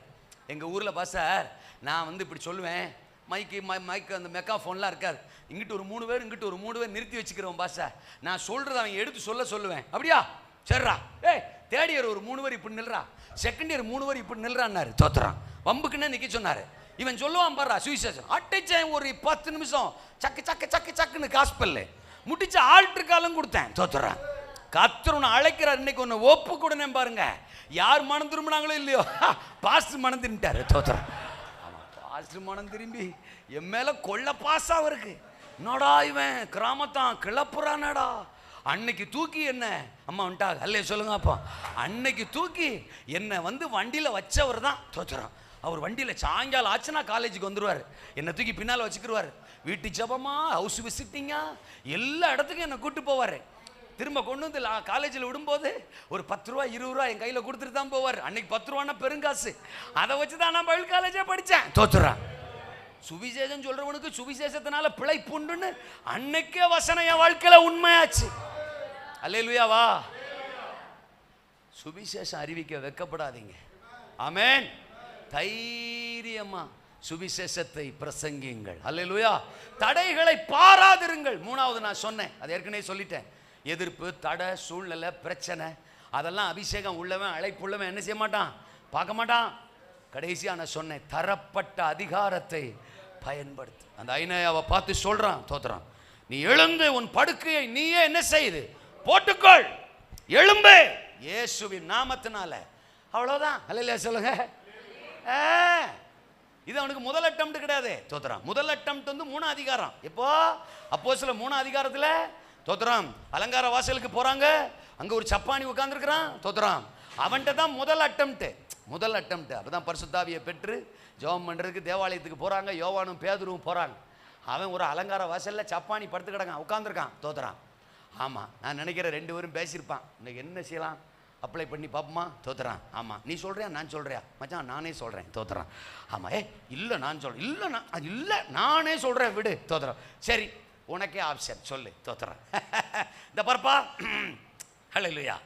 எங்கள் ஊரில் பாஸ்டர் நான் வந்து இப்படி சொல்லுவேன், மைக்கு அந்த மெக்காஃபோன்லாம் இருக்காது, இங்கிட்டு ஒரு 3 பேர் இங்கிட்டு ஒரு 3 பேர் நிறுத்தி வச்சுக்கிறோம் பாஸ்டர், நான் சொல்கிறத அவங்க எடுத்து சொல்லுவேன். அப்படியா சரிடா, ஏய் தேர்ட் இயர் ஒரு 3 பேர் இப்படி நில்றா, செகண்ட் இயர் 3 பேர் இப்படி நில்றான்னாரு. தோத்துறான், வம்புக்குன்னு நிற்க சொன்னார். இவன் சொல்லுவான் பாரு சுவிசேஷம், அட்டைச்சேன் ஒரு 10 நிமிஷம் சக்கு சக்கு சக்கு சக்குன்னு காஸ்பல்ல முடிச்சு ஆல்ட்ருக்காலும் கொடுத்தேன். தோத்துறான், கர்த்தர் அழைக்கிறார், இன்னைக்கு ஒன்று ஒப்பு கொடுனேன் பாருங்க. யார் மனம் திரும்பினாங்களோ இல்லையோ, பாஸ்டர் மனம் திரும்பிட்டாரு. தோத்துறான், பாஸ்டர் மனம் திரும்பி என் மேல கொள்ள பாசா இருக்கு. என்னடா இவன் கிராமத்தான் கிளப்புறானடா. அன்னைக்கு தூக்கி என்ன அம்மா வந்துட்டாங்க அல்ல சொல்லுங்க அப்பா, அன்னைக்கு தூக்கி என்னை வந்து வண்டியில் வச்சவர் தான். தோத்துறான், அவர் வண்டியில் சாயங்காலம் ஆச்சுன்னா காலேஜுக்கு வந்துடுவார், என்னை தூக்கி பின்னால் வச்சுக்கிடுவார். வீட்டு ஜபமா ஹவுஸ் விசிட்டிங்கா எல்லா இடத்துக்கும் என்னை கூப்பிட்டு போவார். திரும்ப கொண்டு வந்து காலேஜில் விடும்போது ஒரு 10 ரூபா 20 ரூபா என் கையில் கொடுத்துட்டு தான் போவார். அன்னைக்கு 10 ரூபான்னா பெருங்காசு, அதை வச்சு தான் நான் பைபிள் காலேஜே படித்தேன். தோத்துறான், சுவிசேஷம் சொல்றவனுக்கு சுவிசேஷத்தினால பிழைப்புண்டுன்னு அன்னைக்கே வசனம் என் வாழ்க்கையில உண்மையாச்சு. அல்லேலூயாவா. சுவிசேஷம் அறிவிக்க வெட்கப்படாதீங்க. ஆமென். தைரியமா சுவிசேஷத்தை பிரசங்கியுங்கள். அல்லேலூயா. தடைகளை பாராதிருங்கள். 3வது நான் சொன்னேன், அது ஏற்கனவே சொல்லிட்டேன். எதிர்ப்பு, தடை, சூழ்நிலை, பிரச்சனை, அதெல்லாம் அபிஷேகம் உள்ளவன் அழைப்புள்ளவன் என்ன செய்ய மாட்டான், பார்க்க மாட்டான். கடைசியா நான் சொன்னேன், தரப்பட்ட அதிகாரத்தை பயன்படுத்து. அந்த ஐனாயாவை பார்த்து சொல்றான், தோத்துறான், நீ எழுந்து உன் படுக்கையை நீயே என்ன செய்து போட்டுக்கொள், எழும்பு இயேசுவின் நாமத்தினால. அவ்வளவுதான். அல்லேலூயா சொல்லுங்க. இது அவனுக்கு முதல் அட்டெம்ப்ட் கிடையாது. தோத்துறான், முதல் அட்டெம்ப்ட் வந்து 3 அதிகாரம். இப்போ அப்போஸ்தலர் 3 அதிகாரத்தில் தோத்துறான், அலங்கார வாசலுக்கு போறாங்க, அங்க ஒரு சப்பானி உட்கார்ந்துருக்கிறான். தோத்துறான், அவன்கிட்ட தான் முதல் அட்டெம்ப்ட். அப்பதான் பரிசுத்தாவியை பெற்று ஜெபம் பண்றதுக்கு தேவாலயத்துக்கு போறாங்க. யோவானும் பேதுருவும் போறாங்க. அவன் ஒரு அலங்கார வாசல்ல சப்பானி படுத்து கிடக்கான், உட்கார்ந்துருக்கான். தோத்துறான். ஆமா, நான் நினைக்கிறேன் 2 பேரும் பேசியிருப்பான், இன்னைக்கு என்ன செய்யலாம், அப்ளை பண்ணி பார்ப்போமா. தோத்துறான், ஆமா நீ சொல்றியா நான் சொல்றியா, மச்சான் நானே சொல்றேன். தோத்துறான், ஆமா இல்லை நான் சொல்றேன், இல்லை நானே சொல்றேன் விடு. தோத்துறான், சரி உனக்கே ஆப்ஷன் சொல்லு. தோத்துறான், இந்த பரப்பா ஹல்லேலூயா,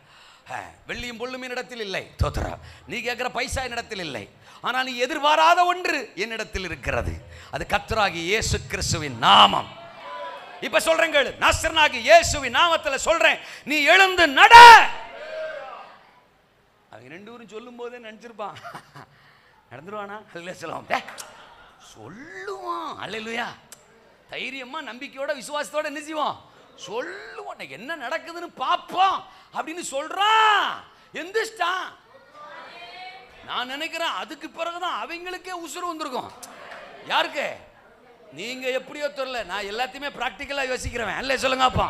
வெள்ளியும் பொல்லும் என்னிடத்தில் இல்லை. தோத்துறான், நீ கேட்கிற பைசா என்னிடத்தில் இல்லை, ஆனால் நீ எதிர்பாராத ஒன்று என்னிடத்தில் இருக்கிறது, அது கர்த்தராகிய இயேசு கிறிஸ்துவின் நாமம். இப்ப சொல்றேன் கேளு, நாசரனாகிய இயேசுவின் நாமத்தில் சொல்றேன், நீ எழுந்து நட. அவங்க 2 பேரும் சொல்லும் போதே நினைச்சிருப்பான், நடந்துருவானா. சொல்லுவான். அல்லேலூயா. தைரியமா நம்பிக்கையோட விசுவாசத்தோட என்ன செய்வோம், சொல்லுவோம், என்ன நடக்குதுன்னு பார்ப்போம் அப்படின்னு சொல்றான். எந்திரிச்சிட்டான். நான் நினைக்கிறேன் அதுக்கு பிறகுதான் அவங்களுக்கே உசுறு வந்திருக்கும். யாருக்கு? நீங்க எப்படியோ தெரியல, நான் எல்லாத்தையுமே பிராக்டிக்கலா யோசிக்கிறேன். அல்ல சொல்லுங்க அப்பா.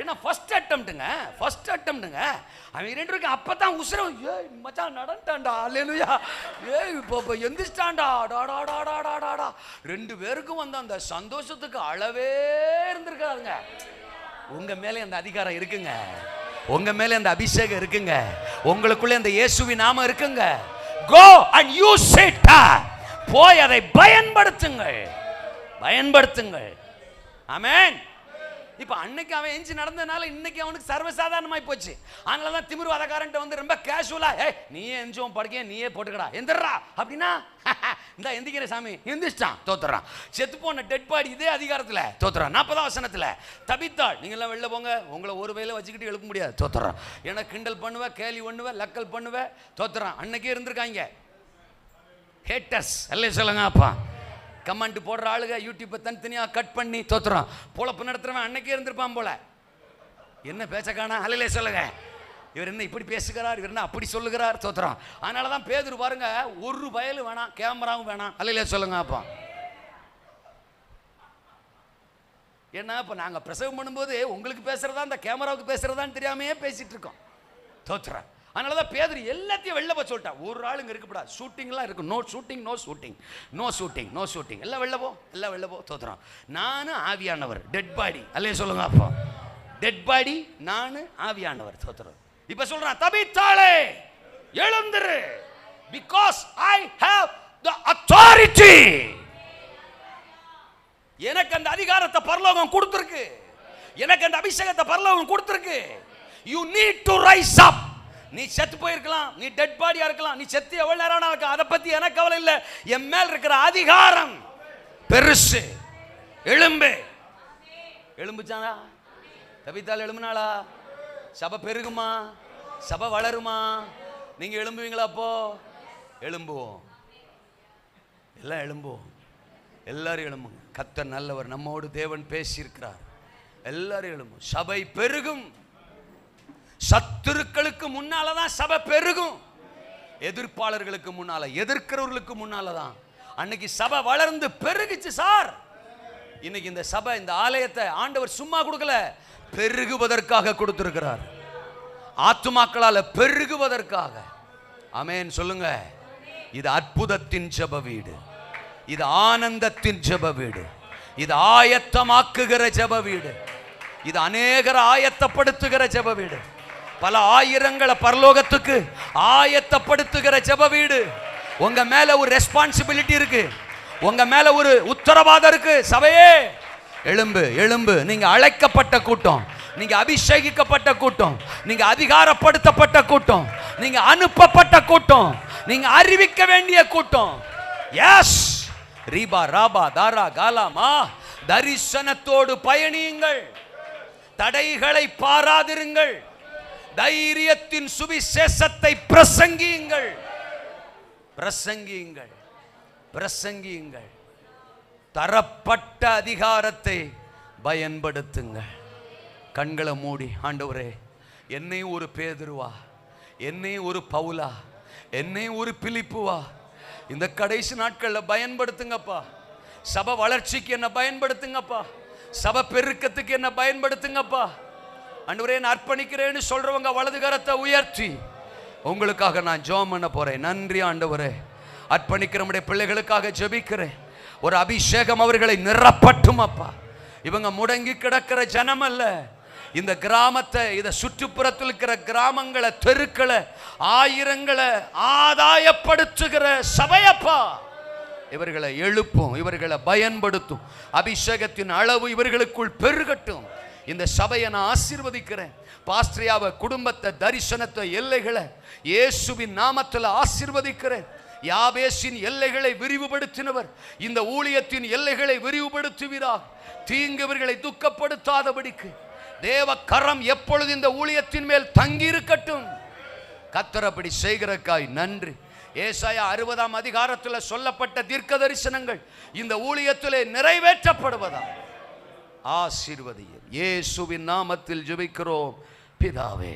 ஏன்னா ஃபர்ஸ்ட் அட்டெம்ப்ட்டுங்க. அவன் 2 பேருக்கு அப்பதான் உசுறு, ஏய் மச்சான் நடந்துட்டான்டா. அல்லேலூயா. ஏய் இப்போ எந்திரிச்சிட்டான்டா. டாடாடாடாடாடா. 2 பேருக்கும் வந்து அந்த சந்தோஷத்துக்கு அளவே இருந்திருக்காதுங்க. உங்க மேலே அந்த அதிகாரம் இருக்குங்க, உங்க மேலே அந்த அபிஷேகம் இருக்குங்க, உங்களுக்குள்ளே அந்த இயேசுவின் நாமம் இருக்குங்க. Go and use it. போய் அதை பயன்படுத்துங்கள். ஆமென். இப்ப அன்னைக்கு அவன் எஞ்சி நடந்ததுனால இன்னைக்கு அவனுக்கு சர்வசாதாரணமாய் போச்சு. அதனால தான் திமிர்வாதக்காரன்ட்ட வந்து ரொம்ப கேஷுவலா, நீயே எஞ்சும் படுக்கைய நீயே போட்டுக்கடா, எந்திரா அப்படின்னா இந்த எந்திக்கிற சாமி எந்திரிச்சிட்டான். தோத்துறான். செத்து போன டெட் பாடி இதே அதிகாரத்தில். தோத்துறான். 40ஆம் வசனத்தில் தபித்தாள், நீங்க எல்லாம் வெளில போங்க, உங்களை ஒரு வேலை வச்சுக்கிட்டு எழுப்ப முடியாது. தோத்துறான். ஏன்னா கிண்டல் பண்ணுவேன், கேலி பண்ணுவேன், லக்கல் பண்ணுவேன். தோத்துறான். அன்னைக்கே இருந்திருக்காங்க ஹேட்டர்ஸ். அல்ல சொல்லுங்க அப்பா. கமெண்ட் போடுற ஆளுங்க யூடியூப்பை தனித்தனியா கட் பண்ணி. தோத்துறான். பொழப்பு நடத்துறவன் அன்னைக்கே இருந்திருப்பான் போல. என்ன பேச்சக்கானா. அல்ல சொல்லுங்க. இவர் என்ன இப்படி பேசுகிறார், இவர் என்ன அப்படி சொல்லுகிறார். தோத்துறான். அதனாலதான் பேதுரு பாருங்க, ஒரு பயலும் வேணாம், கேமராவும் வேணாம். அல்ல சொல்லுங்க அப்பா. ஏன்னா இப்ப நாங்க பிரசவம் பண்ணும்போது உங்களுக்கு பேசுறதா இந்த கேமராவுக்கு பேசுறதான்னு தெரியாமையே பேசிட்டு இருக்கோம். தோத்துறான். அதனாலதான் பேதுரு எல்லாத்தையும் வெளில போய் சொல்லிட்டான். ஒரு ஆளுங்க இருக்கப்படாது, ஷூட்டிங்லாம் இருக்கு. நோ ஷூட்டிங் எல்லாம் வெளில போ. தோத்துறான். நானும் ஆவியானவர், டெட் பாடி. அல்ல சொல்லுங்க அப்போ. டெட் பாடி, நானு ஆவியானவர். தோத்துறான். இப்ப சொல்றான், தபித்தாளே எழுந்திரு, because I have the authority. எனக்கு அந்த அதிகாரத்தை பரலோகம் கொடுத்திருக்கு, எனக்கு அந்த அபிஷேகத்தை பரலோகம் கொடுத்திருக்கு. You need to rise up. நீ செத்து போயிருக்கலாம், நீ டெட் பாடியா இருக்கலாம், நீ செத்து எவ்வளவு நேரம் இருக்கலாம், அதை பத்தி எனக்கு கவலை இல்லை. என் மேல் இருக்கிற அதிகாரம் பெருசு. எழும்பு. எழும்புச்சானா? தபித்தால் எழும்புனாளா? சபை பெருகுமா? சபை வளருமா? நீங்க எழும்புவீங்களா? அப்போ எழும்புவோம், எல்லாம் எழும்புவோம். எல்லாரும் எழும்புங்க. கர்த்தர் நல்லவர், நம்மோடு தேவன் பேசியிருக்கிறார். எல்லாரும் எழும்பும். சபை பெருகும். சத்துருக்களுக்கு முன்னாலதான் சபை பெருகும். எதிர்ப்பாளர்களுக்கு முன்னால, எதிர்க்கிறவர்களுக்கு முன்னாலதான். அன்னைக்கு சபை வளர்ந்து பெருகுச்சு சார். இன்னைக்கு இந்த சபை, இந்த ஆலயத்தை ஆண்டவர் சும்மா கொடுக்கல, பெருகுவதற்காக கொடுத்திருக்கிறார். ஆத்துமாக்களால பெருகுவதற்காக. ஆமென் சொல்லுங்க. இது அற்புதத்தின் ஜெப வீடு, இது ஆனந்தத்தின் ஜெப வீடு, இது ஆயத்தமாக்குகிற ஜெப வீடு, இது அநேகரை ஆயத்தப்படுத்துகிற ஜெப வீடு, பல ஆயிரங்களை பரலோகத்துக்கு ஆயத்தப்படுத்துகிற ஜெப வீடு. உங்க மேல ஒரு ரெஸ்பான்சிபிலிட்டி இருக்கு, உங்க மேல ஒரு உத்தரவாதம் இருக்கு. சபையே எழும்பு, எழும்பு. நீங்க அழைக்கப்பட்ட கூட்டம், நீங்க அபிஷேகிக்கப்பட்ட கூட்டம், நீங்க அதிகாரப்படுத்தப்பட்ட கூட்டம், நீங்க அனுப்பப்பட்ட கூட்டம், நீங்க அறிவிக்க வேண்டிய கூட்டம். எஸ். ரீபா ராபா தாரா காலாமா. தரிசனத்தோடு பயணியுங்கள், தடைகளை பாராதிருங்கள், தைரியத்தின் சுவிசேஷத்தை பிரசங்கியுங்கள், பிரசங்கியுங்கள், பிரசங்கியுங்கள். தரப்பட்ட அதிகாரத்தை பயன்படுத்துங்கள். கண்களை மூடி, ஆண்டவரே என்னை ஒரு பேதுருவா, என்னை ஒரு பவுலா, என்னை ஒரு பிலிப்புவா இந்த கடைசி நாட்களில் பயன்படுத்துங்கப்பா. சபை வளர்ச்சிக்கு என்ன பயன்படுத்துங்கப்பா, சபை பெருக்கத்துக்கு என்ன பயன்படுத்துங்கப்பா. ஆண்டவரே நான் அர்ப்பணிக்கிறேன்னு சொல்றவங்க வலது கரத்தை உயர்த்தி உங்களுக்காக நான் ஜெபம் பண்ண போறேன். நன்றி ஆண்டவரே. அர்ப்பணிக்கிற நம்முடைய பிள்ளைகளுக்காக ஜெபிக்கிறேன். ஒரு அபிஷேகம் அவர்களை நிரப்பட்டும் அப்பா. இவங்க முடங்கி கிடக்கிற ஜனம் அல்ல. இந்த கிராமத்தை, இத சுற்றுப்புறத்தில் இருக்கிற கிராமங்களை, தெருக்களை, ஆயிரங்களை ஆதாயப்படுத்துகிற சபையப்பா. இவர்களை எழுப்பும், இவர்களை பயன்படுத்தும். அபிஷேகத்தின் அளவு இவர்களுக்குள் பெருகட்டும். இந்த சபையை நான் ஆசீர்வதிக்கிறேன். பாஸ்திரியாவை, குடும்பத்தை, தரிசனத்தை, எல்லைகளை இயேசுவின் நாமத்தில் ஆசீர்வதிக்கிறேன். யாபேசின் எல்லைகளை விரிவுபடுத்தினவர் இந்த ஊழியத்தின் எல்லைகளை விரிவுபடுத்துகிறார். தீங்கு இவர்களை துக்கப்படுத்தாதபடிக்கு தேவ கரம் எப்பொழுது இந்த ஊழியத்தின் மேல் தங்கி இருக்கட்டும். கர்த்தர் அப்படி செய்கிறக்காய் நன்றி. ஏசாயா 60ஆம் அதிகாரத்தில் சொல்லப்பட்ட தீர்க்க தரிசனங்கள் இந்த ஊழியத்திலே நிறைவேற்றப்படுவதா ஆசீர்வதியும். இயேசுவின் நாமத்தில் ஜெபிக்கிறோம் பிதாவே.